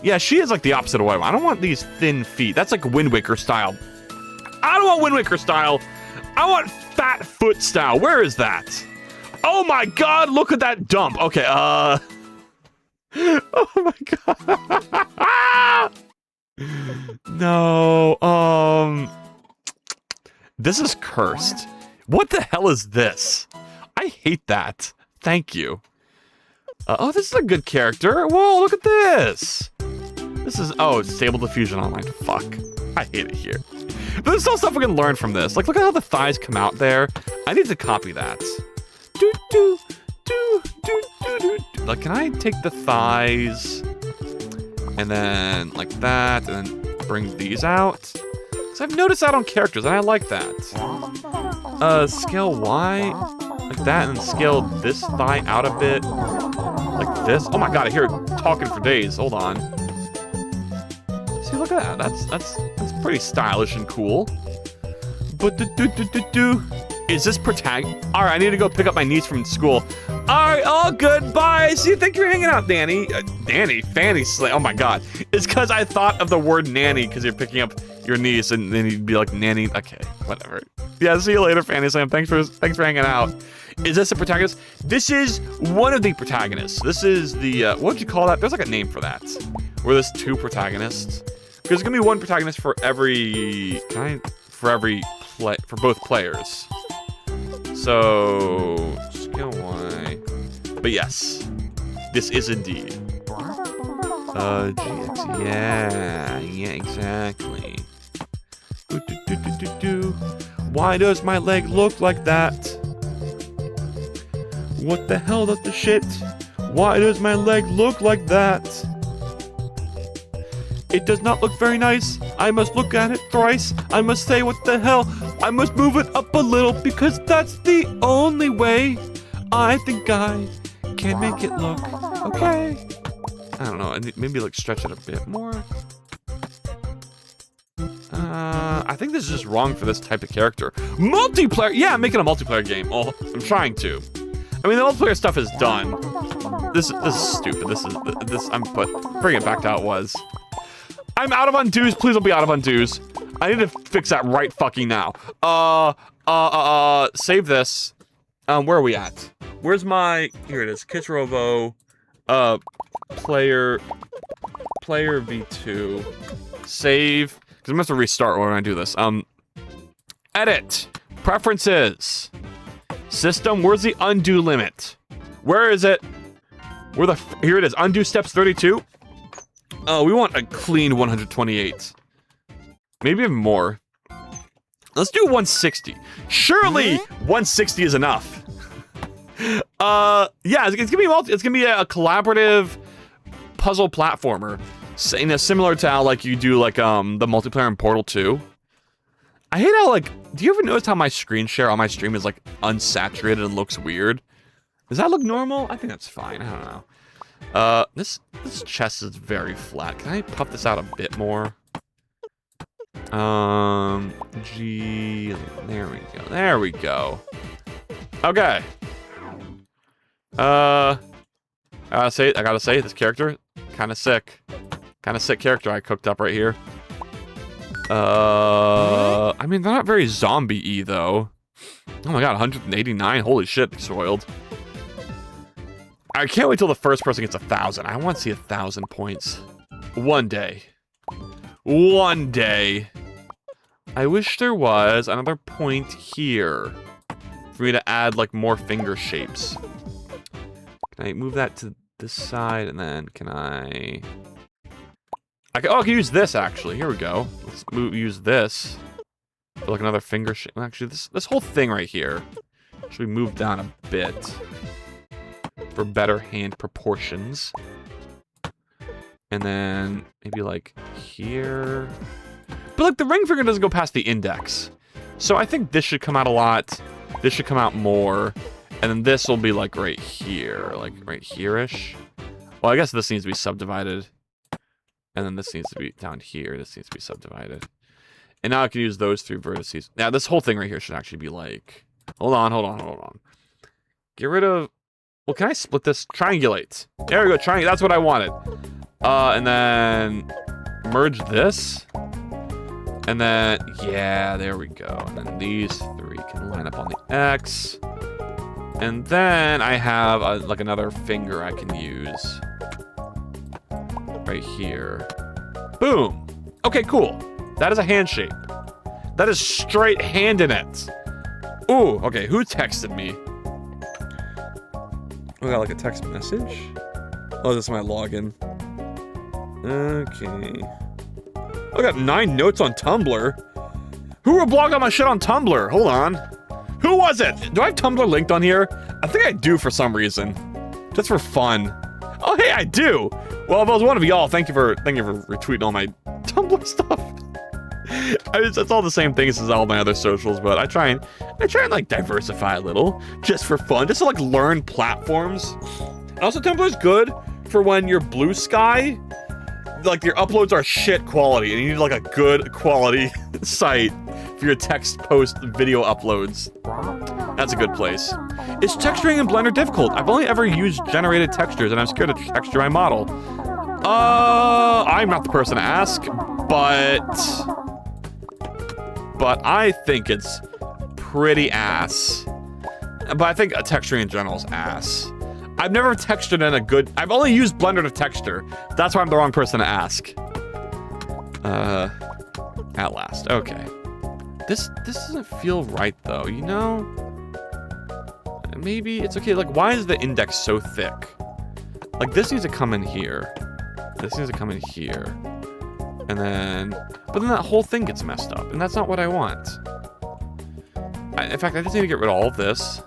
Yeah, she is like the opposite of what I want. I don't want these thin feet. That's like Wind Waker style. I don't want Wind Waker style. I want fat foot style. Where is that? Oh my god, look at that dump. Okay, oh my god. No, this is cursed. What the hell is this? I hate that. Thank you. Oh, this is a good character. Whoa, look at this. This is, oh, it's Stable Diffusion Online. Fuck. I hate it here. But there's still stuff we can learn from this. Like, look at how the thighs come out there. I need to copy that. Like, can I take the thighs And then like that, and then bring these out. So I've noticed that on characters, and I like that. Scale Y, like that, and then scale this thigh out a bit, like this. Oh my god, I hear it talking for days. Hold on. See, look at that. That's pretty stylish and cool. But is this protagonist? All right, I need to go pick up my niece from school. All right, all good. Bye. See, you think you're hanging out, Danny? Danny, Fanny Slay. Oh my god, it's because I thought of the word nanny because you're picking up your niece, and then you'd be like nanny. Okay, whatever. Yeah, see you later, Fanny Slam. Thanks for hanging out. Is this a protagonist? This is one of the protagonists. This is the what would you call that? There's like a name for that. Where there's two protagonists. There's gonna be one protagonist for every for both players. So skill Y. But yes, this is indeed. GX, yeah, exactly. Why does my leg look like that? What the hell does the shit? Why does my leg look like that? It does not look very nice. I must look at it thrice. I must say, what the hell? I must move it up a little because that's the only way I think I can make it look okay. I don't know. Maybe like stretch it a bit more. I think this is just wrong for this type of character. Multiplayer? Yeah, I'm making a multiplayer game. Well, I'm trying to. I mean, the multiplayer stuff is done. This is stupid. Bring it back to how it was. I'm out of undos. Please don't be out of undos. I need to fix that right fucking now. Save this. Where are we at? Where's my? Here it is. Kichirovo. Player V2. Save. Because I'm gonna have to restart when I do this. Edit. Preferences. System. Where's the undo limit? Where is it? Here it is. Undo steps 32. Oh, we want a clean 128. Maybe even more. Let's do 160. Surely 160 is enough. Yeah, it's gonna be a collaborative puzzle platformer. Similar to how like you do like the multiplayer in Portal 2. I hate how like, do you ever notice how my screen share on my stream is like unsaturated and looks weird? Does that look normal? I think that's fine. I don't know. This chest is very flat. Can I puff this out a bit more? G. There we go. There we go. Okay. I gotta say, this character, kind of sick. Kind of sick character I cooked up right here. I mean, they're not very zombie-y, though. Oh my god, 189. Holy shit, soiled. I can't wait till the first person gets 1,000. I want to see 1,000 points. One day. One day. I wish there was another point here for me to add, like, more finger shapes. Can I move that to this side, and then can I can use this, actually. Here we go. Let's use this for, like, another finger shape. Actually, this whole thing right here should be moved down a bit for better hand proportions. And then maybe, like, here. But, like, the ring finger doesn't go past the index. So I think this should come out a lot. This should come out more. And then this will be, like, right here. Like, right here-ish. Well, I guess this needs to be subdivided. And then this needs to be down here. This needs to be subdivided. And now I can use those 3 vertices. Now, this whole thing right here should actually be, like... Hold on. Get rid of... Well, can I split this? Triangulate. There we go, triangulate. That's what I wanted. And then... merge this. And then... Yeah, there we go. And then these 3 can line up on the X. And then I have like another finger I can use right here. Boom. Okay, cool. That is a hand shape. That is straight hand in it. Ooh, okay, who texted me? I got like a text message. Oh, this is my login. Okay. I got 9 notes on Tumblr. Who will blog on my shit on Tumblr? Hold on. Who was it? Do I have Tumblr linked on here? I think I do for some reason. Just for fun. Oh, hey, I do. Well, if I was one of y'all, thank you for retweeting all my Tumblr stuff. It's all the same things as all my other socials, but I try and like diversify a little, just for fun, just to like learn platforms. And also, Tumblr is good for when you're Blue Sky, like your uploads are shit quality, and you need like a good quality site for your text post video uploads. That's a good place. Is texturing in Blender difficult? I've only ever used generated textures, and I'm scared to texture my model. I'm not the person to ask, but I think it's pretty ass. But I think texturing in general is ass. I've never textured in a good... I've only used Blender to texture. That's why I'm the wrong person to ask. At last. Okay. This doesn't feel right, though, you know? Maybe it's okay. Like, why is the index so thick? Like, this needs to come in here. This needs to come in here. And then... But then that whole thing gets messed up, and that's not what I want. In fact, I just need to get rid of all of this.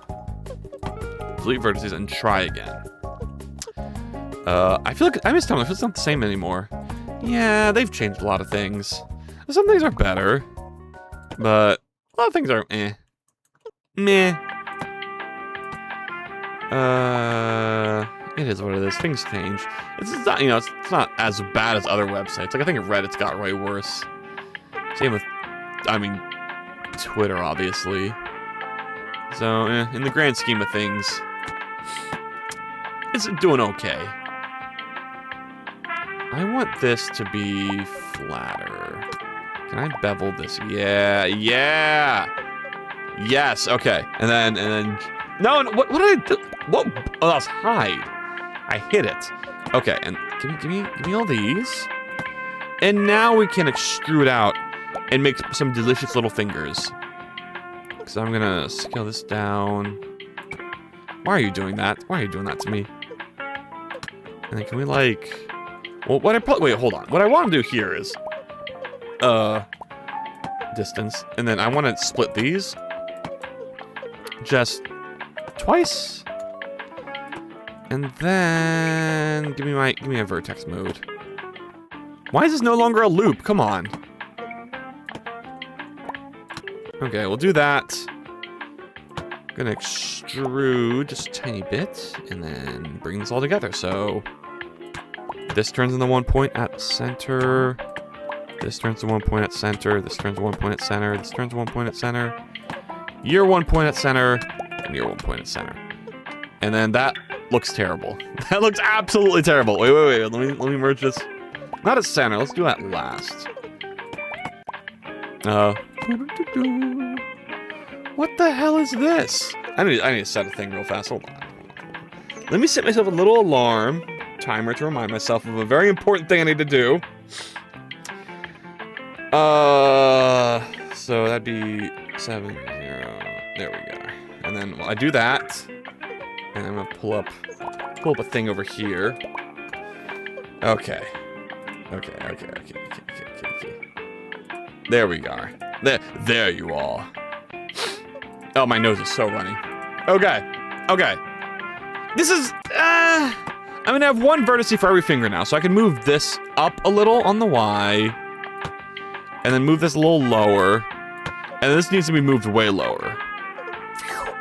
Delete vertices and try again. I feel like I miss Tumblr. It's not the same anymore. Yeah, they've changed a lot of things. Some things are better, but a lot of things are meh. It is what it is. Things change. It's not, you know, it's not as bad as other websites. Like I think Reddit's got way worse. Same with, I mean, Twitter, obviously. So, in the grand scheme of things, it's doing okay. I want this to be flatter. Can I bevel this? Yeah. Yes, okay. And then, no, what did I do? What? Oh, that was hide. I hit it. Okay, and give me all these. And now we can extrude out and make some delicious little fingers. So I'm gonna scale this down. Why are you doing that? Why are you doing that to me? And then can we like... Well, wait, hold on. What I want to do here is... distance. And then I want to split these. Just... twice. And then... Give me a vertex mode. Why is this no longer a loop? Come on. Okay, we'll do that. Gonna extrude just a tiny bit, and then bring this all together. So this turns into 1 point at center. This turns to 1 point at center. This turns to 1 point at center. This turns to 1 point at center. You're 1 point at center, and you're 1 point at center. And then that looks terrible. That looks absolutely terrible. Wait. Let me merge this. Not at center. Let's do that last. What the hell is this? I need to set a thing real fast. Hold on. Let me set myself a little alarm timer to remind myself of a very important thing I need to do. So that'd be 7, 0. There we go. And then I do that, and I'm gonna pull up a thing over here. Okay. There we go. There you are. Oh, my nose is so runny. Okay. This is, I'm gonna have one vertex for every finger now, so I can move this up a little on the Y, and then move this a little lower, and this needs to be moved way lower.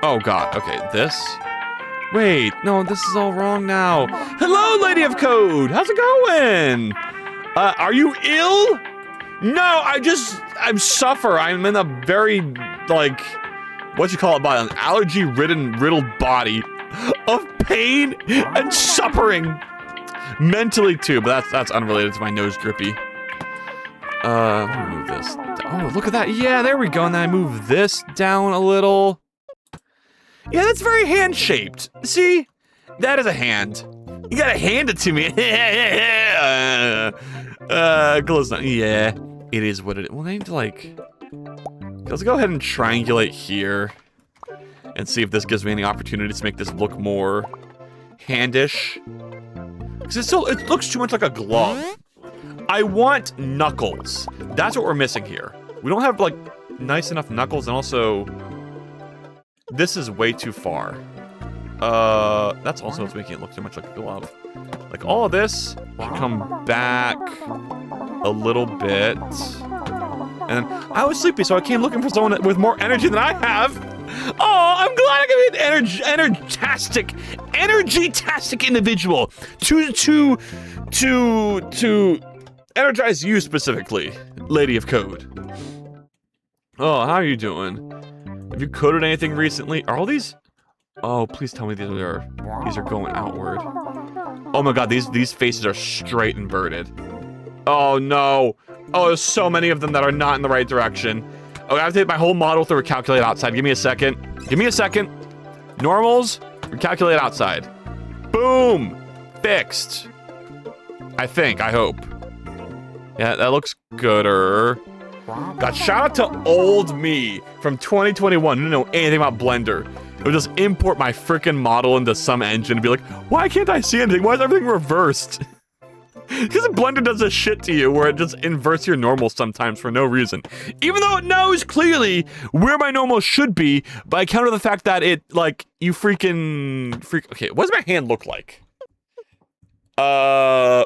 Oh god, okay, this. Wait, no, this is all wrong now. Hello, Lady of Code, how's it going? Are you ill? No, I'm suffer. I'm in a very, like, what you call it, by an allergy-riddled body of pain and suffering. Mentally, too, but that's unrelated to my nose drippy. Let me move this. Oh, look at that. Yeah, there we go. And then I move this down a little. Yeah, that's very hand-shaped. See? That is a hand. You gotta hand it to me. Close enough. Yeah, it is what it is. Well, I need to, like... Let's go ahead and triangulate here. And see if this gives me any opportunity to make this look more handish. Because it looks too much like a glove. I want knuckles. That's what we're missing here. We don't have, like, nice enough knuckles, and also... This is way too far. That's also what's making it look too much like a glove. Like, all of this come back a little bit. And I was sleepy, so I came looking for someone with more energy than I have. Oh, I'm glad I can be an energy-tastic individual to energize you specifically, Lady of Code. Oh, how are you doing? Have you coded anything recently? Are all these? Oh, please tell me these are going outward. Oh my god, these faces are straight inverted. Oh no. Oh, there's so many of them that are not in the right direction. Oh, I have to hit my whole model through a calculate outside. Give me a second. Give me a second. Normals, recalculate outside. Boom! Fixed. I think, I hope. Yeah, that looks gooder. God, shout out to old me from 2021 who didn't know anything about Blender. It would just import my freaking model into some engine and be like, why can't I see anything? Why is everything reversed? Because Blender does this shit to you where it just inverts your normal sometimes for no reason. Even though it knows clearly where my normal should be, by account of the fact that it, like, you okay, what does my hand look like? My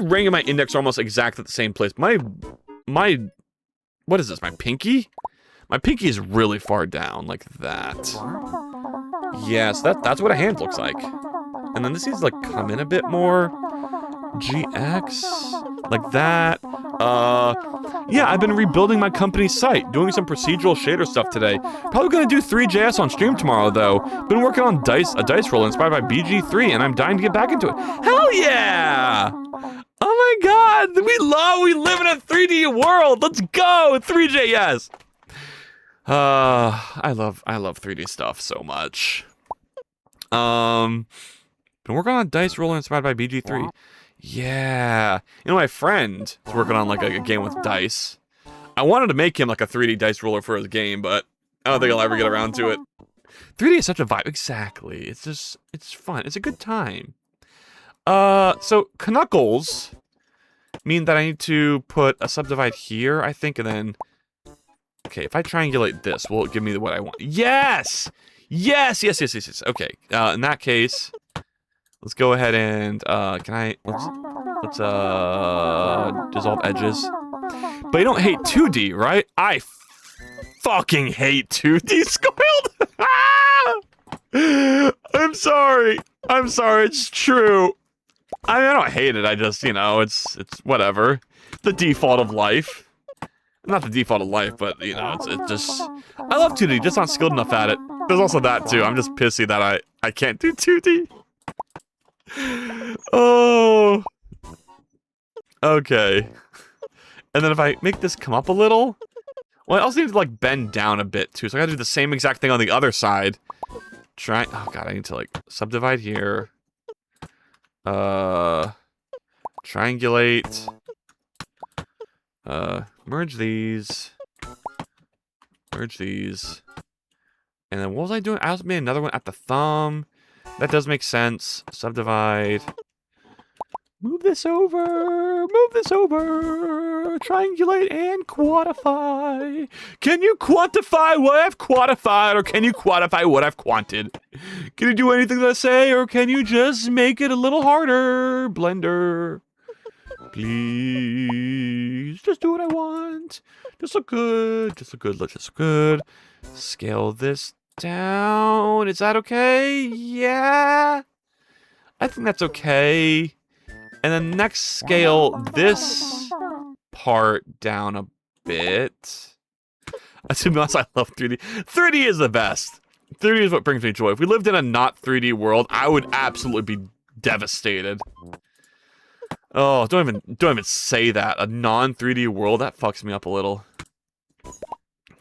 ring and my index are almost exact at the same place. My, what is this, my pinky? My pinky is really far down, like that. Yes, that's what a hand looks like. And then this needs to, like, come in a bit more. GX, like that. Yeah, I've been rebuilding my company's site, doing some procedural shader stuff today. Probably gonna do Three.js on stream tomorrow, though. Been working on a dice roll inspired by BG3, and I'm dying to get back into it. Hell yeah! Oh my god, we live in a 3D world. Let's go, Three.js. I love 3D stuff so much. Been working on a dice roller inspired by BG3. Yeah. You know, my friend is working on, like, a game with dice. I wanted to make him, like, a 3D dice roller for his game, but I don't think I'll ever get around to it. 3D is such a vibe. Exactly. It's just, it's fun. It's a good time. So, Knuckles mean that I need to put a subdivide here, I think, and then... Okay, if I triangulate this, will it give me what I want? Yes! Yes! Okay, in that case... Let's go ahead and, let's dissolve edges. But you don't hate 2D, right? I fucking hate 2D, Scoiled! I'm sorry, it's true. I mean, I don't hate it, I just, you know, it's whatever. The default of life. Not the default of life, but, you know, it's just... I love 2D, just not skilled enough at it. There's also that, too. I'm just pissy that I can't do 2D. Oh. Okay. And then if I make this come up a little... Well, I also need to, like, bend down a bit, too. So I gotta do the same exact thing on the other side. Oh, God, I need to, like, subdivide here. Triangulate. Merge these. Merge these. And then what was I doing? I also made another one at the thumb. That does make sense. Subdivide. Move this over. Move this over. Triangulate and quantify. Can you quantify what I've quantified, or can you quantify what I've quanted? Can you do anything that I say, or can you just make it a little harder, Blender? Please, just do what I want. Just look good. Just look good. Just look good. Scale this down. Is that okay? Yeah. I think that's okay. And then next, scale this part down a bit. To be honest, I love 3D. 3D is the best. 3D is what brings me joy. If we lived in a not 3D world, I would absolutely be devastated. Oh, don't even say that. A non-3D world, that fucks me up a little.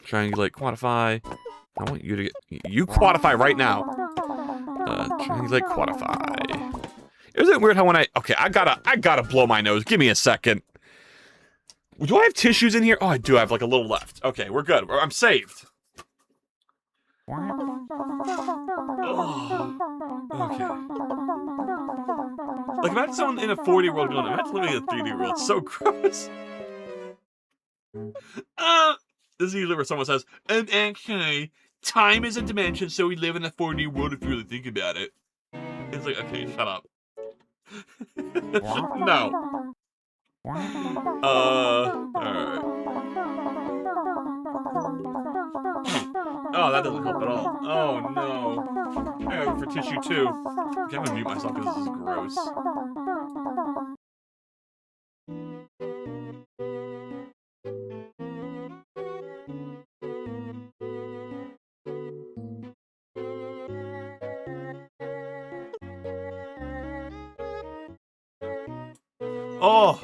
Triangulate, quantify. I want you to you quantify right now. Triangulate, quantify. Isn't it weird how when I gotta blow my nose. Give me a second. Do I have tissues in here? Oh, I do. I have like a little left. Okay, we're good. I'm saved. Oh, okay. Like, imagine someone in a 4D world going, imagine living in a 3D world. It's so gross. This is usually where someone says, and actually, time is a dimension, so we live in a 4D world if you really think about it. It's like, okay, shut up. No. Alright. Oh, that doesn't help at all. Oh, no. I have for tissue, too. Okay, I'm gonna mute myself because this is gross. Oh,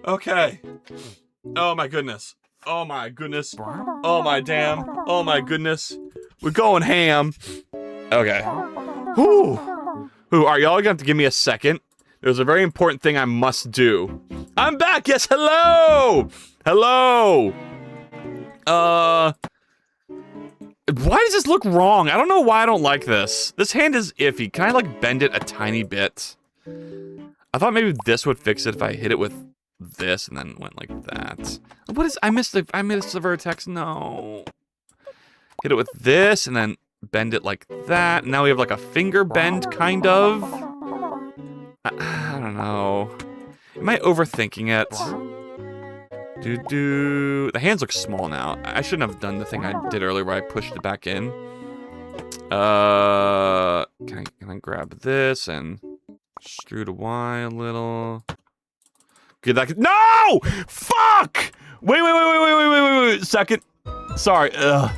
okay. Oh my goodness. Oh my goodness. Oh my damn. Oh my goodness. We're going ham. Okay. Whew. Whew. Alright, y'all are gonna have to give me a second. There's a very important thing I must do. I'm back! Yes, hello! Hello! Why does this look wrong? I don't know why I don't like this. This hand is iffy. Can I, like, bend it a tiny bit? I thought maybe this would fix it if I hit it with this and then went like that. What is, I missed the vertex, no. Hit it with this and then bend it like that. Now we have like a finger bend, kind of. I don't know. Am I overthinking it? The hands look small now. I shouldn't have done the thing I did earlier where I pushed it back in. Can I grab this and screw to Y a little? Good, that no! Fuck! Wait. Second. Sorry. Ugh.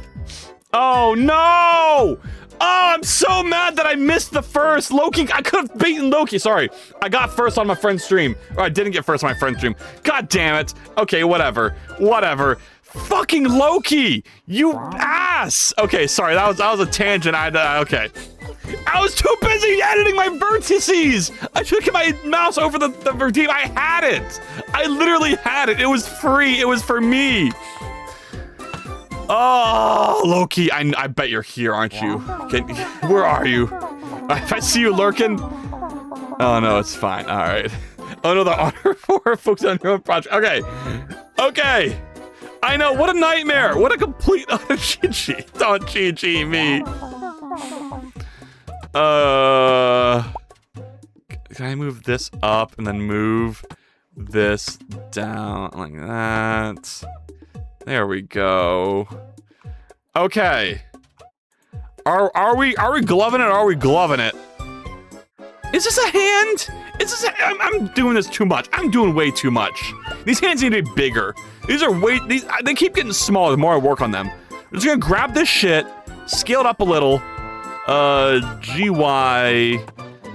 Oh no! Oh, I'm so mad that I missed the first. Loki, I could have beaten Loki. Sorry. I got first on my friend's stream. Or I didn't get first on my friend's stream. God damn it. Okay, whatever. Fucking Loki! You ass! Okay, sorry, that was a tangent. Okay. I was too busy editing my vertices! I should get my mouse over the vertex. I had it! I literally had it. It was free. It was for me. Oh, Loki, I bet you're here, aren't you? Where are you? If I see you lurking... Oh, no, it's fine. All right. Oh, no, the honor for folks on your own project. Okay. I know, what a nightmare. What a complete... GG. Don't GG me. Can I move this up and then move this down like that? There we go. Okay. Are we gloving it or are we gloving it? Is this a hand? Is this I'm doing this too much. I'm doing way too much. These hands need to be bigger. These are they keep getting smaller the more I work on them. I'm just gonna grab this shit, scale it up a little. GY.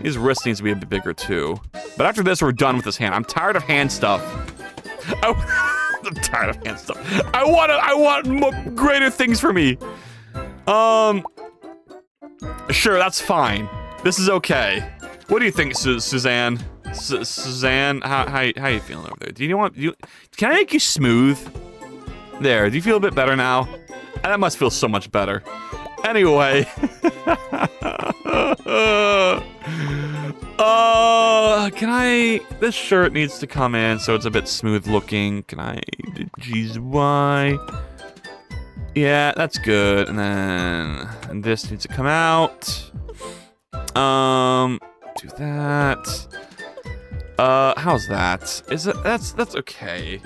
His wrist needs to be a bit bigger too. But after this, we're done with this hand. I'm tired of hand stuff. I'm tired of hand stuff. I want more, greater things for me. Sure, that's fine. This is okay. What do you think, Suzanne? Suzanne, how you feeling over there? Can I make you smooth? There, do you feel a bit better now? That must feel so much better. Anyway. This shirt needs to come in so it's a bit smooth looking. Can I, geez, why? Yeah, that's good. And this needs to come out. Do that. How's that? Is it, that's okay.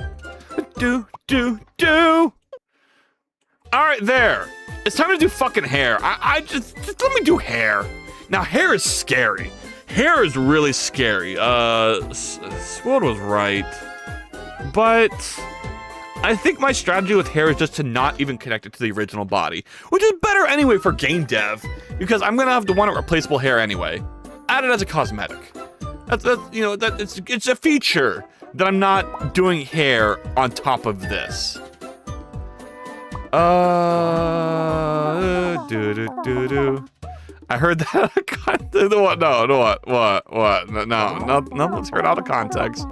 Alright, there. It's time to do fucking hair. I just let me do hair. Now, hair is scary. Hair is really scary. Sword was right. But I think my strategy with hair is just to not even connect it to the original body, which is better anyway for game dev, because I'm gonna have to want replaceable hair anyway. Add it as a cosmetic. It's a feature that I'm not doing hair on top of this. I heard that. What? No, let's hear it out of context.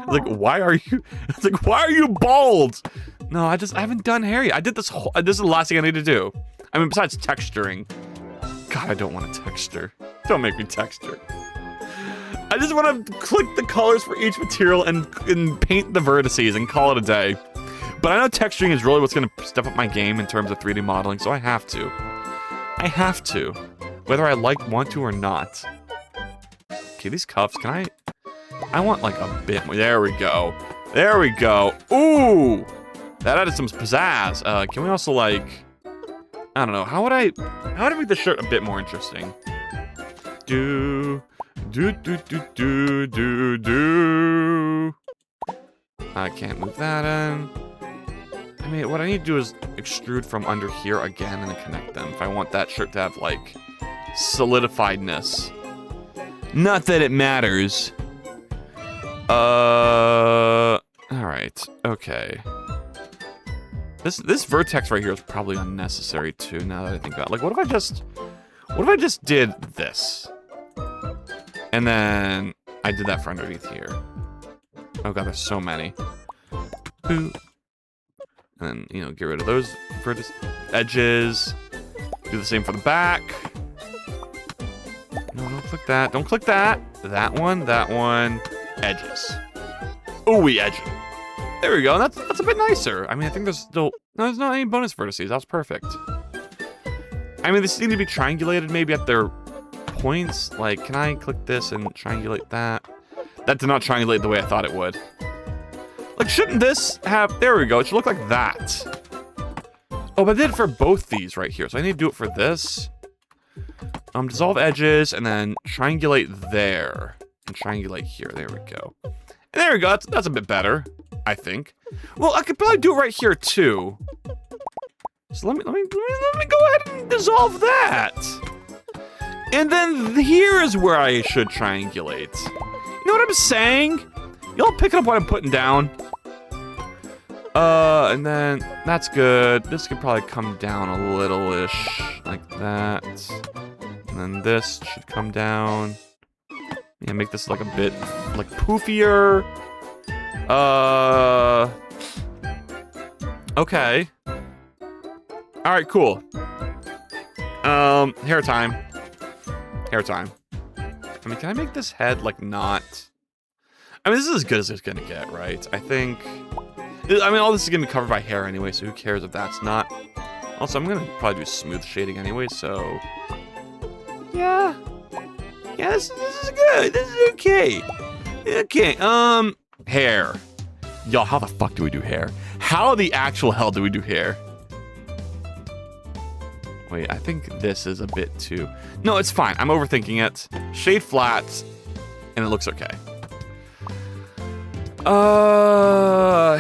Like, why are you bald? No, I haven't done hair yet. I did this is the last thing I need to do. I mean, besides texturing. God, I don't want to texture. Don't make me texture. I just want to click the colors for each material and paint the vertices and call it a day. But I know texturing is really what's going to step up my game in terms of 3D modeling, so I have to. Whether I want to or not. Okay, these cuffs, can I want like a bit more. There we go. There we go. Ooh! That added some pizzazz. Can we also like, I don't know, how would I make the shirt a bit more interesting? I can't move that in. I mean, what I need to do is extrude from under here again and then connect them if I want that shirt to have, like, solidifiedness. Not that it matters. Alright, okay. This vertex right here is probably unnecessary, too, now that I think about it. Like, what if I just did this? And then I did that for underneath here. Oh god, there's so many. Boo. And then, you know, get rid of those vertex edges. Do the same for the back. No, don't click that. Don't click that. That one. Edges. Ooh-wee edge. There we go. That's a bit nicer. I mean, I think there's still... No, there's not any bonus vertices. That was perfect. I mean, they need to be triangulated maybe at their points. Like, can I click this and triangulate that? That did not triangulate the way I thought it would. Like, shouldn't this have... There we go. It should look like that. Oh, but I did it for both these right here. So I need to do it for this. Dissolve edges and then triangulate there. And triangulate here. There we go. And there we go. That's a bit better, I think. Well, I could probably do it right here, too. So let me go ahead and dissolve that. And then here is where I should triangulate. You know what I'm saying? Y'all picking up what I'm putting down? And then that's good. This could probably come down a little-ish, like that. And then this should come down. Yeah, make this like a bit, like, poofier. Okay. Alright, cool. Hair time. Hair time. I mean, can I make this head, like, not... I mean, this is as good as it's gonna get, right? I think... I mean, all this is gonna be covered by hair anyway, so who cares if that's not... Also, I'm gonna probably do smooth shading anyway, so... Yeah. Yeah, this is good. This is okay. Okay, hair. Y'all, how the fuck do we do hair? How the actual hell do we do hair? Wait, I think this is a bit too... No, it's fine. I'm overthinking it. Shade flats, and it looks okay.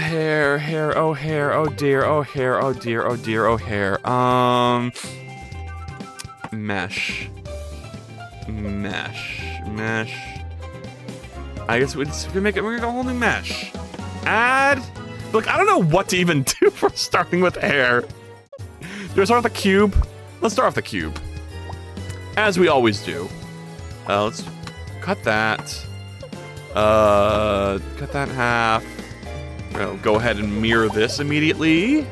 Hair, oh hair, oh dear, oh hair, oh dear, oh dear, oh hair. Mesh. I guess we're gonna go a whole new mesh. Add. Look, I don't know what to even do for starting with hair. Do I start with a cube? Let's start with the cube. As we always do. Let's cut that. Cut that in half. We'll go ahead and mirror this immediately.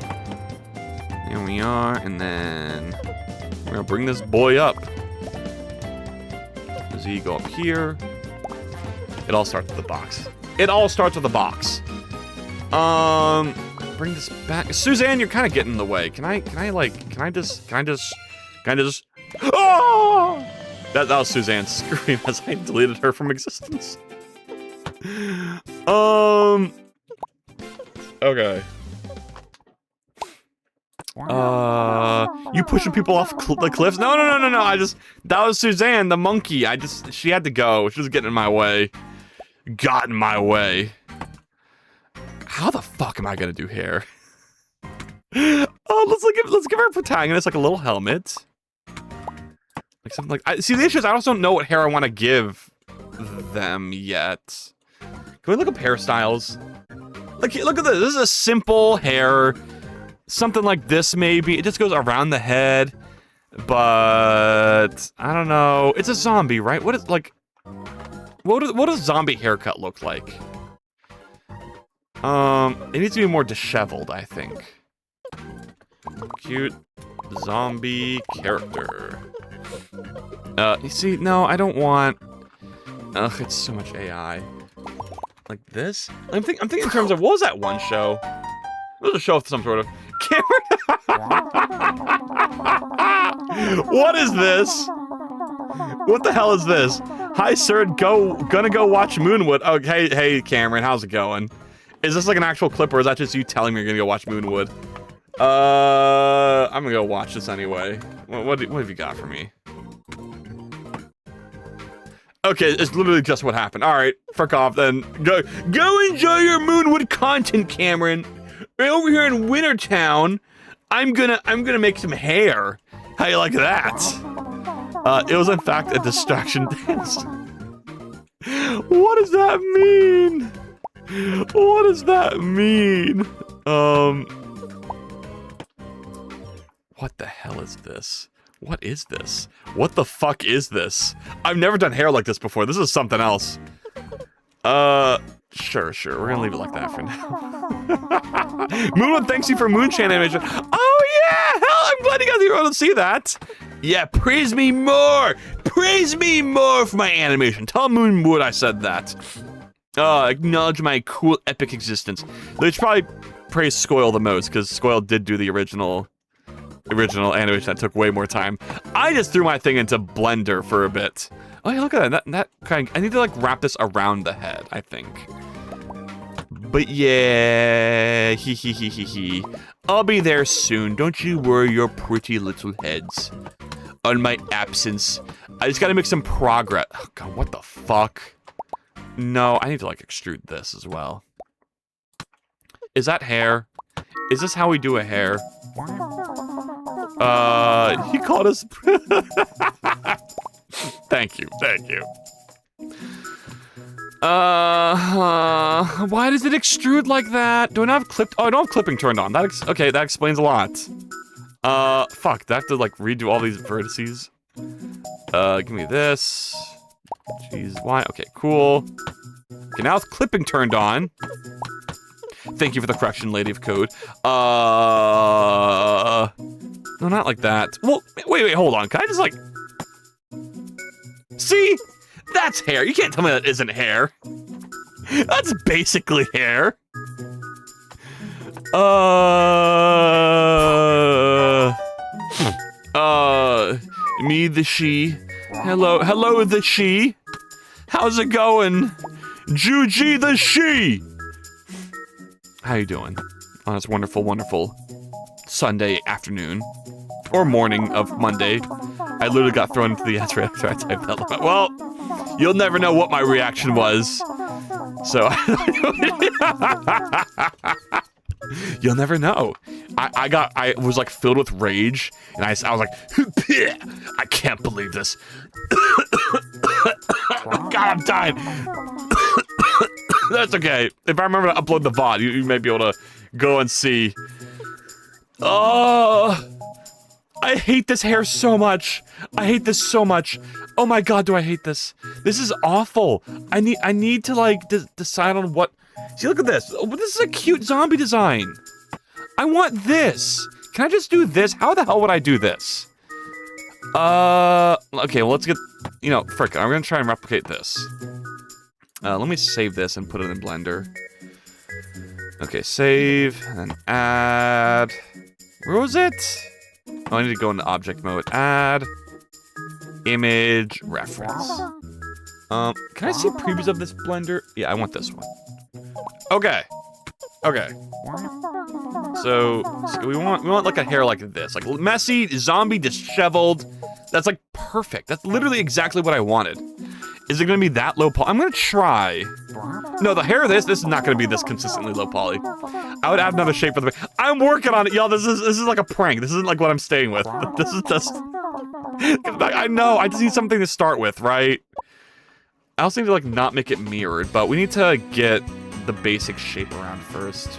Here we are, and then we're gonna bring this boy up. Z, go up here. It all starts with the box. It all starts with the box. Bring this back. Suzanne, you're kind of getting in the way. Can I just... Oh! That was Suzanne's scream as I deleted her from existence. Okay. You pushing people off the cliffs? No. That was Suzanne, the monkey. She had to go. She was getting in my way. Got in my way. How the fuck am I gonna do hair? Oh, let's give our protagonist like a little helmet. Like something like, see, the issue is I also don't know what hair I want to give them yet. Can we look up hairstyles? Like, look at this. This is a simple hair. Something like this, maybe. It just goes around the head. But I don't know. It's a zombie, right? What is, like... What does zombie haircut look like? It needs to be more disheveled, I think. Cute zombie character. You see, no, I don't want... Ugh, it's so much AI. Like this? I'm thinking in terms of, what was that one show? It was a show with some sort of camera. What is this? What the hell is this? Hi, sir. Gonna go watch Moonwood. Oh, hey, Cameron. How's it going? Is this like an actual clip, or is that just you telling me you're gonna go watch Moonwood? I'm gonna go watch this anyway. What have you got for me? Okay, it's literally just what happened. All right, fuck off then. Go enjoy your Moonwood content, Cameron. Right over here in Wintertown, I'm gonna make some hair. How you like that? It was in fact a distraction dance. What does that mean? What does that mean? What the hell is this? What is this? What the fuck is this? I've never done hair like this before. This is something else. Sure. We're gonna leave it like that for now. Moonwood, thanks you for Moonshine animation. Oh yeah! Hell, I'm glad you guys were able to see that. Yeah, praise me more! Praise me more for my animation. Tell Moonwood I said that. Acknowledge my cool, epic existence. They should probably praise Scoil the most, because Scoil did do the original animation that took way more time. I just threw my thing into Blender for a bit. Oh yeah, look at that. That kind of, I need to like wrap this around the head, I think. But yeah, he. I'll be there soon. Don't you worry your pretty little heads. On my absence, I just gotta make some progress. Oh god, what the fuck? No, I need to like extrude this as well. Is that hair? Is this how we do a hair? He called us. Thank you. Why does it extrude like that? Do I not have clipped? Oh, I don't have clipping turned on. Okay, that explains a lot. Fuck, do I have to like redo all these vertices? Give me this. Jeez, why? Okay, cool. Okay, now with clipping turned on. Thank you for the correction, Lady of Code. No, not like that. Well, wait, hold on. Can I just like... See? That's hair. You can't tell me that isn't hair. That's basically hair. Me the she. Hello the she. How's it going? Juji the she. How you doing on this wonderful Sunday afternoon or morning of Monday? I literally got thrown into the answer after I typed that. Well, you'll never know what my reaction was. So you'll never know. I was like filled with rage, and I was like, I can't believe this. God, I'm dying. That's okay. If I remember to upload the VOD, you may be able to go and see. Oh, I hate this hair so much. I hate this so much. Oh my god, do I hate this? This is awful. I need to like decide on what. See, look at this. Oh, this is a cute zombie design. I want this. Can I just do this? How the hell would I do this? Okay, well, let's get, frick, I'm gonna try and replicate this. Let me save this and put it in Blender. Okay, save, and add. Where was it? Oh, I need to go into object mode. Add. Image reference. Can I see previews of this Blender? Yeah, I want this one. Okay. So we want like a hair like this, like messy, zombie, disheveled. That's like perfect. That's literally exactly what I wanted. Is it gonna be that low poly? I'm gonna try. No, the hair of this is not gonna be this consistently low poly. I would add another shape for the. I'm working on it, y'all. This is like a prank. This isn't like what I'm staying with. This is just. I know. I just need something to start with, right? I also need to like not make it mirrored, but we need to get the basic shape around first.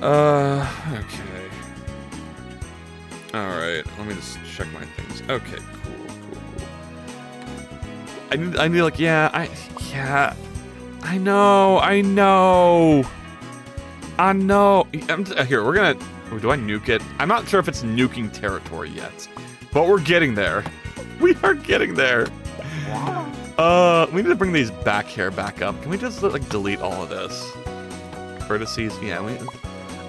Okay. Alright, let me just check my things. Okay, cool. I need like, I know. Here, we're gonna, do I nuke it? I'm not sure if it's nuking territory yet, but we're getting there. We are getting there. We need to bring these back up. Can we just like delete all of this? Vertices, yeah,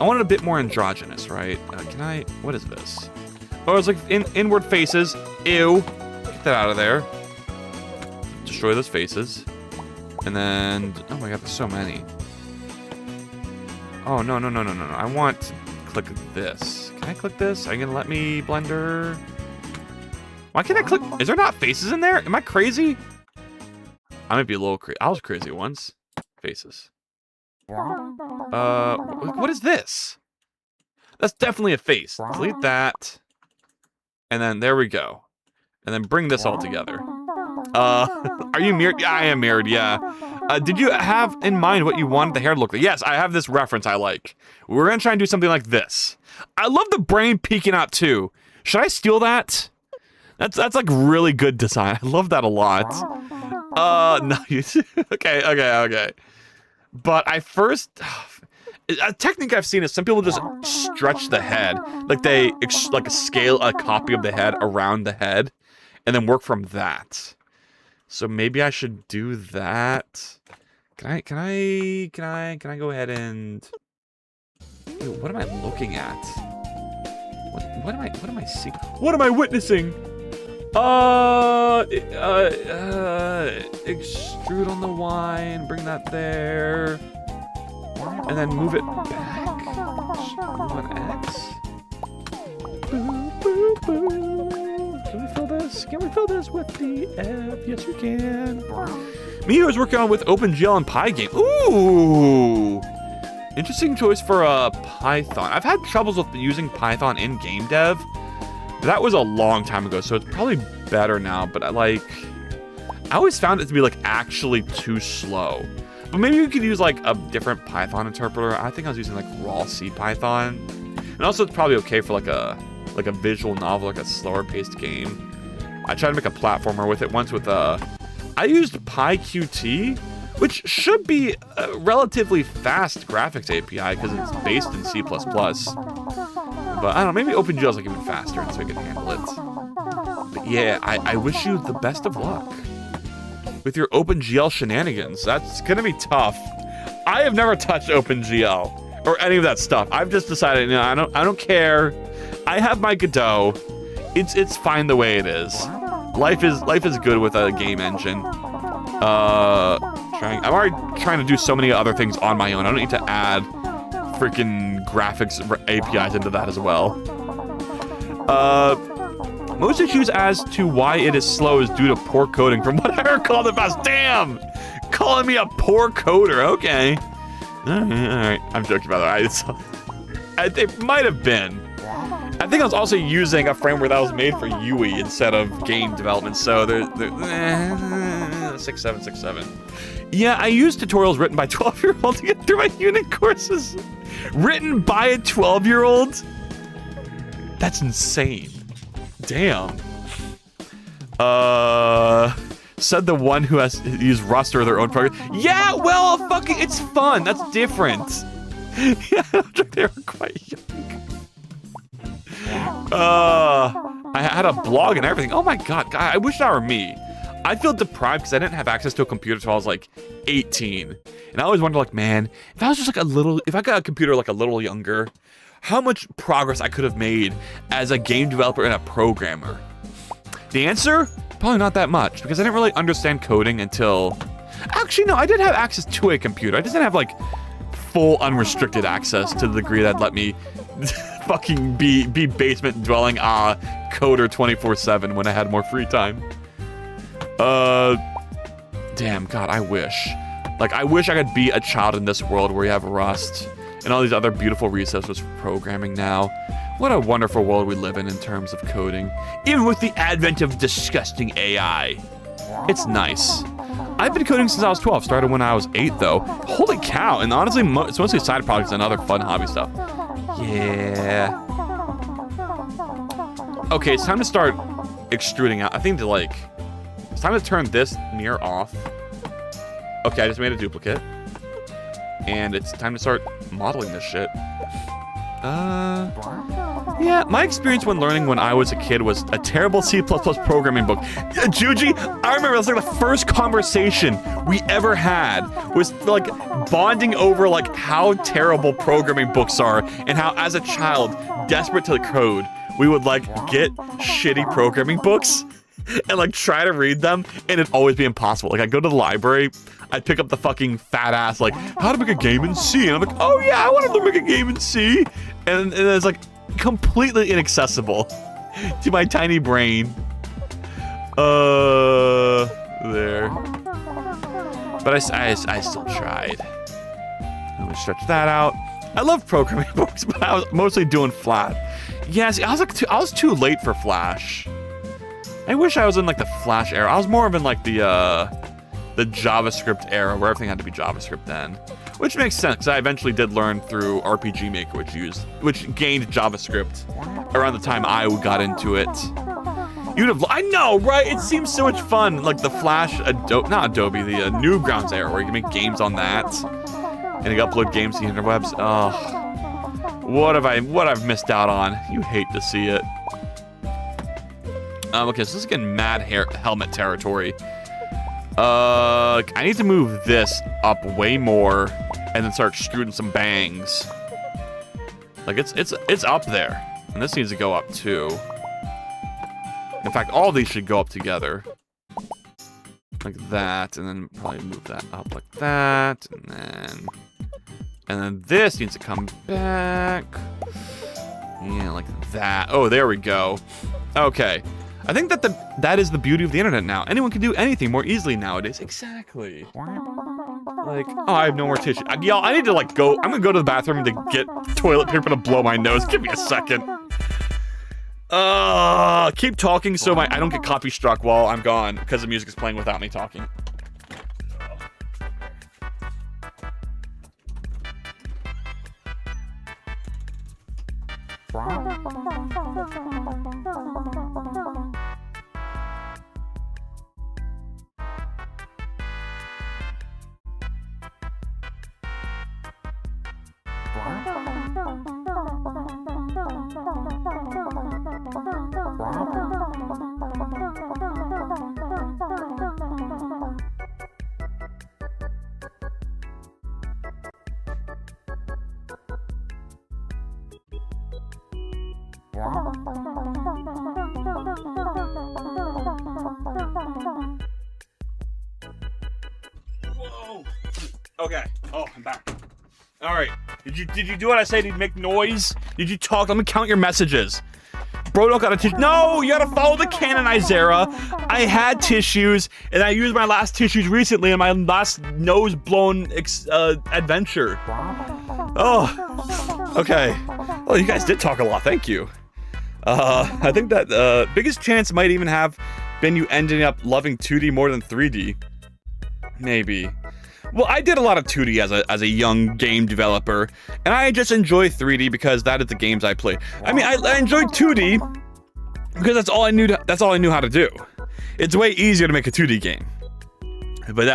I want it a bit more androgynous, right? Can I, what is this? Oh, it's like inward faces. Ew. Get that out of there. destroy those faces. And then, oh my god, there's so many. Oh, no. I want to click this. Can I click this? Are you gonna let me, Blender? Why can't I click? Is there not faces in there? Am I crazy? I might be a little crazy. I was crazy once. Faces. What is this? That's definitely a face. Delete that. And then there we go. And then bring this all together. Are you mirrored? Yeah, I am mirrored, yeah. Did you have in mind what you wanted the hair to look like? Yes, I have this reference I like. We're gonna try and do something like this. I love the brain peeking out too. Should I steal that? That's like really good design. I love that a lot. No, okay. But I first, a technique I've seen is some people just stretch the head, like they scale a copy of the head around the head, and then work from that. So maybe I should do that. Can I go ahead and? Wait, what am I looking at? What am I seeing? What am I witnessing? Extrude on the Y and bring that there. And then move it back. Move on X. Boop, boop, boop. Can we fill this? Can we fill this with the F? Yes, we can. Mio is working on with OpenGL and Pygame. Ooh! Interesting choice for Python. I've had troubles with using Python in game dev. That was a long time ago, so it's probably better now, but I always found it to be like actually too slow. But maybe you could use like a different Python interpreter. I think I was using like raw C Python. And also it's probably okay for like a visual novel, like a slower paced game. I tried to make a platformer with it once with I used PyQt, which should be a relatively fast graphics API because it's based in C++. But I don't know, maybe OpenGL is like even faster so I can handle it. But yeah, I wish you the best of luck with your OpenGL shenanigans. That's gonna be tough. I have never touched OpenGL or any of that stuff. I've just decided, I don't care. I have my Godot. It's fine the way it is. Life is good with a game engine. I'm already trying to do so many other things on my own. I don't need to add freaking graphics APIs into that as well. Most issues as to why it is slow is due to poor coding from what I recall in the past. Damn! Calling me a poor coder. Okay. Alright. I'm joking, by the way. It might have been. I think I was also using a framework that was made for UI instead of game development, so they're 6767. Yeah, I use tutorials written by 12-year-olds to get through my unit courses. Written by a 12-year-old? That's insane. Damn. Said the one who has used Rust or their own program. Yeah, well, fucking, it's fun. That's different. Yeah, they were quite young. I had a blog and everything. Oh my god, I wish that were me. I feel deprived because I didn't have access to a computer until I was like 18. And I always wondered, like, man, if I was just like if I got a computer like a little younger, how much progress I could have made as a game developer and a programmer. The answer? Probably not that much, because I didn't really understand coding until... Actually, no, I did have access to a computer. I just didn't have, like, full unrestricted access to the degree that let me fucking be basement dwelling coder 24/7 when I had more free time. Damn, God, I wish. Like, I wish I could be a child in this world where you have Rust and all these other beautiful resources for programming now. What a wonderful world we live in terms of coding. Even with the advent of disgusting AI. It's nice. I've been coding since I was 12. Started when I was 8, though. Holy cow. And honestly, it's mostly side projects and other fun hobby stuff. Yeah. Okay, it's time to start extruding out. I think it's time to turn this mirror off. Okay, I just made a duplicate. And it's time to start modeling this shit. Yeah, my experience when learning when I was a kid was a terrible C++ programming book. Juji, I remember that's like the first conversation we ever had was like bonding over like how terrible programming books are and how as a child, desperate to code, we would like get shitty programming books and like try to read them, and it'd always be impossible. Like I go to the library, I'd pick up the fucking fat ass like how to make a game in C, and I'm like, oh yeah, I wanted to make a game in C, and it's like completely inaccessible to my tiny brain. There. But I still tried. Let me stretch that out. I love programming books, but I was mostly doing Flash. Yeah, see, I was too late for Flash. I wish I was in like the Flash era. I was more of in like the JavaScript era where everything had to be JavaScript then. Which makes sense, because I eventually did learn through RPG Maker, which gained JavaScript around the time I got into it. You'd have, I know, right? It seems so much fun, like the Flash, not Adobe, the Newgrounds era, where you can make games on that, and you can upload games to the interwebs. Oh, what I've missed out on? You hate to see it. Okay, so this is getting mad helmet territory. I need to move this up way more, and then start shooting some bangs. Like it's up there, and this needs to go up too. In fact, all these should go up together. Like that, and then probably move that up like that, and then this needs to come back. Yeah, like that. Oh, there we go. Okay. I think that is the beauty of the internet now. Anyone can do anything more easily nowadays. Exactly. Like, oh, I have no more tissue. Y'all, I need to like go. I'm gonna go to the bathroom to get toilet paper to blow my nose. Give me a second. Keep talking so I don't get copy struck while I'm gone because the music is playing without me talking. Whoa. Okay. Oh, I'm back. All right. Did you do what I said? Did you make noise? Did you talk? Let me count your messages. Bro, don't got a tissue. No, you gotta follow the canonized era. I had tissues, and I used my last tissues recently in my last nose-blown adventure. Oh, okay. Well, you guys did talk a lot. Thank you. I think that biggest chance might even have been you ending up loving 2D more than 3D. Maybe. Well, I did a lot of 2D as a young game developer, and I just enjoy 3D because that is the games I play. I mean, I enjoyed 2D because that's all I knew. That's all I knew how to do. It's way easier to make a 2D game. But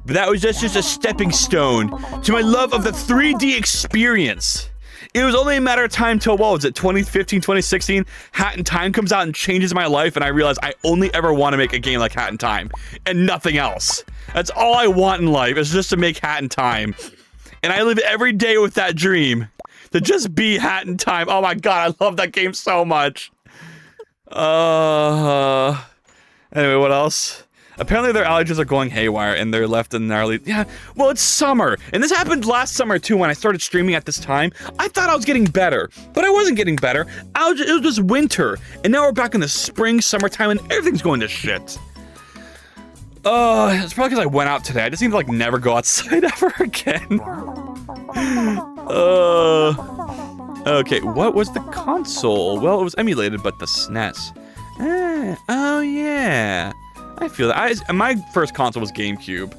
that was just a stepping stone to my love of the 3D experience. It was only a matter of time till, what was it, 2015, 2016? Hat in Time comes out and changes my life, and I realized I only ever want to make a game like Hat in Time, and nothing else. That's all I want in life, is just to make Hat in Time. And I live every day with that dream, to just be Hat in Time. Oh my god, I love that game so much. Anyway, what else? Apparently their allergies are going haywire and they're left in gnarly. Yeah, well, it's summer. And this happened last summer too when I started streaming at this time. I thought I was getting better, but I wasn't getting better. It was just winter. And now we're back in the spring, summertime, and everything's going to shit. It's probably because I went out today. I just need to like never go outside ever again. Okay, what was the console? Well, it was emulated, but the SNES. Oh yeah. I feel that. My first console was GameCube,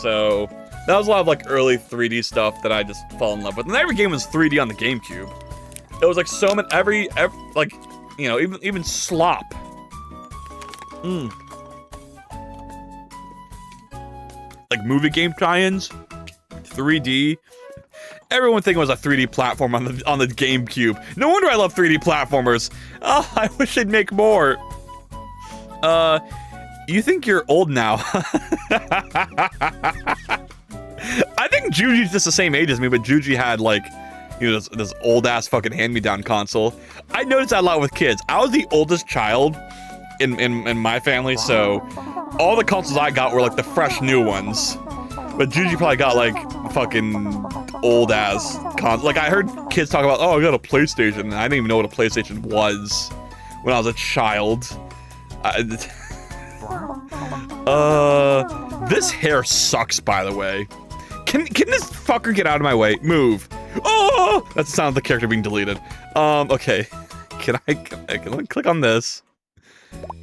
so that was a lot of like early 3D stuff that I just fell in love with. And every game was 3D on the GameCube. It was like so many, every like, you know, even Slop. Like movie game tie-ins, 3D. Everyone thinking it was a 3D platform on the GameCube. No wonder I love 3D platformers. Oh, I wish they'd make more. You think you're old now. I think Juji's just the same age as me, but Juji had like, you know, this old ass fucking hand-me-down console. I noticed that a lot with kids. I was the oldest child in my family, so all the consoles I got were like the fresh new ones. But Juju probably got like fucking old ass consoles. Like I heard kids talk about, oh, I got a PlayStation, and I didn't even know what a PlayStation was when I was a child. This hair sucks, by the way. Can this fucker get out of my way? Move. Oh, that's the sound of the character being deleted. Okay. Can I click on this?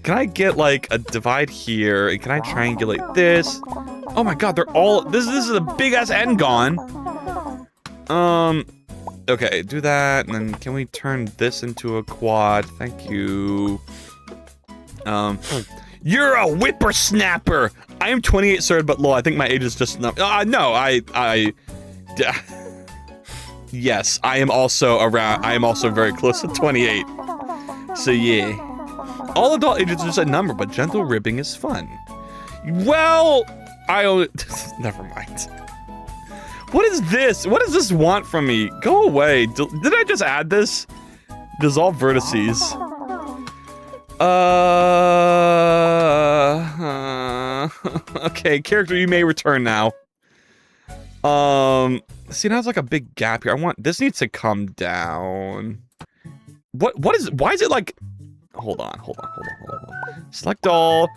Can I get like a divide here? And can I triangulate this? Oh my god, they're all, this is a big ass end gone. Okay, do that, and then can we turn this into a quad? Thank you. You're a whippersnapper! I am 28, sir, but lol, I think my age is just enough. No, yes, I am also very close to 28. So yeah. All adult ages is a number, but gentle ribbing is fun. Well, never mind. What is this? What does this want from me? Go away. Did I just add this? Dissolve vertices. Okay, character, you may return now. See, now there's like a big gap here. This needs to come down. Why is it like, hold on. Select all,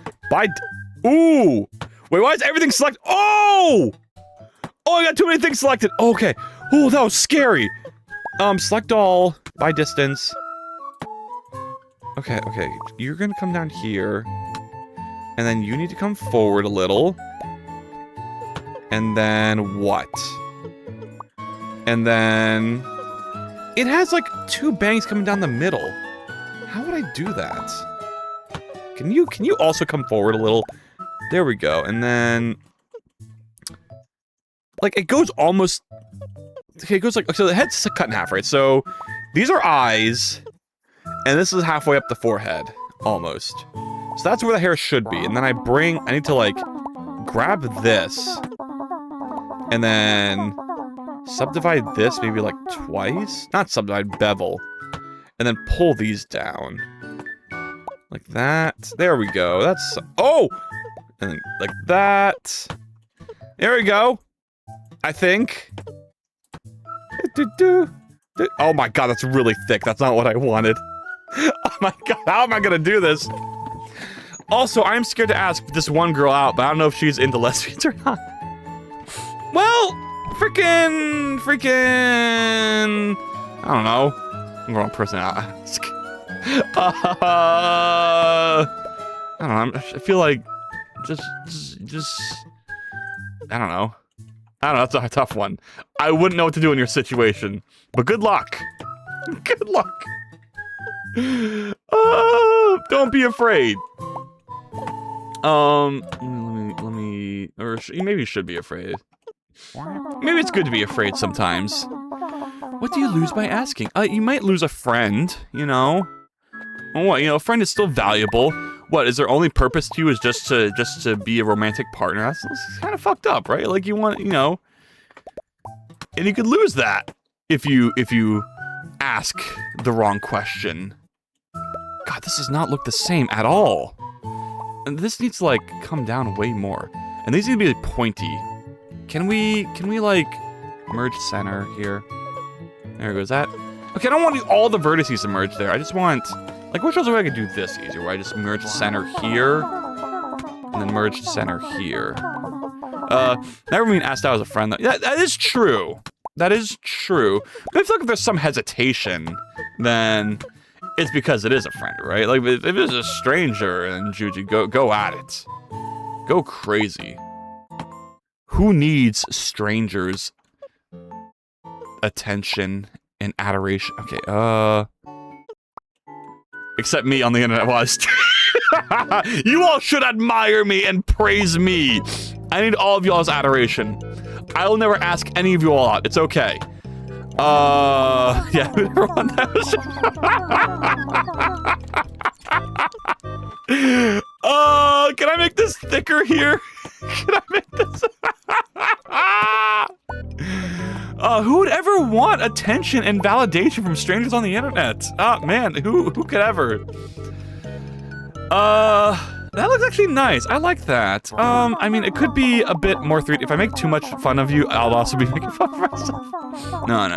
ooh! Wait, why is everything selected? Oh! Oh, I got too many things selected. Okay. Oh, that was scary. Select all, by distance. Okay. You're gonna come down here. And then you need to come forward a little. And then what? And then it has like 2 bangs coming down the middle. How would I do that? Can you also come forward a little? There we go. And then like it goes almost, okay, it goes like, so the head's cut in half, right? So these are eyes, and this is halfway up the forehead, almost. So that's where the hair should be. And then I need to like grab this and then subdivide this maybe like twice, not subdivide, bevel, and then pull these down like that. There we go. That's, oh, and then like that. There we go. I think. Oh my god, that's really thick. That's not what I wanted. Oh my god, how am I gonna do this? Also, I'm scared to ask this one girl out, but I don't know if she's into lesbians or not. Well, freaking, I don't know. I'm the wrong person to ask. I don't know. I feel like just I don't know. That's a tough one. I wouldn't know what to do in your situation, but good luck. Good luck. Don't be afraid. Let me, or maybe you should be afraid. Maybe it's good to be afraid sometimes. What do you lose by asking? You might lose a friend, you know? What, a friend is still valuable. What, is their only purpose to you is just to be a romantic partner? That's kind of fucked up, right? Like you want, and you could lose that if you ask the wrong question. God, this does not look the same at all. And this needs to like come down way more. And these need to be like, pointy. Can we like merge center here? There goes that. Okay, I don't want all the vertices to merge there. I just want, like, which other way I could do this easier, where I just merge center here, and then merge center here. Never been asked out as a friend, though. That is true. That is true. But I feel like if there's some hesitation, then it's because it is a friend, right? Like, if it's a stranger, and Juju, go at it. Go crazy. Who needs strangers' attention and adoration? Okay, except me on the internet was. You all should admire me and praise me. I need all of y'all's adoration. I will never ask any of you all out. It's okay. Yeah, everyone knows. Can I make this thicker here? Can I make this? Who would ever want attention and validation from strangers on the internet? Oh man, who could ever? That looks actually nice. I like that. I mean, it could be a bit more 3D. If I make too much fun of you, I'll also be making fun of myself. No.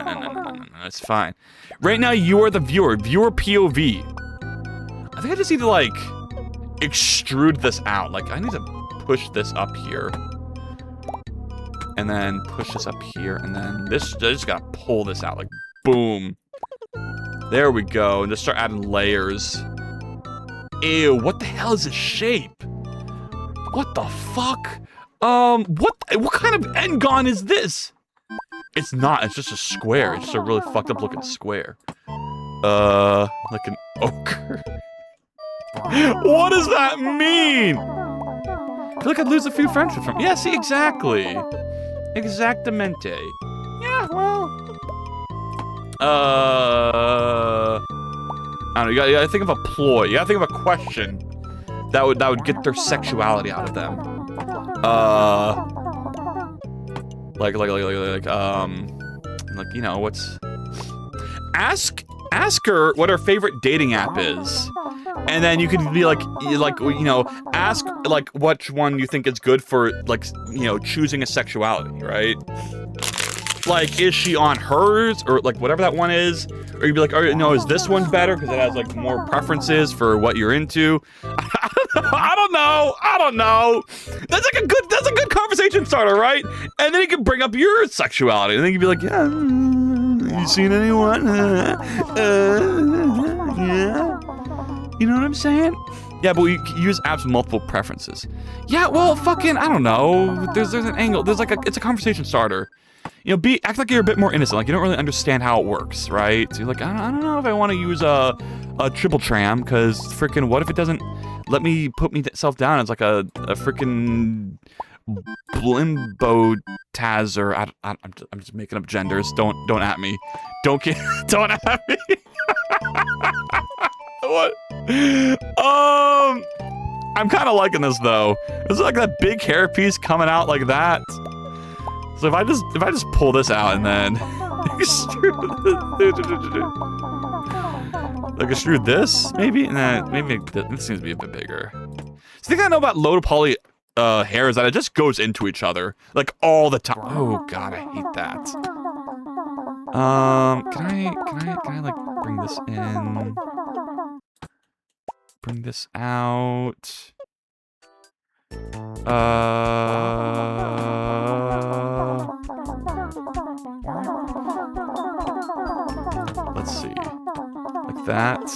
It's fine. Right now, you are the viewer. Viewer POV. I think I just need to, like, extrude this out. Like, I need to push this up here. And then push this up here. And then this, I just gotta pull this out. Like, boom. There we go. And just start adding layers. Ew, what the hell is this shape? What the fuck? What kind of Engon is this? It's not, it's just a square. It's just a really fucked up looking square. Like an ochre. What does that mean? I feel like I'd lose a few friendships from. Yeah, see, exactly. Exactamente. Yeah, well. I don't know, you gotta think of a ploy. You gotta think of a question that would get their sexuality out of them. Like, you know, what's... Ask her what her favorite dating app is. And then you could be like, you know, ask, like, which one you think is good for, like, you know, choosing a sexuality, right? Like, is she on hers, or, like, whatever that one is? Or you'd be like, oh, no, is this one better? Because it has, like, more preferences for what you're into. I don't know. That's a good conversation starter, right? And then you can bring up your sexuality. And then you'd be like, yeah, you seen anyone? Yeah. You know what I'm saying? Yeah, but we use apps with multiple preferences. Yeah, well, fucking, I don't know. There's an angle. There's like it's a conversation starter. You know, act like you're a bit more innocent. Like you don't really understand how it works, right? So you're like, I don't know if I want to use a triple tram, because freaking, what if it doesn't let me put myself down as like a freaking blimbo tazer? I'm just making up genders. Don't at me. Don't at me. What? I'm kind of liking this though. It's like that big hairpiece coming out like that. So if I just pull this out and then extrude this maybe, and then maybe this seems to be a bit bigger. So the thing I know about low poly hair is that it just goes into each other like all the time. Oh god, I hate that. Can I like bring this in? Bring this out. Let's see. Like that.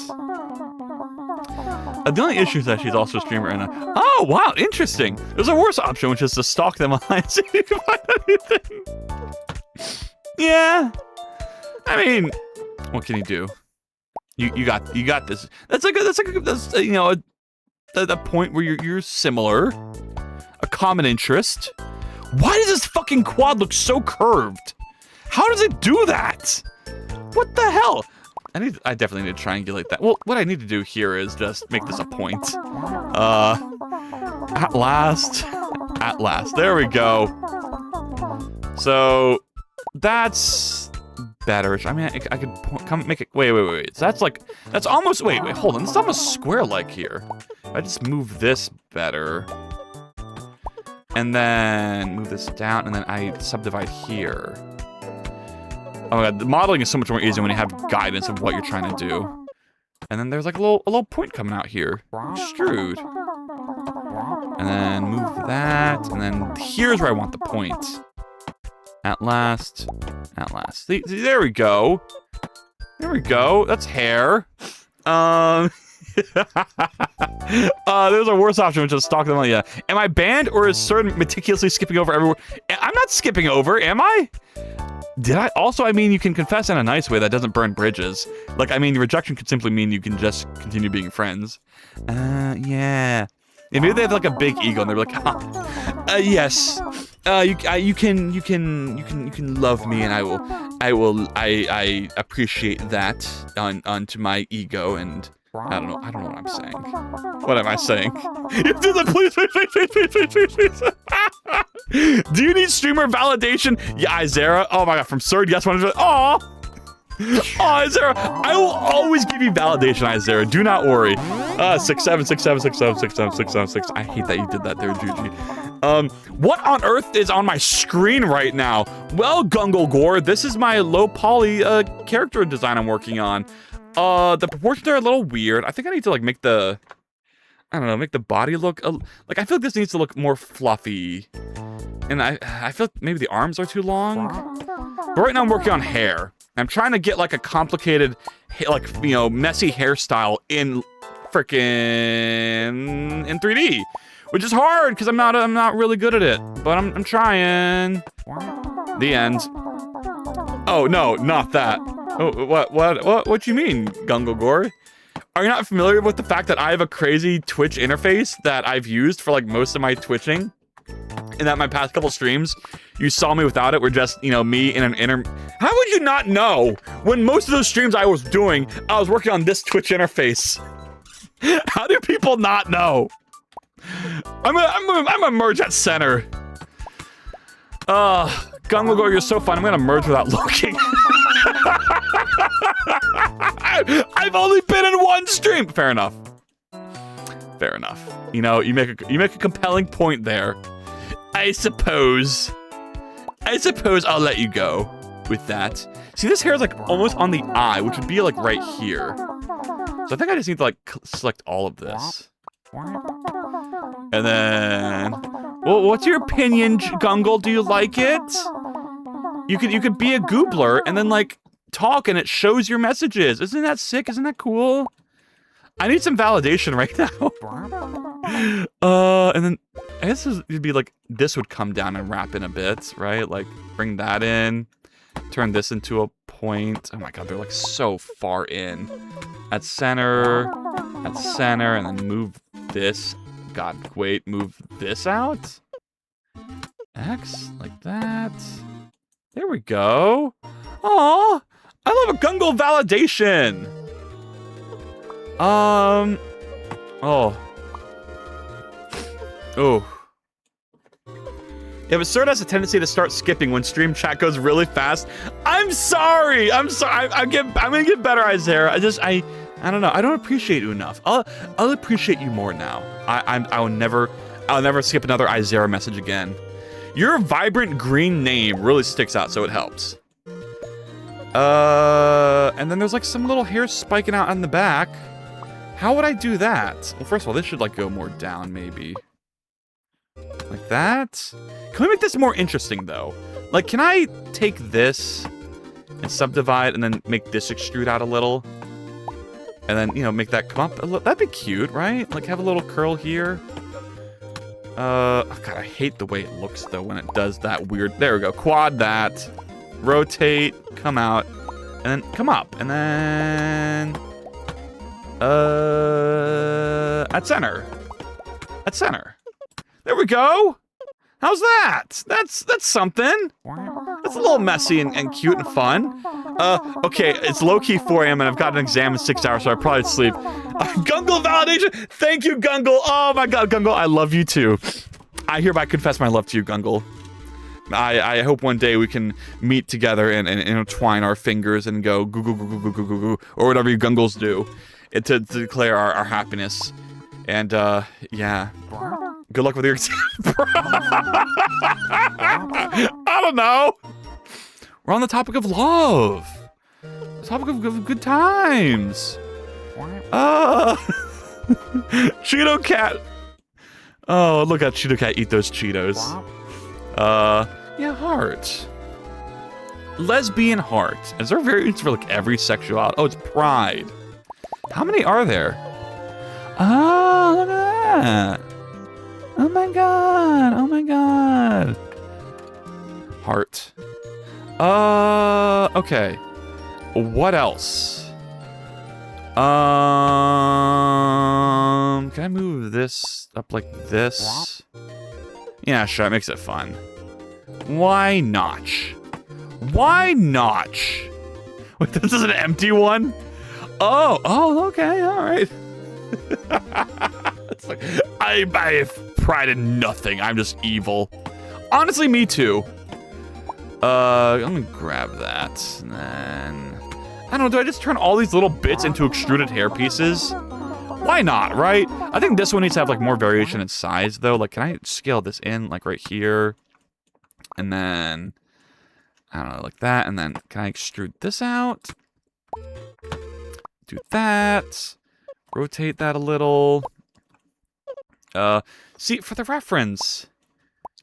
The only issue is that she's also a streamer and oh wow, interesting. There's a worse option, which is to stalk them online so you can find anything. Yeah. I mean, what can you do? You got this. That's you know a point where you're similar, a common interest. Why does this fucking quad look so curved? How does it do that? What the hell? I definitely need to triangulate that. Well, what I need to do here is just make this a point. At last, there we go. So that's better. I mean, I could come make it. Wait. So that's almost. Wait, hold on. It's almost square-like here. If I just move this better, and then move this down, and then I subdivide here. Oh my god, the modeling is so much more easy when you have guidance of what you're trying to do. And then there's like a little point coming out here, extrude, and then move that, and then here's where I want the point. At last. See, there we go. That's hair. There's a worse option, which is stalk them. Yeah. Am I banned, or is CERN meticulously skipping over everywhere? I'm not skipping over, am I? Did I? Also, I mean, you can confess in a nice way that doesn't burn bridges. Like, I mean, rejection could simply mean you can just continue being friends. Yeah. Maybe they have like a big ego and they're like, yes. You can love me, and I appreciate that onto my ego, and I don't know what I'm saying. What am I saying? Please. Do you need streamer validation? Yeah, Izera. Oh my god, from Surd, yes, 100. Aw. Isara, I will always give you validation, Isara. Do not worry. 6, 7, 6, 7, 6, 7, 6, 7, 6, 7, 6. I hate that you did that there, Juji. What on earth is on my screen right now? Well, Gungle Gore, this is my low poly character design I'm working on. The proportions are a little weird. I think I need to like make the, I don't know, make the body look like, I feel like this needs to look more fluffy. And I feel like maybe the arms are too long. But right now I'm working on hair. I'm trying to get like a complicated, like, you know, messy hairstyle in frickin' in 3D, which is hard because I'm not really good at it. But I'm trying. The end. Oh no, not that. Oh, what you mean, Gungle Gore? Are you not familiar with the fact that I have a crazy Twitch interface that I've used for like most of my twitching? And that my past couple streams, you saw me without it, were just, you know, me in an How would you not know? When most of those streams I was doing, I was working on this Twitch interface. How do people not know? I'm gonna merge at center. Gungle Gore, you're so fun. I'm gonna merge without looking. I've only been in one stream. Fair enough. Fair enough. You know, you make a compelling point there. I suppose I'll let you go with that. See, this hair is like almost on the eye, which would be like right here. So I think I just need to like select all of this. And then, well, what's your opinion, Gungle? Do you like it? You could be a Goobler and then like talk and it shows your messages. Isn't that sick? Isn't that cool? I need some validation right now. And then I guess it'd be like this would come down and wrap in a bit, right? Like bring that in, turn this into a point. Oh my god, they're like so far in. At center, and then move this. God, wait, move this out. X, like that. There we go. Aw, I love a Gungle validation. Oh. Yeah, but Sir has a tendency to start skipping when stream chat goes really fast. I'm sorry. I'm gonna get better, Isaiah. I don't know. I don't appreciate you enough. I'll appreciate you more now. I'll never skip another Isaiah message again. Your vibrant green name really sticks out, so it helps. And then there's like some little hair spiking out on the back. How would I do that? Well, first of all, this should like go more down, maybe. Like that? Can we make this more interesting, though? Like, can I take this and subdivide and then make this extrude out a little? And then, you know, make that come up a little. That'd be cute, right? Like, have a little curl here. Oh, God, I hate the way it looks, though, when it does that weird... There we go. Quad that. Rotate. Come out. And then come up. And then... At center. At center. There we go. How's that? That's something. That's a little messy and cute and fun. Okay, it's low-key 4 a.m. and I've got an exam in 6 hours, so I probably sleep. Gungle validation. Thank you, Gungle. Oh my God, Gungle, I love you too. I hereby confess my love to you, Gungle. I hope one day we can meet together and intertwine our fingers and go goo goo goo goo goo goo goo goo, or whatever you Gungles do, to declare our happiness. And yeah. Good luck with your exam. I don't know. We're on the topic of love. The topic of good times. Cheeto Cat. Oh, look at Cheeto Cat eat those Cheetos. Yeah, heart. Lesbian heart. Is there variants for like every sexuality? Oh, it's pride. How many are there? Oh, look at that. Oh my God. Oh my God. Heart. Okay. What else? Can I move this up like this? Yeah, sure, it makes it fun. Why not? Why not? Wait, this is an empty one? Oh, okay, all right. It's like, I have pride in nothing. I'm just evil. Honestly, me too. I'm gonna grab that, and then I don't know, do I just turn all these little bits into extruded hair pieces? Why not, right? I think this one needs to have, like, more variation in size, though. Like, can I scale this in, like, right here? And then, I don't know, like that. And then, can I extrude this out? Do that. Rotate that a little. See, for the reference,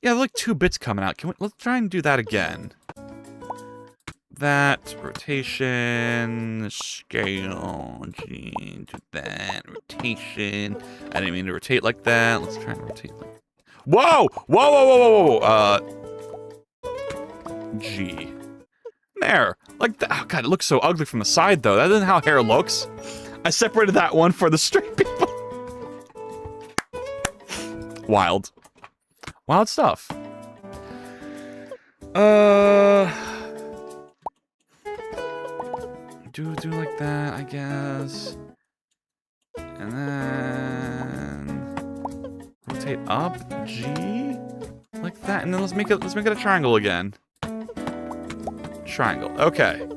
yeah, like 2 bits coming out. Let's try and do that again. That, rotation, scale, G, do that, rotation. I didn't mean to rotate like that. Let's try and rotate like... Whoa! Whoa, whoa, whoa, whoa, whoa! G. There. Like that. Oh, God, it looks so ugly from the side, though. That isn't how hair looks. I separated that one for the straight people. Wild. Wild stuff. Do like that, I guess. And then rotate up, G, like that, and then let's make it a triangle again. Triangle. Okay.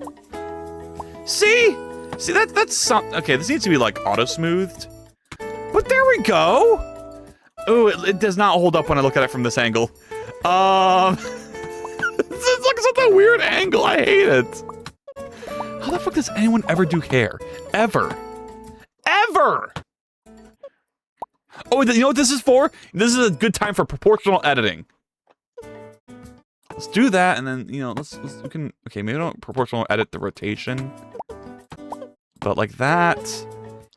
See, that's some. Okay, this needs to be like auto smoothed. But there we go. Oh, it does not hold up when I look at it from this angle. It's like such a weird angle. I hate it. How the fuck does anyone ever do hair? Ever. Ever! Oh, you know what this is for? This is a good time for proportional editing. Let's do that, and then, you know, we can... Okay, maybe don't proportional edit the rotation. But like that.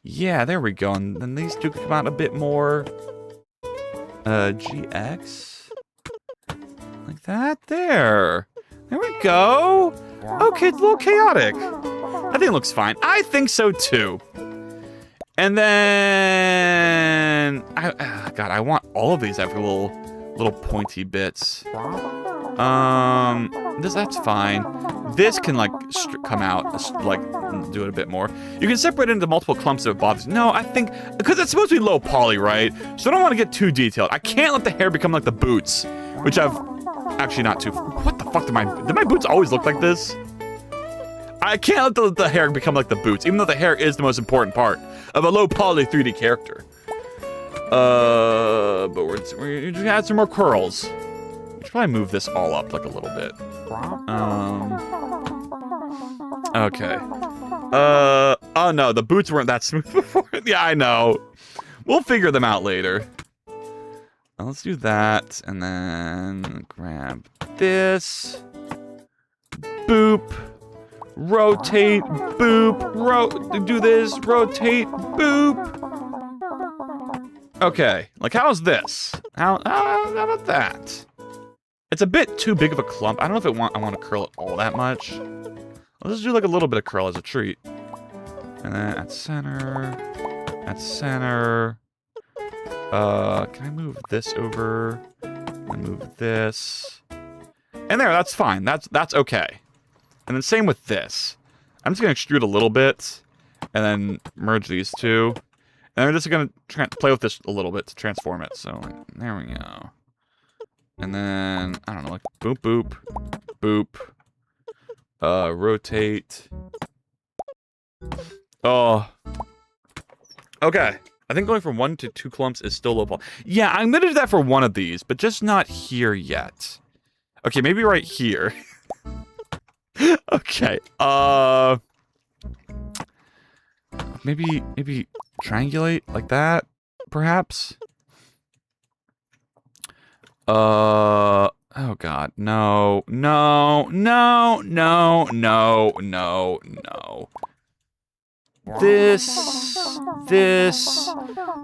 Yeah, there we go. And then these two can come out a bit more. GX. Like that. There. There we go. Okay, it's a little chaotic. I think it looks fine. I think so too. And then God, I want all of these to have little pointy bits. That's fine. This can like come out, like do it a bit more. You can separate it into multiple clumps if it bothers. No, I think because it's supposed to be low poly, right? So I don't want to get too detailed. I can't let the hair become like the boots, which I've actually not too. What the fuck did my boots always look like this? I can't let the hair become like the boots, even though the hair is the most important part of a low poly 3D character. But we're gonna add some more curls. We should probably move this all up like a little bit. Okay. Oh no, the boots weren't that smooth before. Yeah, I know. We'll figure them out later. Let's do that, and then grab this. Boop. Rotate, boop, do this, rotate, boop. Okay, like how's this? How about that? It's a bit too big of a clump. I don't know if I want to curl it all that much. Let's just do like a little bit of curl as a treat. And then at center. Can I move this over? And move this. And there, that's fine. That's okay. And then same with this. I'm just going to extrude a little bit, and then merge these two. And I'm just going to play with this a little bit to transform it. So, like, there we go. And then, I don't know, like, boop, boop, boop. Rotate. Oh. Okay. I think going from 1 to 2 clumps is still low poly. Yeah, I'm going to do that for one of these, but just not here yet. Okay, maybe right here. Okay, maybe triangulate like that, perhaps? Oh God, no.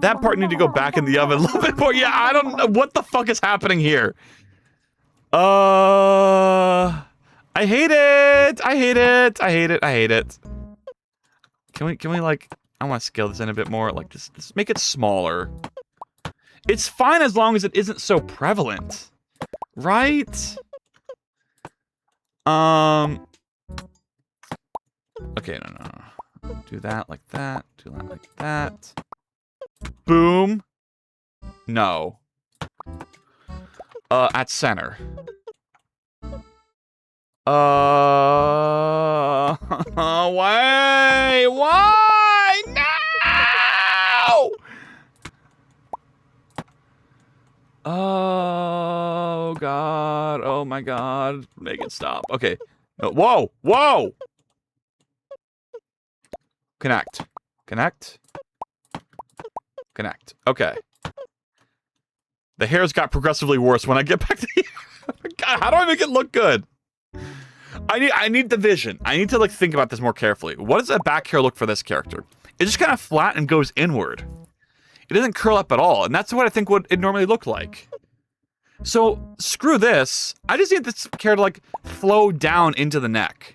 That part need to go back in the oven a little bit more. Yeah, I don't know what the fuck is happening here. I hate it. Can we like, I want to scale this in a bit more, like just make it smaller. It's fine as long as it isn't so prevalent. Right? Okay, no. Do that like that, do that like that. Boom. No. At center. Why? Why? No! Oh, God. Oh, my God. Make it stop. Okay. No. Whoa! Whoa! Connect. Connect. Connect. Okay. The hairs got progressively worse when I get back to the... God, how do I make it look good? I need the vision. I need to like think about this more carefully. What does that back hair look for this character? It's just kind of flat and goes inward. It doesn't curl up at all, and that's what I think would it normally look like. So screw this. I just need this hair to like flow down into the neck.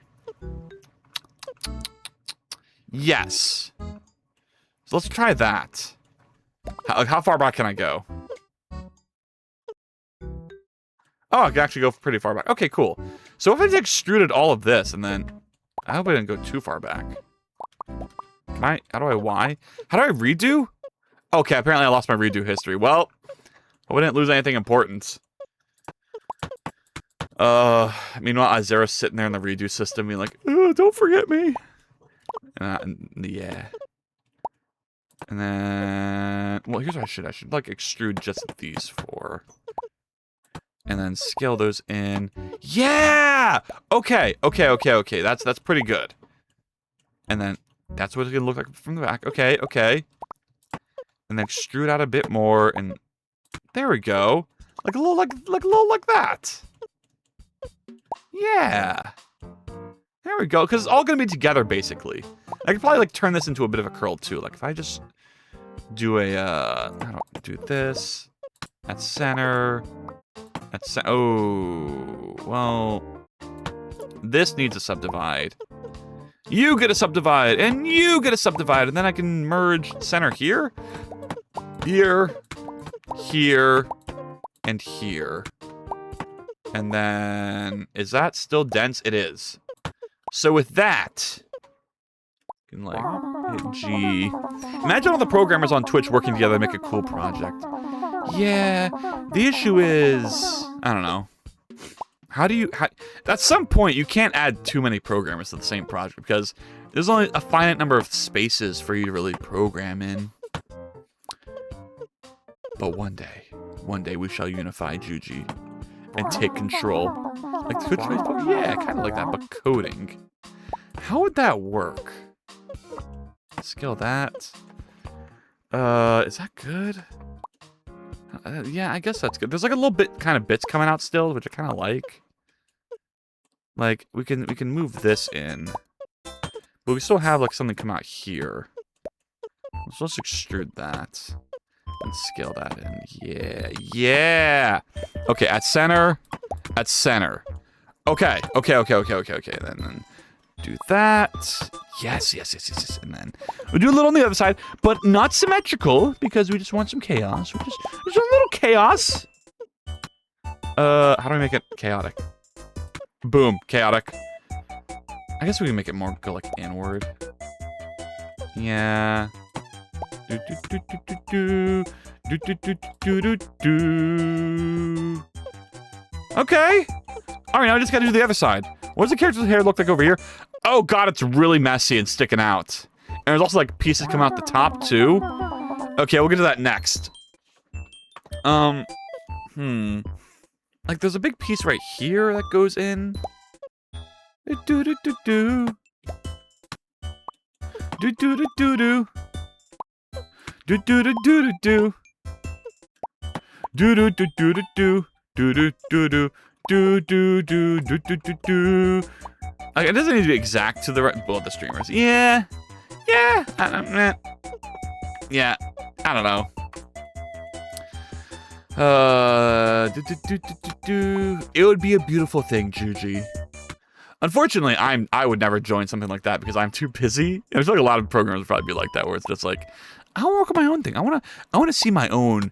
Yes. So let's try that. How far back can I go? Oh, I can actually go pretty far back. Okay, cool. So if I just extruded all of this and then... I hope I didn't go too far back. Can I... How do I... Why? How do I redo? Okay, apparently I lost my redo history. Well, hope I didn't lose anything important. Meanwhile, Azera's sitting there in the redo system being like, oh, don't forget me. Yeah. And then... Well, here's what I should like extrude just these four. And then scale those in. Yeah! Okay. That's pretty good. And then that's what it's gonna look like from the back. Okay. And then extrude out a bit more, and there we go. Like a little like that. Yeah. There we go. Because it's all gonna be together basically. I could probably like turn this into a bit of a curl too. Like if I just do a I don't do this at center. Oh, well, this needs a subdivide. You get a subdivide, and you get a subdivide, and then I can merge center here, here, and here. And then, is that still dense? It is. So with that, you can like hit G. Imagine all the programmers on Twitch working together to make a cool project. Yeah, the issue is, I don't know. At some point, you can't add too many programmers to the same project because there's only a finite number of spaces for you to really program in. But one day we shall unify Juji and take control. Like Twitch, Facebook? Yeah, kind of like that, but coding. How would that work? Scale that. Is that good? Yeah, I guess that's good. There's like a little bit kind of bits coming out still, which I kind of like. Like we can move this in, but we still have like something come out here. So let's extrude that and scale that in. Yeah. Okay, at center. Okay. Then do that. Yes. And then we'll do a little on the other side, but not symmetrical because we just want some chaos. Just a little chaos. How do I make it chaotic? Boom, chaotic. I guess we can make it more go like inward. Yeah. Okay. All right, now I just gotta do the other side. What does the character's hair look like over here? Oh god, it's really messy and sticking out. And there's also like pieces come out the top too. Okay, we'll get to that next. Like there's a big piece right here that goes in. Like, it doesn't need to be exact to the right. Well, the streamers. Yeah. I don't know. It would be a beautiful thing, Juji. Unfortunately, I would never join something like that because I'm too busy. I feel like a lot of programmers would probably be like that, where it's just like, I want to work on my own thing. I want to see my own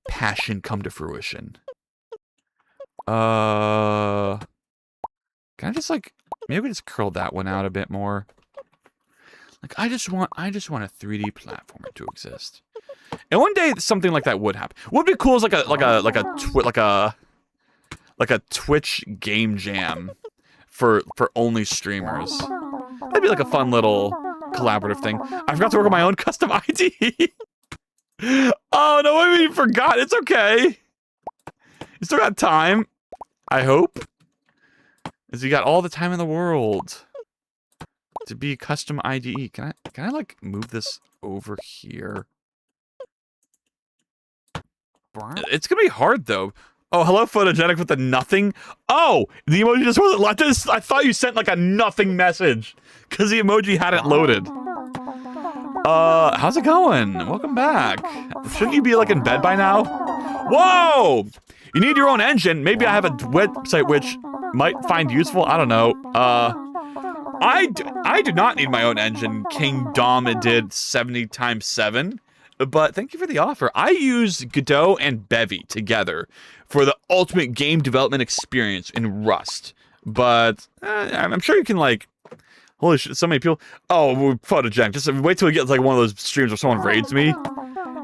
passion come to fruition. Can I just like maybe just curl that one out a bit more? Like I just want a 3D platformer to exist. And one day something like that would happen. What would be cool is like a Twitch game jam for only streamers. That'd be like a fun little collaborative thing. I forgot to work on my own custom ID. Oh, no, I mean, you forgot. It's okay. You still got time, I hope. Because you got all the time in the world to be a custom IDE. Can I like move this over here? It's gonna be hard though. Oh, hello, photogenic with the nothing. Oh, the emoji just wasn't like this. I thought you sent like a nothing message because the emoji hadn't loaded. How's it going? Welcome back. Shouldn't you be like in bed by now? Whoa! You need your own engine. Maybe I have a website which might find useful. I don't know. I do not need my own engine. King Dom did 70 times 7. But thank you for the offer. I use Godot and Bevy together for the ultimate game development experience in Rust. But I'm sure you can like... Holy shit, so many people... Oh, photogenic. Just wait till we get like one of those streams where someone raids me.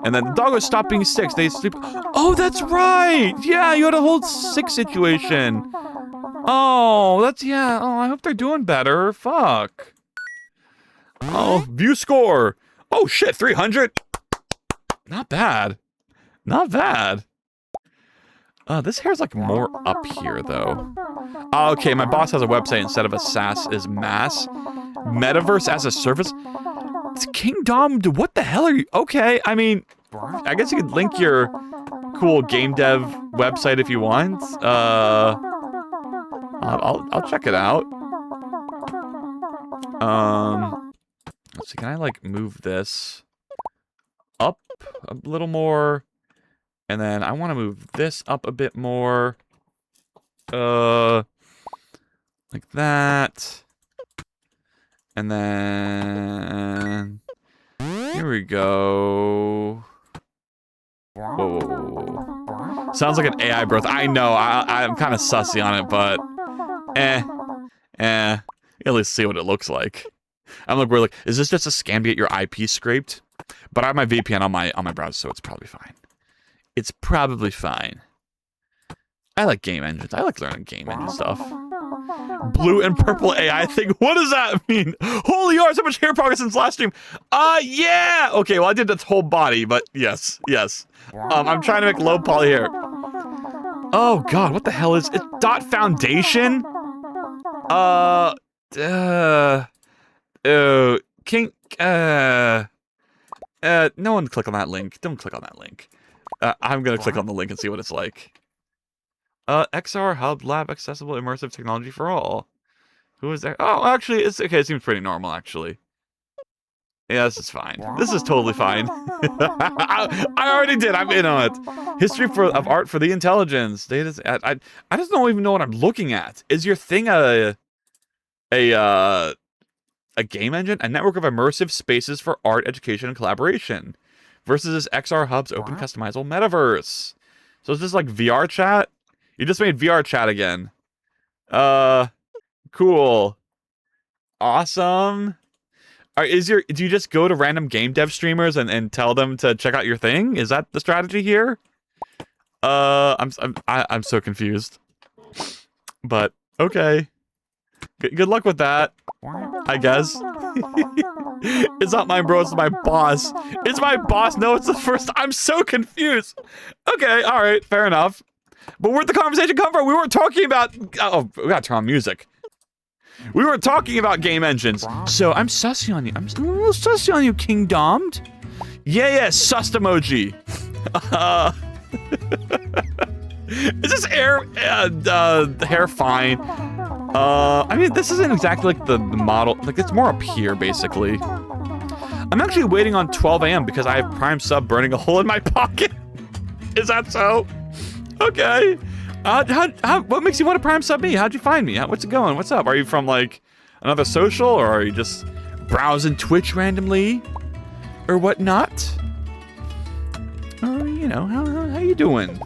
And then the doggos stop being six. They sleep... Oh, that's right! Yeah, you had a whole 6 situation. Oh, that's... Yeah. Oh, I hope they're doing better. Fuck. Oh, view score. Oh, shit, 300? Not bad. Not bad. This hair's like more up here, though. Okay, my boss has a website instead of a SaaS is MaaS. Metaverse as a service? It's King Dom, what the hell are you? Okay, I mean, I guess you could link your cool game dev website if you want. I'll check it out. Let's see, can I like move this up a little more? And then I want to move this up a bit more. Like that. And then here we go. Whoa. Sounds like an AI birth. I know. I'm kind of sussy on it, but at least see what it looks like. I'm like, we're like, is this just a scam to get your IP scraped? But I have my VPN on my browser, so it's probably fine. It's probably fine. I like game engines. I like learning game engine stuff. Blue and purple AI thing. What does that mean? Holy R, so much hair progress since last stream. Yeah. Okay, well I did this whole body, but yes. I'm trying to make low poly hair. Oh god, what the hell is it? Dot foundation? King. No one click on that link. Don't click on that link. I'm gonna click on the link and see what it's like. XR Hub Lab Accessible Immersive Technology for All. Who is there? Oh, actually, it's okay. It seems pretty normal, actually. Yeah, this is fine. This is totally fine. I already did. I'm in on it. History of art for the intelligence. Data. I just don't even know what I'm looking at. Is your thing a game engine? A network of immersive spaces for art, education, and collaboration. Versus this XR Hub's open customizable metaverse. So is this like VR chat? You just made VR chat again. Cool. Awesome. Do you just go to random game dev streamers and tell them to check out your thing? Is that the strategy here? I'm so confused. But okay. Good luck with that, I guess. It's not mine, bro. It's my boss. It's my boss. No, it's the first. I'm so confused. Okay, all right, fair enough. But where'd the conversation come from? We weren't talking about... Oh, we gotta turn on music. We were talking about game engines. So I'm sussy on you. I'm a little sussy on you, King Domed. Yeah, sussed emoji. Is this hair fine? I mean, this isn't exactly like the model. Like, it's more up here, basically. I'm actually waiting on 12 a.m. because I have Prime Sub burning a hole in my pocket. Is that so? Okay. What makes you want to Prime Sub me? How'd you find me? What's it going? What's up? Are you from, like, another social? Or are you just browsing Twitch randomly? Or whatnot? Or, you know, how you doing?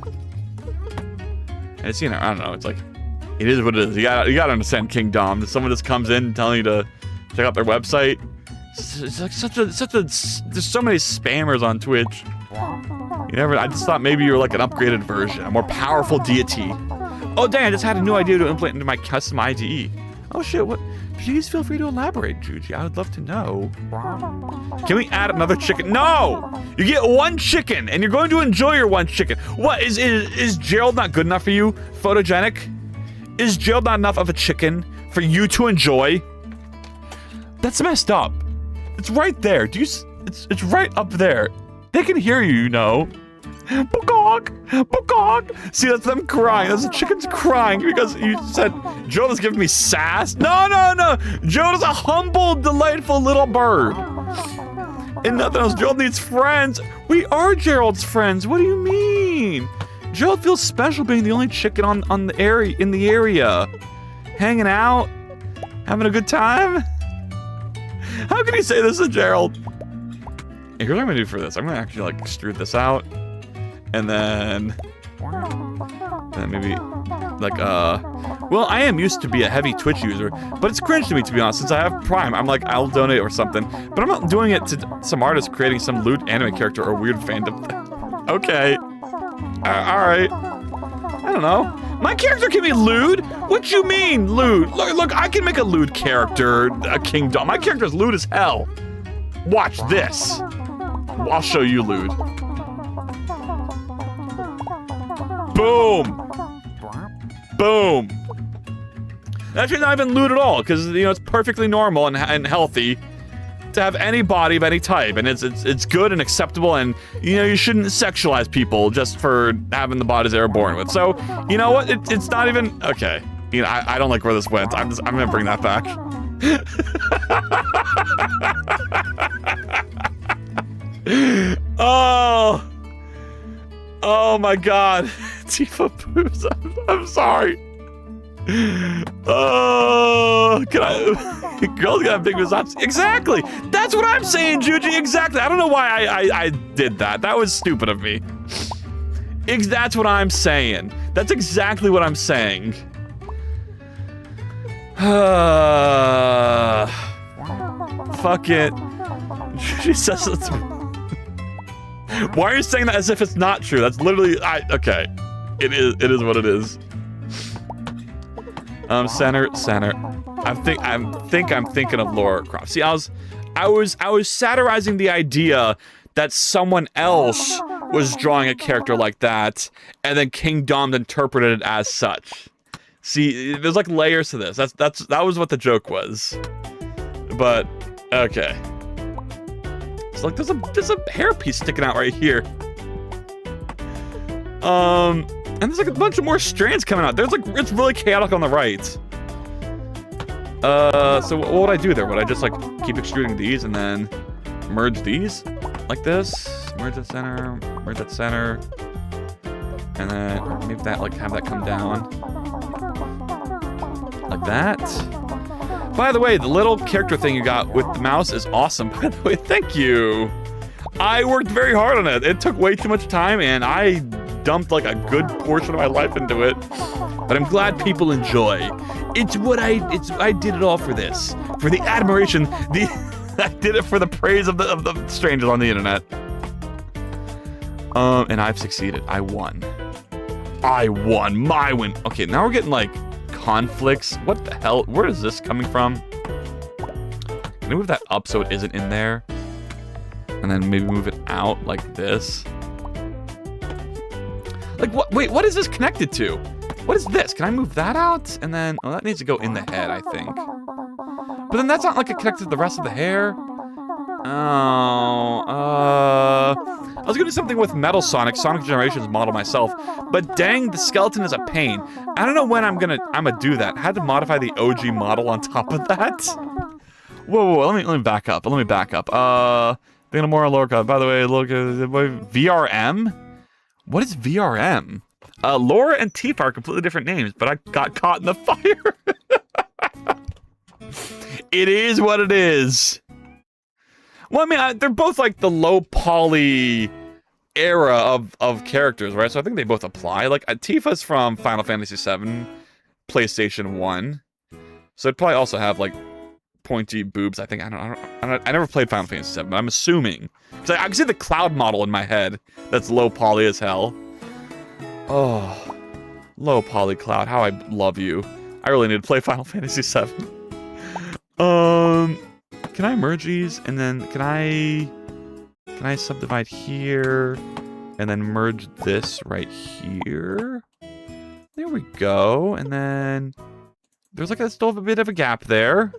It's, you know, I don't know. It's like... It is what it is. You gotta understand King Dom. If someone just comes in telling you to check out their website, it's like there's so many spammers on Twitch. I just thought maybe you were like an upgraded version, a more powerful deity. Oh dang, I just had a new idea to implement into my custom IDE. Oh shit, what? Please feel free to elaborate, Juji. I would love to know. Can we add another chicken? No! You get one chicken, and you're going to enjoy your one chicken. What, is Gerald not good enough for you? Photogenic? Is Gerald not enough of a chicken for you to enjoy? That's messed up. It's right there. It's right up there. They can hear you, you know. Bukok! Bukok! See, that's them crying. That's the chickens crying because you said Gerald is giving me sass. No. Gerald is a humble, delightful little bird. And nothing else. Gerald needs friends. We are Gerald's friends. What do you mean? Gerald feels special being the only chicken in the area. Hanging out. Having a good time. How can you say this to Gerald? Here's what I'm gonna do for this. I'm gonna actually like extrude this out. And then maybe like well, I am used to be a heavy Twitch user, but it's cringe to me, to be honest. Since I have Prime, I'm like, I'll donate or something, but I'm not doing it to some artist creating some lewd anime character or weird fandom thing. Okay, all right. I don't know. My character can be lewd. What you mean lewd? Look, I can make a lewd character, a kingdom. My character is lewd as hell. Watch this. I'll show you lewd. Boom! Boom! Actually, not even lewd at all, because you know it's perfectly normal and healthy to have any body of any type, and it's good and acceptable, and you know you shouldn't sexualize people just for having the bodies they were born with. So you know what? It's not even okay. You know I don't like where this went. I'm gonna bring that back. Oh my God. Tifa boobs. I'm sorry. Oh, can I? Girls gotta have big boobs. Exactly. That's what I'm saying, Juji. Exactly. I don't know why I did that. That was stupid of me. That's what I'm saying. That's exactly what I'm saying. Fuck it. Juji says it's. Why are you saying that as if it's not true? That's literally okay. It is what it is. Center. I'm thinking of Laura Croft. See, I was satirizing the idea that someone else was drawing a character like that, and then King Dom interpreted it as such. See, there's like layers to this. That was what the joke was. But okay. It's like there's a hairpiece sticking out right here. And there's like a bunch of more strands coming out. It's really chaotic on the right. So what would I do there? Would I just like keep extruding these and then merge these like this? Merge that center, and then maybe that like have that come down like that. By the way, the little character thing you got with the mouse is awesome. By the way, thank you. I worked very hard on it. It took way too much time, and I dumped like a good portion of my life into it. But I'm glad people enjoy. I did it all for this, for the admiration. I did it for the praise of the strangers on the internet. And I've succeeded. I won. My win. Okay, now we're getting like conflicts. What the hell? Where is this coming from? Can I move that up so it isn't in there? And then maybe move it out like this. Like what? Wait, what is this connected to? What is this? Can I move that out? And then, oh, that needs to go in the head, I think. But then that's not like it connected to the rest of the hair. I was gonna do something with Metal Sonic Generations model myself, but dang, the skeleton is a pain. I don't know when I'm gonna do that. I had to modify the OG model on top of that. Whoa, let me back up. Thinking of more on lower cut. By the way, look at VRM. What is VRM? Laura and Tifa are completely different names, but I got caught in the fire. It is what it is. Well, I mean, they're both like the low poly era of characters, right? So I think they both apply. Like Tifa's from Final Fantasy VII, PlayStation 1, so it'd probably also have like pointy boobs. I think I never played Final Fantasy VII, but I'm assuming because I can see the Cloud model in my head. That's low poly as hell. Oh, low poly Cloud, how I love you. I really need to play Final Fantasy VII. Can I merge these? And then can I subdivide here? And then merge this right here? There we go. And then there's like still a bit of a gap there.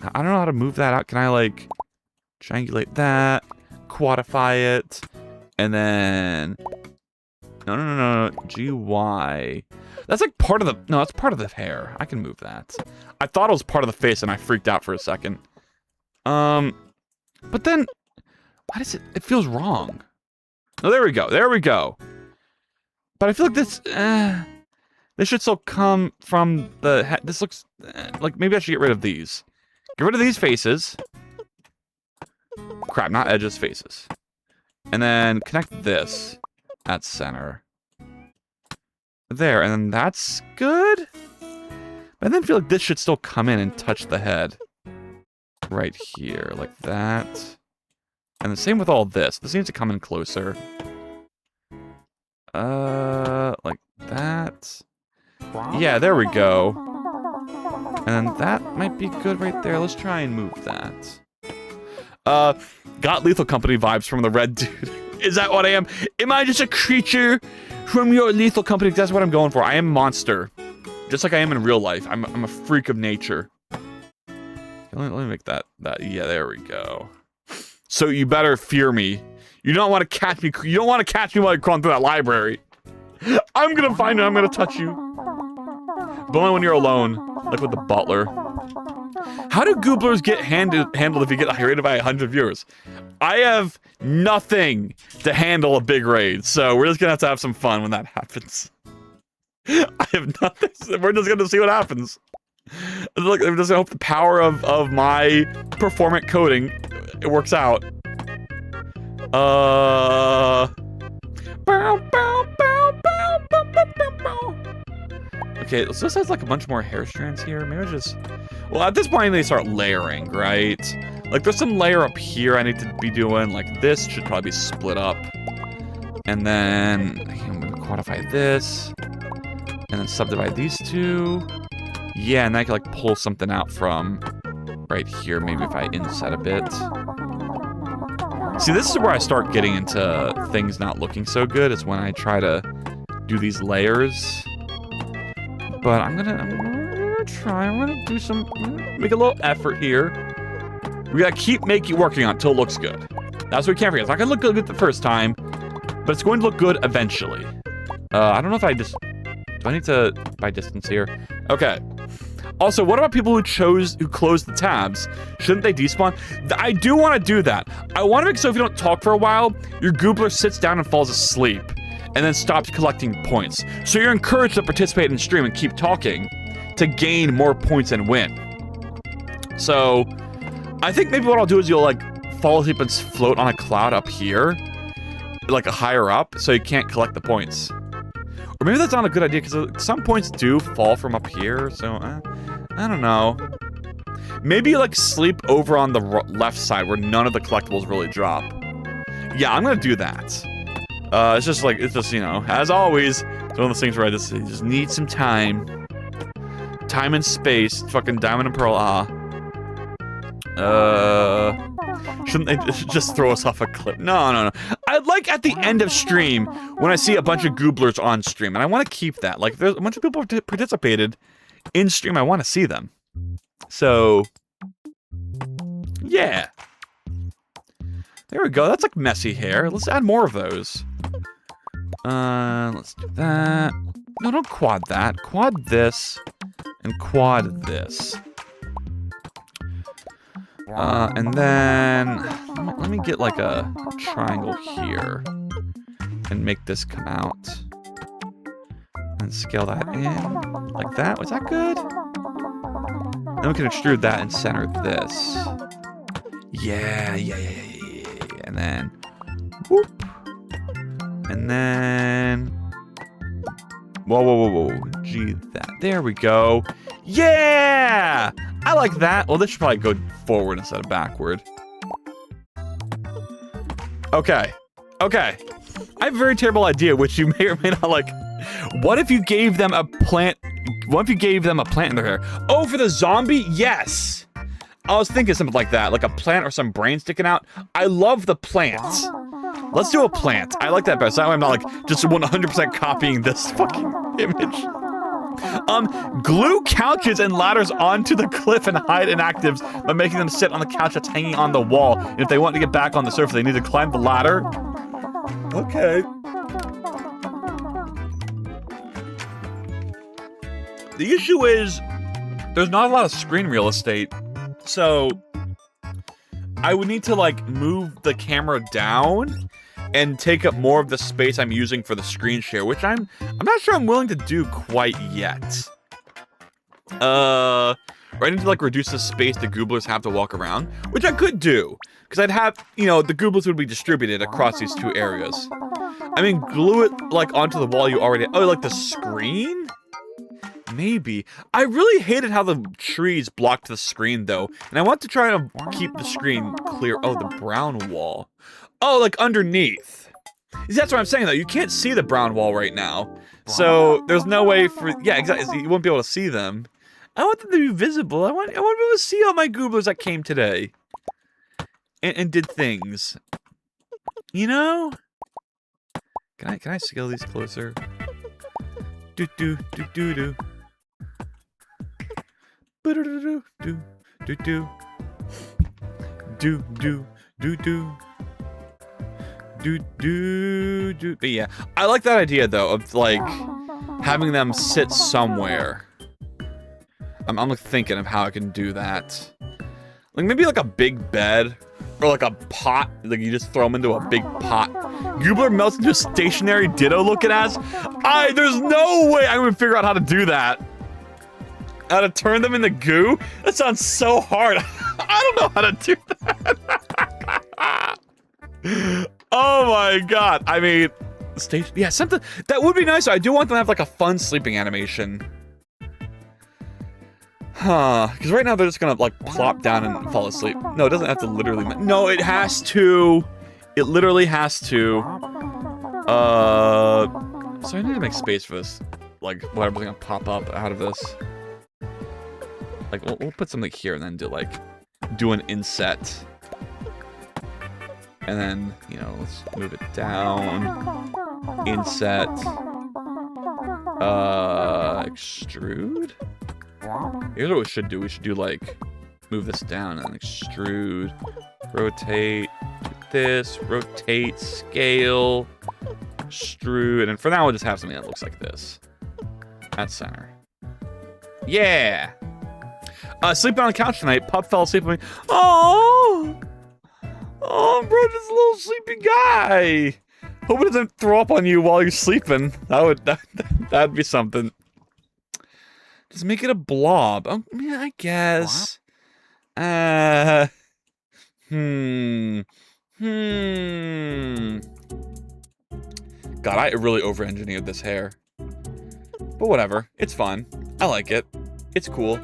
I don't know how to move that out. Can I like triangulate that, quadify it, and then no, GY. That's like part of the that's part of the hair. I can move that. I thought it was part of the face and I freaked out for a second. But then why does it feels wrong? Oh, there we go. There we go. But I feel like this should still come from the head. This looks like maybe I should get rid of these. Get rid of these faces. Crap, not edges, faces. And then connect this at center. There, and then that's good. But I then feel like this should still come in and touch the head. Right here, like that. And the same with all this. This needs to come in closer. Like that. Yeah, there we go. And then that might be good right there. Let's try and move that. Got Lethal Company vibes from the red dude. Is that what I am? Am I just a creature from your Lethal Company? That's what I'm going for. I am a monster. Just like I am in real life. I'm a freak of nature. Let me make that. Yeah, there we go. So you better fear me. You don't want to catch me. You don't want to catch me while you're crawling through that library. I'm gonna find you. I'm gonna touch you. But only when you're alone, like with the butler. How do gooblers get handled if you get raided by 100 viewers? I have nothing to handle a big raid, so we're just gonna have to have some fun when that happens. I have nothing. We're just gonna see what happens. Look, I'm just gonna hope the power of my performant coding it works out. Okay, so this has like a bunch more hair strands here. Maybe I just... Well, at this point, I need to start layering, right? Like, there's some layer up here I need to be doing. Like, this should probably be split up. And then I'm gonna quantify this. And then subdivide these two. Yeah, and then I can, like, pull something out from right here. Maybe if I inset a bit. See, this is where I start getting into things not looking so good, is when I try to do these layers. But I'm gonna try. I'm gonna do some, make a little effort here. We gotta keep working on it until it looks good. That's what we can't forget. It's not gonna look good the first time, but it's going to look good eventually. I don't know if I just, do I need to buy distance here? Okay. Also, what about people who closed the tabs? Shouldn't they despawn? I do want to do that. I want to make so if you don't talk for a while, your goobler sits down and falls asleep, and then stops collecting points. So you're encouraged to participate in the stream and keep talking to gain more points and win. So I think maybe what I'll do is you'll like fall asleep and float on a cloud up here, like a higher up, so you can't collect the points. Or maybe that's not a good idea, because some points do fall from up here, so I don't know. Maybe you like sleep over on the left side where none of the collectibles really drop. Yeah, I'm gonna do that. It's just, you know, as always, it's one of those things where I just need some time. Time and space. Fucking Diamond and Pearl, shouldn't they just throw us off a cliff? No. I'd like at the end of stream, when I see a bunch of gooblers on stream, and I want to keep that. Like, there's a bunch of people participated in stream, I want to see them. So, yeah. There we go. That's like messy hair. Let's add more of those. Let's do that. No, don't quad that. Quad this and quad this. And then let me get like a triangle here and make this come out and scale that in like that. Was that good? Then we can extrude that and center this. Yeah. And then, whoop. And then, whoa. Gee, that. There we go. Yeah! I like that. Well, this should probably go forward instead of backward. Okay. I have a very terrible idea, which you may or may not like. What if you gave them a plant what if you gave them a plant in their hair? Oh, for the zombie? Yes. I was thinking something like that, like a plant or some brain sticking out. I love the plants. Let's do a plant. I like that best. That way I'm not like just 100% copying this fucking image. Glue couches and ladders onto the cliff and hide inactives by making them sit on the couch that's hanging on the wall. And if they want to get back on the surface, they need to climb the ladder. Okay. The issue is there's not a lot of screen real estate, so I would need to like move the camera down and take up more of the space I'm using for the screen share, which I'm not sure I'm willing to do quite yet. I need to like reduce the space the Gooblers have to walk around, which I could do, because I'd have, you know, the Gooblers would be distributed across these two areas. I mean, glue it like onto the wall you already, oh, like the screen? Maybe. I really hated how the trees blocked the screen though, and I want to try to keep the screen clear. Oh, the brown wall. Oh, like underneath. That's what I'm saying though, you can't see the brown wall right now. So there's no way for, yeah, exactly, you won't be able to see them. I want them to be visible. I want to be able to see all my Gooblers that came today. And did things. You know? Can I scale these closer? Do do do do do. Do do do do do do do do do do do. But yeah, I like that idea though of like having them sit somewhere. I'm like thinking of how I can do that. Like maybe like a big bed or like a pot. Like you just throw them into a big pot. Goobler melts into a stationary ditto looking ass. There's no way I'm gonna figure out how to do that. How to turn them into goo? That sounds so hard. I don't know how to do that. Oh my god. I mean, yeah, something that would be nice. I do want them to have like a fun sleeping animation. Huh, because right now they're just gonna like plop down and fall asleep. No, it doesn't have to literally. No, it has to. It literally has to. So I need to make space for this. Like, whatever's gonna pop up out of this. Like, we'll put something here and then do an inset. And then, you know, let's move it down. Inset. Extrude? Here's what we should do. We should do, like, move this down and extrude. Rotate. Do this. Rotate. Scale. Extrude. And then for now, we'll just have something that looks like this. At center. Yeah! Sleeping on the couch tonight. Pup fell asleep with me. Oh, bro, just a little sleepy guy. Hope it doesn't throw up on you while you're sleeping. That'd be something. Just make it a blob. Oh, yeah, I guess. God, I really over-engineered this hair. But whatever. It's fun. I like it. It's cool.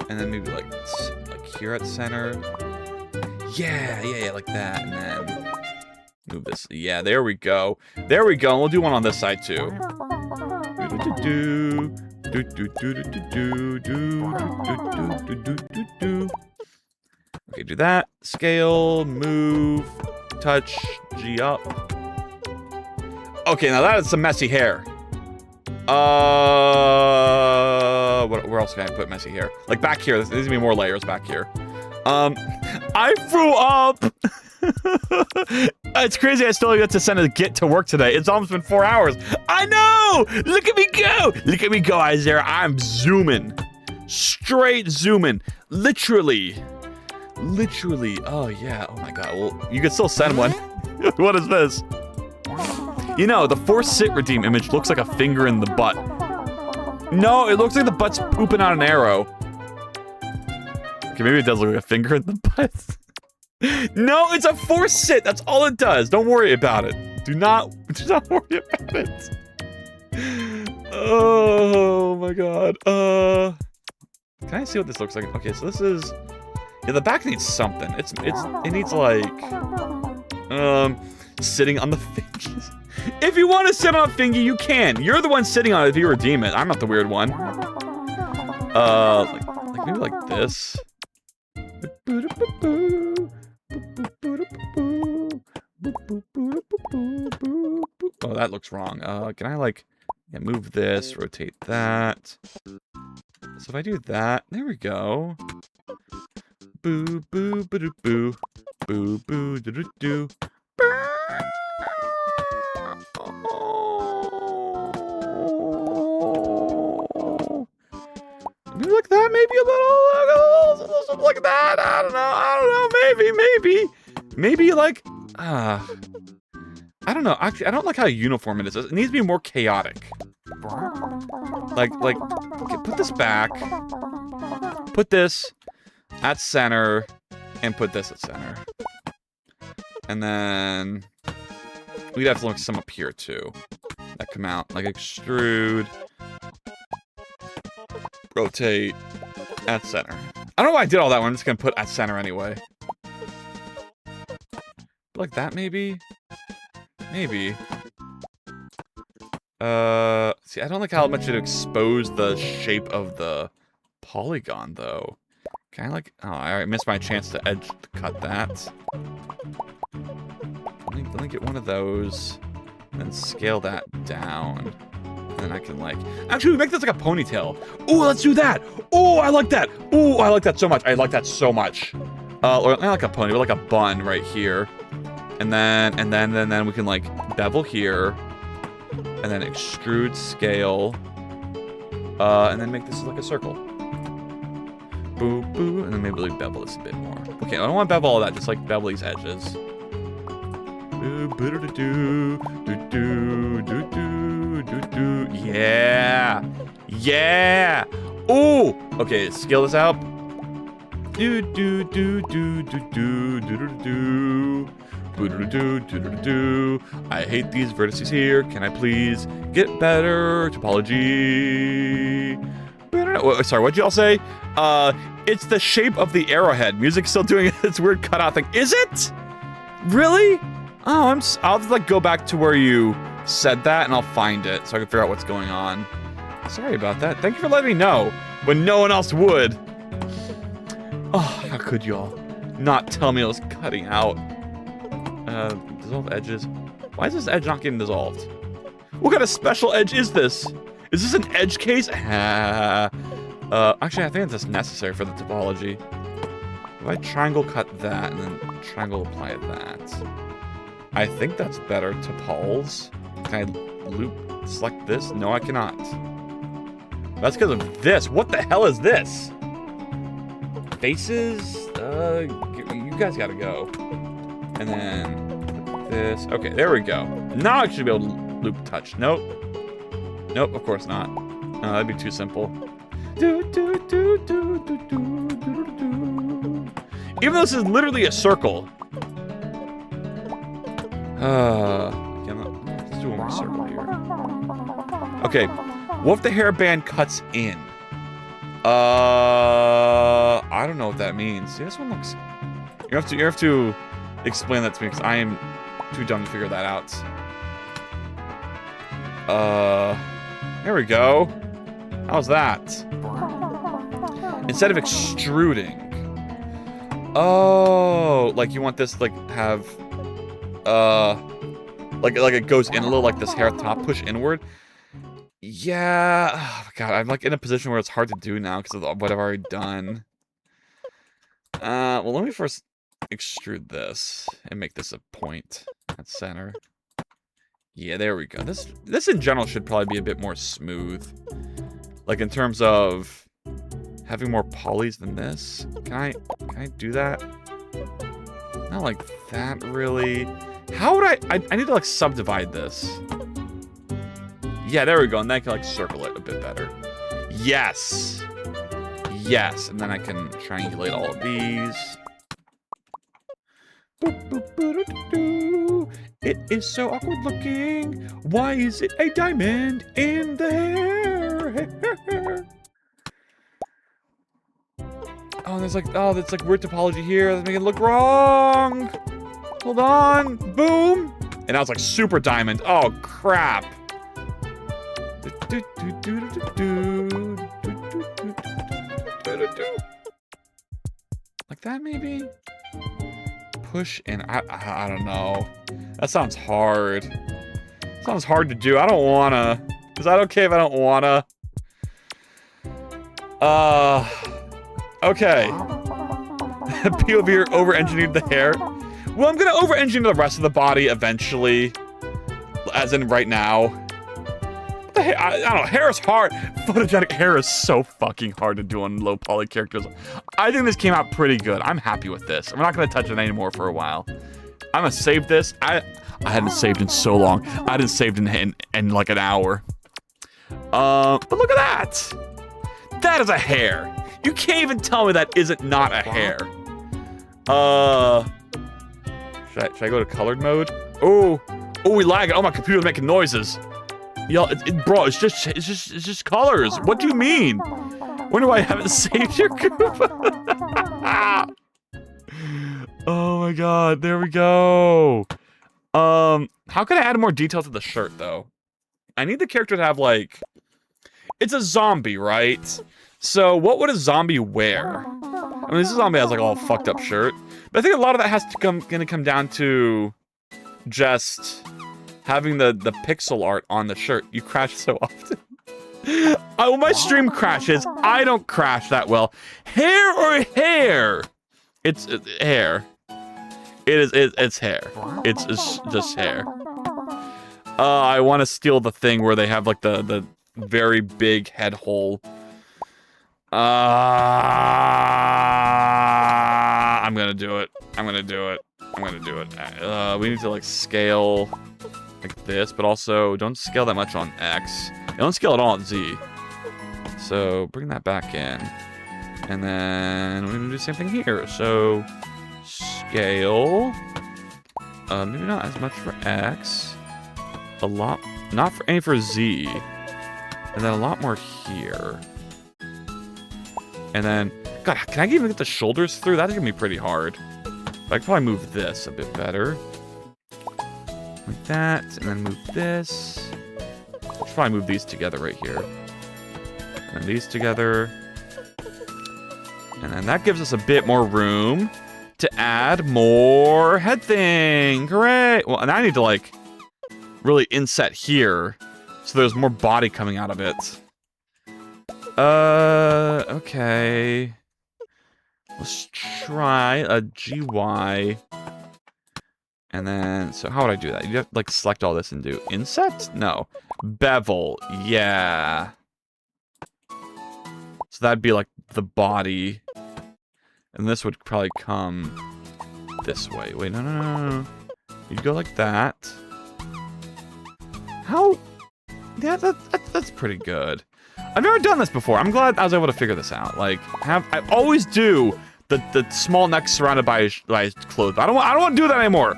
And then maybe like here at center. Yeah, like that. And then move this. Yeah, there we go. There we go. And we'll do one on this side too. Okay, do that. Scale, move, touch, G up. Okay, now that is some messy hair. Where else can I put messy hair? Like back here, there's gonna be more layers back here. I threw up! It's crazy I still got to send a Git to work today. It's almost been 4 hours. I know! Look at me go! Look at me go, Isaiah. I'm zooming. Straight zooming. Literally. Oh yeah, oh my god. Well, you can still send one. What is this? You know, the forced sit redeem image looks like a finger in the butt. No, it looks like the butt's pooping out an arrow. Okay, maybe it does look like a finger in the butt. No, it's a forced sit. That's all it does. Don't worry about it. Do not worry about it. Oh my god. Can I see what this looks like? Okay, so this is... Yeah, the back needs something. It needs like sitting on the thingies. If you want to sit on a thingy, you can. You're the one sitting on it if you redeem it. I'm not the weird one. Like maybe like this. Oh, that looks wrong. Can I like move this, rotate that? So if I do that, there we go. Boo boo boo doo boo. Boo boo doo doo doo. Maybe like that, maybe a little something like that. I don't know. Maybe like I don't know. Actually, I don't like how uniform it is. It needs to be more chaotic. Like okay, put this back. Put this at center and put this at center. And then we'd have to look some up here too. That come out like extrude. Rotate at center. I don't know why I did all that one. I'm just gonna put at center anyway. Like that, maybe? Maybe. See, I don't like how much it exposed the shape of the polygon, though. Can I like... Oh, I missed my chance to edge cut that. Let me get one of those. And then scale that down. And then I can like... Actually, make this like a ponytail. Ooh, let's do that! Ooh, I like that! Ooh, I like that so much. I like that so much. Or not like a pony, but like a bun right here. And then we can like bevel here. And then extrude, scale. And then make this like a circle. Boo, boo. And then maybe like bevel this a bit more. Okay, I don't want to bevel all that, just like bevel these edges. Yeah! Yeah! Ooh! Okay, scale this out. I hate these vertices here. Can I please get better topology? Sorry, what'd y'all say? It's the shape of the arrowhead. Music's still doing its weird cutout thing. Is it? Really? Oh, I'll have to like go back to where you said that and I'll find it so I can figure out what's going on. Sorry about that. Thank you for letting me know when no one else would. Oh, how could y'all not tell me it was cutting out? Dissolve edges. Why is this edge not getting dissolved? What kind of special edge is this? Is this an edge case? Actually, I think it's just necessary for the topology. If I triangle cut that and then triangle apply that. I think that's better topols. Can I loop select this? No, I cannot. That's because of this. What the hell is this? Faces? You guys gotta go. And then this. Okay, there we go. Now I should be able to loop touch. Nope. Nope, of course not. No, that'd be too simple. Even though this is literally a circle. Let's do one more circle here. Okay, what if the hairband cuts in? I don't know what that means. See, this one looks... You have to explain that to me because I am too dumb to figure that out. There we go. How's that? Instead of extruding. Oh, like you want this like have like it goes in a little like this hair top push inward. Yeah. Oh, God, I'm like in a position where it's hard to do now because of what I've already done. Well, let me first extrude this and make this a point at center. Yeah, there we go. This in general should probably be a bit more smooth. Like in terms of having more polys than this. Can I do that? Not like that really. How would I need to like subdivide this. Yeah, there we go. And then I can like circle it a bit better. Yes. Yes. And then I can triangulate all of these. It is so awkward looking. Why is it a diamond in the hair? Oh, there's like, oh, that's like weird topology here. That's making it look wrong. Hold on. Boom. And now it's like super diamond. Oh, crap. Like that, maybe? Push and I don't know. That sounds hard. Sounds hard to do. I don't wanna. Is that okay if I don't wanna? Okay. POV over-engineered the hair. Well, I'm gonna over-engineer the rest of the body eventually. As in right now. What the I don't know, hair is hard. Photogenic hair is so fucking hard to do on low poly characters. I think this came out pretty good. I'm happy with this. I'm not gonna touch it anymore for a while. I'm gonna save this. I hadn't saved in so long. I hadn't saved in like an hour. But look at that. That is a hair. You can't even tell me that isn't not a hair. Should I go to colored mode? Oh, we lag. Oh, my computer's making noises. Yo, bro, it's just colors. What do you mean? Wonder why I haven't saved your Koopa. Oh my god, there we go. How can I add more detail to the shirt though? I need the character to have like, it's a zombie, right? So what would a zombie wear? I mean, this zombie has like all fucked up shirt, but I think a lot of that has to gonna come down to just having the pixel art on the shirt. You crash so often. Oh, my stream crashes. I don't crash that well. Hair or hair? It's hair. It's hair. It's just hair. I want to steal the thing where they have like the very big head hole. I'm gonna do it. I'm gonna do it. We need to like scale like this, but also don't scale that much on X. Don't scale at all at Z. So bring that back in. And then we're gonna do the same thing here. So scale. Maybe not as much for X. A lot, not for any for Z. And then a lot more here. And then, God, can I even get the shoulders through? That's gonna be pretty hard. But I could probably move this a bit better. Like that, and then move this. Let's probably move these together right here. And then these together. And then that gives us a bit more room to add more head thing. Hooray! Well, and I need to, like, really inset here. So there's more body coming out of it. Okay. Let's try a GY. And then, so how would I do that? You have to, like, select all this and do inset? No. Bevel. Yeah. So that'd be, like, the body. And this would probably come this way. Wait, no. You'd go like that. How? Yeah, that's pretty good. I've never done this before. I'm glad I was able to figure this out. Like, I always do the small neck surrounded by clothes. I don't want to do that anymore.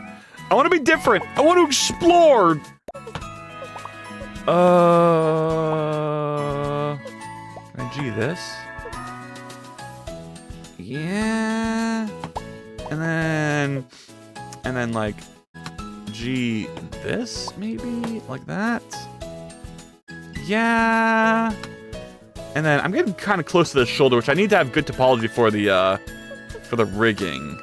I want to be different. I want to explore. Can I G this? Yeah. And then like G this maybe like that. Yeah. And then I'm getting kind of close to the shoulder, which I need to have good topology for the rigging.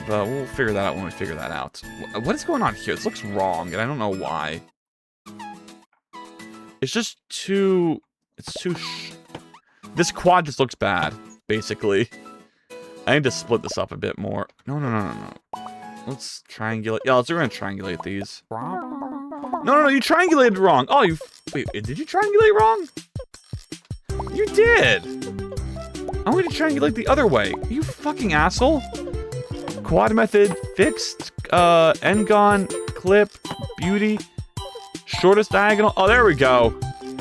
But we'll figure that out when we figure that out. What is going on here? This looks wrong, and I don't know why. It's just too... It's too... This quad just looks bad, basically. I need to split this up a bit more. No. Let's triangulate. Yeah, we're gonna triangulate these. No, you triangulated wrong. Oh, wait, did you triangulate wrong? You did. I want you to triangulate the other way. You fucking asshole. Quad method, fixed, N-gon, clip, beauty, shortest diagonal. Oh, there we go.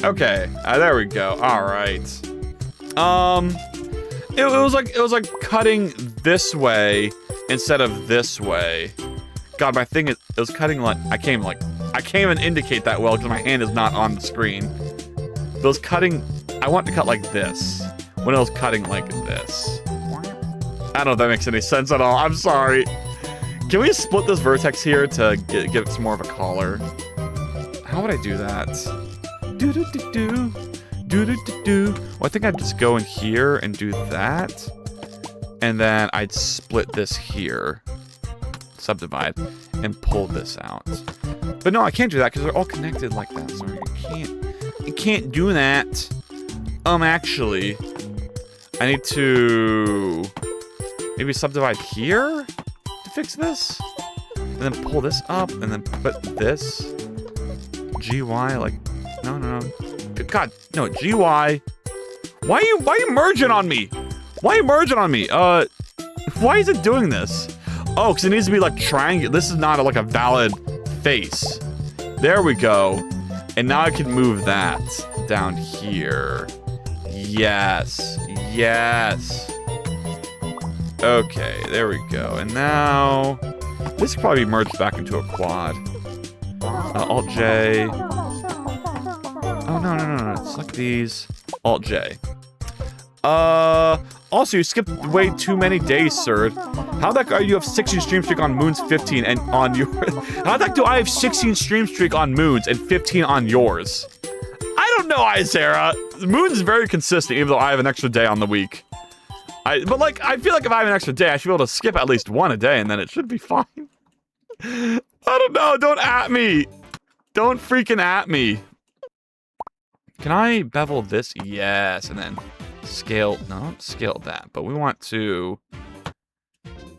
Okay, there we go. All right. It was like cutting this way instead of this way. God, my thing it was cutting like I can't even indicate that well because my hand is not on the screen. Those cutting, I want to cut like this, when I was cutting like this. I don't know if that makes any sense at all. I'm sorry. Can we split this vertex here to give it some more of a collar? How would I do that? Do-do-do-do. Do-do-do-do. Well, I think I'd just go in here and do that. And then I'd split this here. Subdivide. And pull this out. But no, I can't do that because they're all connected like that. So you can't do that. Actually, I need to maybe subdivide here to fix this. And then pull this up and then put this. GY, like, no. God, no, GY. Why are you merging on me? Why are you merging on me? Why is it doing this? Oh, because it needs to be like triangular. This is not like a valid face. There we go. And now I can move that down here. Yes. Yes. Okay, there we go. And now this could probably be merged back into a quad. Alt-J. Oh, no. Select these. Alt-J. Also, you skipped way too many days, sir. How the heck are you have 16 stream streak on Moon's 15 and on your... How the heck do I have 16 stream streak on Moon's and 15 on yours? I don't know, Isera. Moon's very consistent, even though I have an extra day on the week. But like, I feel like if I have an extra day, I should be able to skip at least one a day, and then it should be fine. I don't know. Don't at me. Don't freaking at me. Can I bevel this? Yes, and then scale. No, don't scale that. But we want to.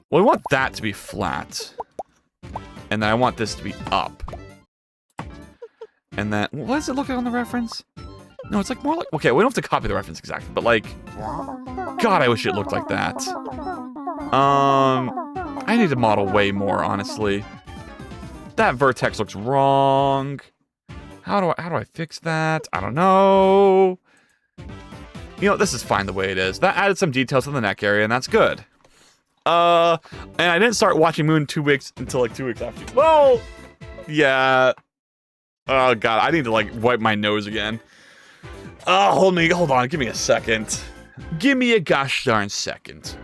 Well, we want that to be flat, and then I want this to be up. And then, what does it look like on the reference? No, it's like more like. Okay, we don't have to copy the reference exactly, but like, God, I wish it looked like that. I need to model way more, honestly. That vertex looks wrong. How do I fix that? I don't know. You know, this is fine the way it is. That added some details to the neck area, and that's good. And I didn't start watching Moon until like 2 weeks after. Well, yeah. Oh God, I need to like wipe my nose again. Hold on, give me a second. Give me a gosh darn second.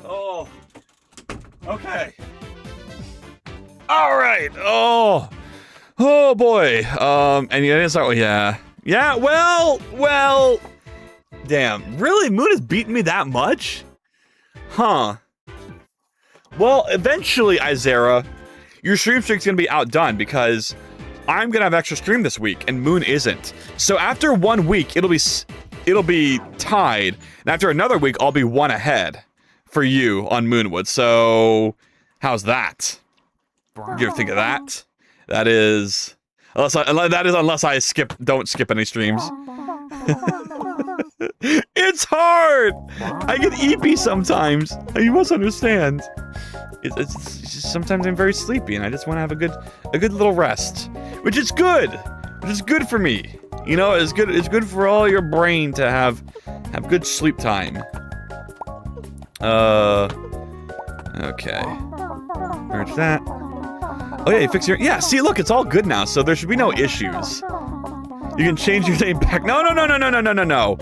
Oh, okay. All right. Oh boy. And you didn't start with, yeah. Well. Damn. Really? Moon has beaten me that much? Huh. Well, eventually, Isera, your stream streak's gonna be outdone because I'm gonna have extra stream this week and Moon isn't. So after 1 week, it'll be tied, and after another week, I'll be 1 ahead for you on Moonwood. So how's that? You ever think of that? That is unless I don't skip any streams. It's hard. I get EP sometimes. You must understand. It's just, sometimes I'm very sleepy and I just want to have a good little rest, which is good. Which is good for me. You know, it's good for all your brain to have good sleep time. Okay. Merge that. Oh yeah, you fix your... Yeah, see, look, it's all good now, so there should be no issues. You can change your name back. No.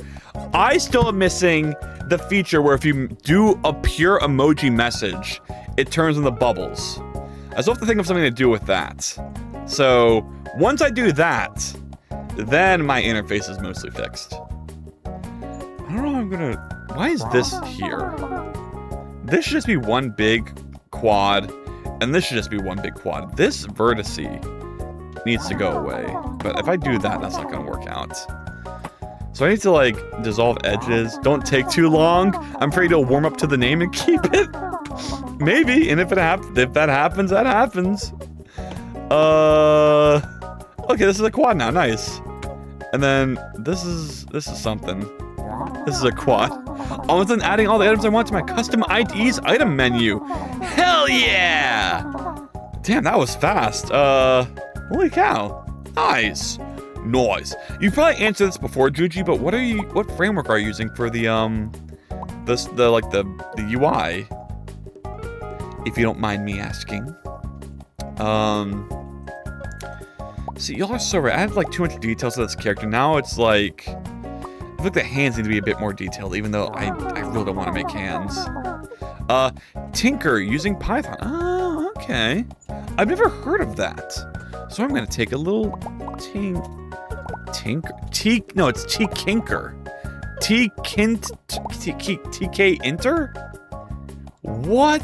I still am missing the feature where if you do a pure emoji message, it turns on the bubbles. I still have to think of something to do with that. So, once I do that, then my interface is mostly fixed. I don't know how I'm gonna... Why is this here? This should just be one big quad, and this should just be one big quad. This vertice needs to go away. But if I do that, that's not gonna work out. So I need to, like, dissolve edges. Don't take too long. I'm afraid it'll warm up to the name and keep it. Maybe, and if that happens, that happens. Okay, this is a quad now, nice. And then this is something. This is a quad. Almost done adding all the items I want to my custom IDs item menu. Hell yeah! Damn, that was fast. Holy cow. Nice. Nice. You probably answered this before, Juji, but what framework are you using for the UI? If you don't mind me asking. See, y'all are so right. I had like 200 details of this character. Now it's like, I feel like the hands need to be a bit more detailed, even though I really don't want to make hands. Tinker using Python. Oh, okay. I've never heard of that. So I'm gonna take a little T-Kinker. T-K-Inter? What?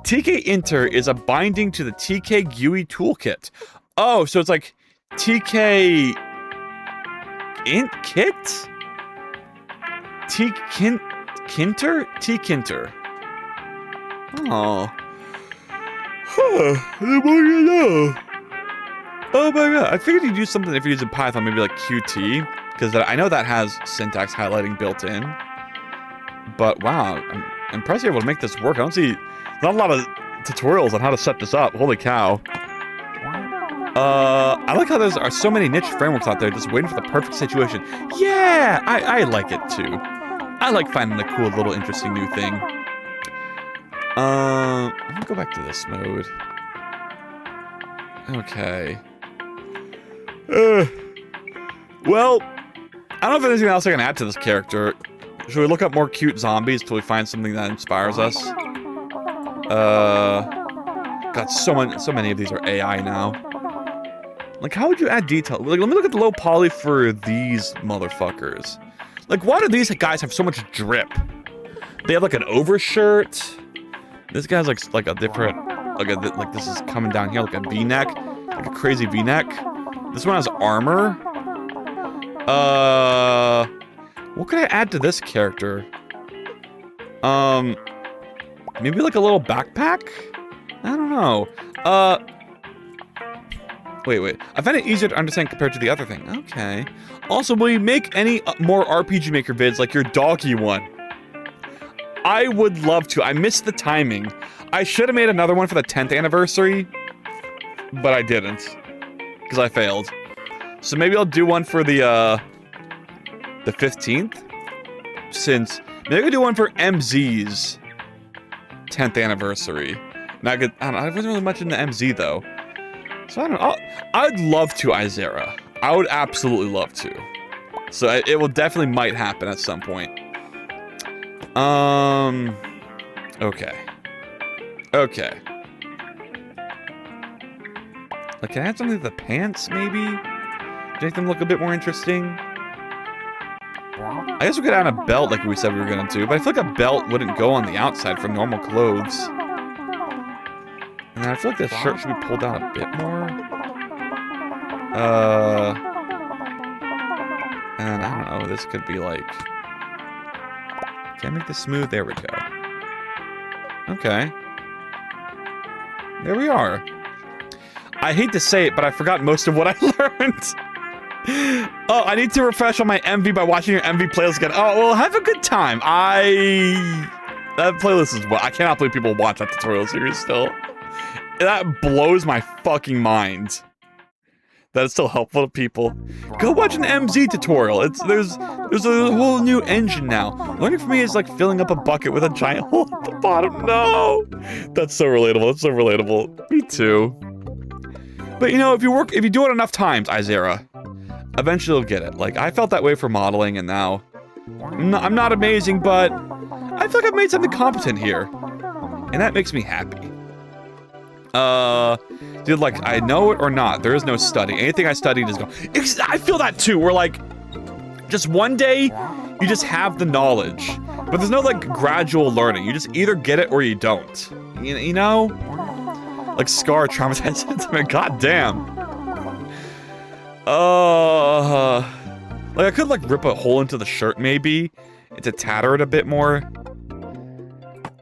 TK-Inter is a binding to the TK GUI toolkit. Oh, so it's like TK Kit? T-Kinter? T-Kinter. Oh. Oh my god. I figured you'd use something if you're using Python, maybe like Qt, because I know that has syntax highlighting built in. But wow, I'm impressed you're able to make this work. I don't see not a lot of tutorials on how to set this up. Holy cow. I like how there are so many niche frameworks out there just waiting for the perfect situation. Yeah, I like it too. I like finding a cool little interesting new thing. I'm gonna go back to this mode. Okay. Well, I don't know if there's anything else I can add to this character. Should we look up more cute zombies till we find something that inspires us? God, so many of these are AI now. Like, how would you add detail? Like, let me look at the low poly for these motherfuckers. Like, why do these guys have so much drip? They have like an overshirt. This guy's like a different, like this is coming down here like a V-neck, like a crazy V-neck. This one has armor. What could I add to this character? Maybe like a little backpack? I don't know. Wait. I find it easier to understand compared to the other thing. Okay. Also, will you make any more RPG Maker vids like your doggy one? I would love to. I missed the timing. I should have made another one for the 10th anniversary, but I didn't, because I failed. So maybe I'll do one for the 15th, since maybe I'll do one for MZ's 10th anniversary. And I wasn't really much into MZ though, so I don't know. I'd love to, Izera. I would absolutely love to. So it will definitely might happen at some point. Okay. Like, can I add something to the pants, maybe? To make them look a bit more interesting? I guess we could add a belt like we said we were gonna do, but I feel like a belt wouldn't go on the outside for normal clothes. And then I feel like the shirt should be pulled down a bit more. And I don't know, this could be like... Can I make this smooth? There we go. Okay. There we are. I hate to say it, but I forgot most of what I learned. Oh, I need to refresh on my MV by watching your MV playlist again. Oh, well, have a good time. That playlist is what I cannot believe people watch that tutorial series still. That blows my fucking mind. That is still helpful to people. Go watch an MZ tutorial. There's a whole new engine now. Learning for me is like filling up a bucket with a giant hole at the bottom. No, that's so relatable. It's so relatable. Me too. But you know, if you do it enough times, Izera, eventually you'll get it. Like, I felt that way for modeling, and now I'm not amazing, but I feel like I've made something competent here, and that makes me happy. Dude, like, I know it or not, there is no study. Anything I studied is gone. I feel that too, where like, just one day, you just have the knowledge. But there's no like gradual learning. You just either get it or you don't. You know? Like Scar traumatized intimate, goddamn. Like I could like rip a hole into the shirt maybe, and to tatter it a bit more.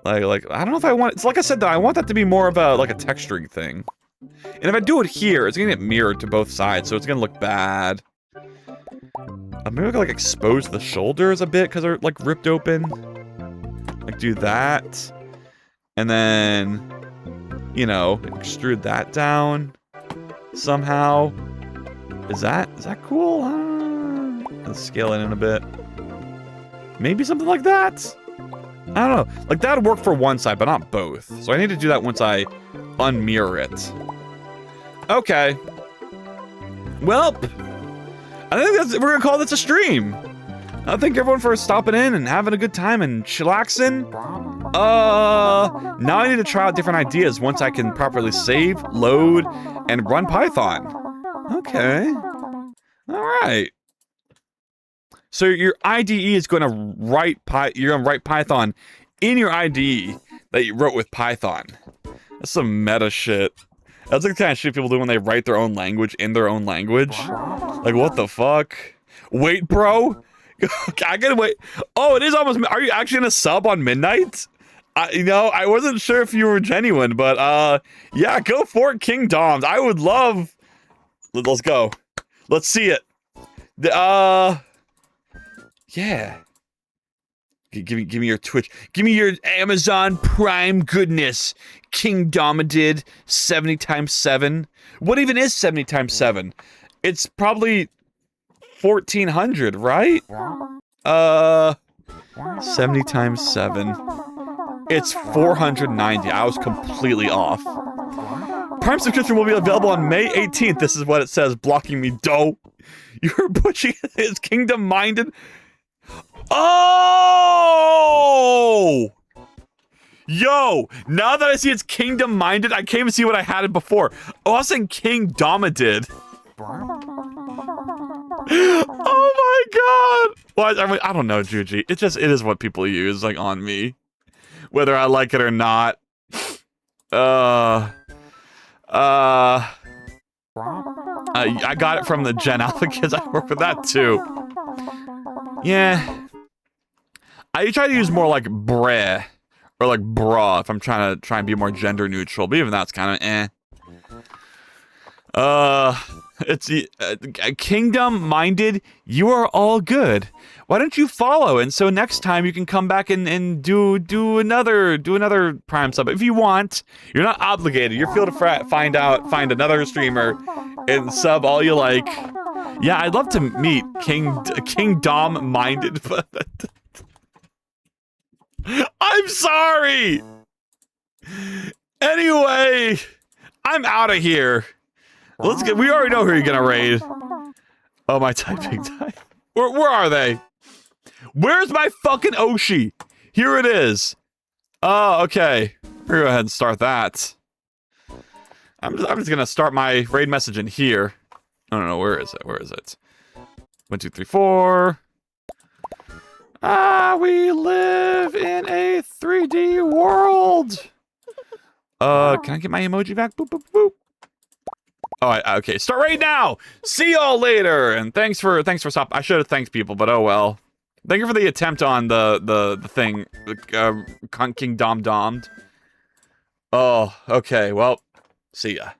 Like I don't know if I want. It's like I said though. I want that to be more of a like a texturing thing. And if I do it here, it's gonna get mirrored to both sides, so it's gonna look bad. Maybe I could like expose the shoulders a bit because they're like ripped open. Like do that, and then you know extrude that down somehow. Is that cool? Let's scale it in a bit. Maybe something like that. I don't know. Like that would work for one side, but not both. So I need to do that once I unmirror it. Okay. Well, I think we're gonna call this a stream. I thank everyone for stopping in and having a good time and chillaxing. Now I need to try out different ideas once I can properly save, load, and run Python. Okay. All right. So your IDE is going to write Python in your IDE that you wrote with Python. That's some meta shit. That's the kind of shit people do when they write their own language in their own language. Like, what the fuck? Wait, bro. I gotta wait. Oh, it is almost. Are you actually gonna sub on midnight? You know, I wasn't sure if you were genuine, but yeah, go for it, King Doms. I would love. Let's go. Let's see it. Yeah. Give me your Twitch. Give me your Amazon Prime goodness. King Domadid 70 times 7. What even is 70 times 7? It's probably 1400, right? 70 times 7. It's 490. I was completely off. Prime subscription will be available on May 18th. This is what it says, blocking me, dough. You're butchering his kingdom-minded. Oh! Yo! Now that I see it's kingdom-minded, I can't even see what I had it before. Oh, I was saying King Domadid. Oh my god! Well, I mean, I don't know, Juji. It is what people use, like, on me. Whether I like it or not. I got it from the Gen Alpha kids. I work with that too. Yeah. I try to use more like breh or like bra if I'm trying to be more gender neutral, but even that's kind of it's kingdom-minded. You are all good. Why don't you follow? And so next time you can come back and do another Prime sub if you want. You're not obligated. You're free to find another streamer and sub all you like. Yeah, I'd love to meet King Dom-minded, but I'm sorry. Anyway, I'm out of here. Let's get. We already know who you're gonna raid. Oh, my typing time. Where are they? Where's my fucking Oshi? Here it is. Oh, okay. We're gonna go ahead and start that. I'm just gonna start my raid message in here. No. Where is it? Where is it? 1, 2, 3, 4. We live in a 3D world. Can I get my emoji back? Boop, boop, boop. Oh, okay. Start right now. See y'all later. And thanks for stopping. I should have thanked people, but oh well. Thank you for the attempt on the thing. King Dom-domed. Oh, okay. Well, see ya.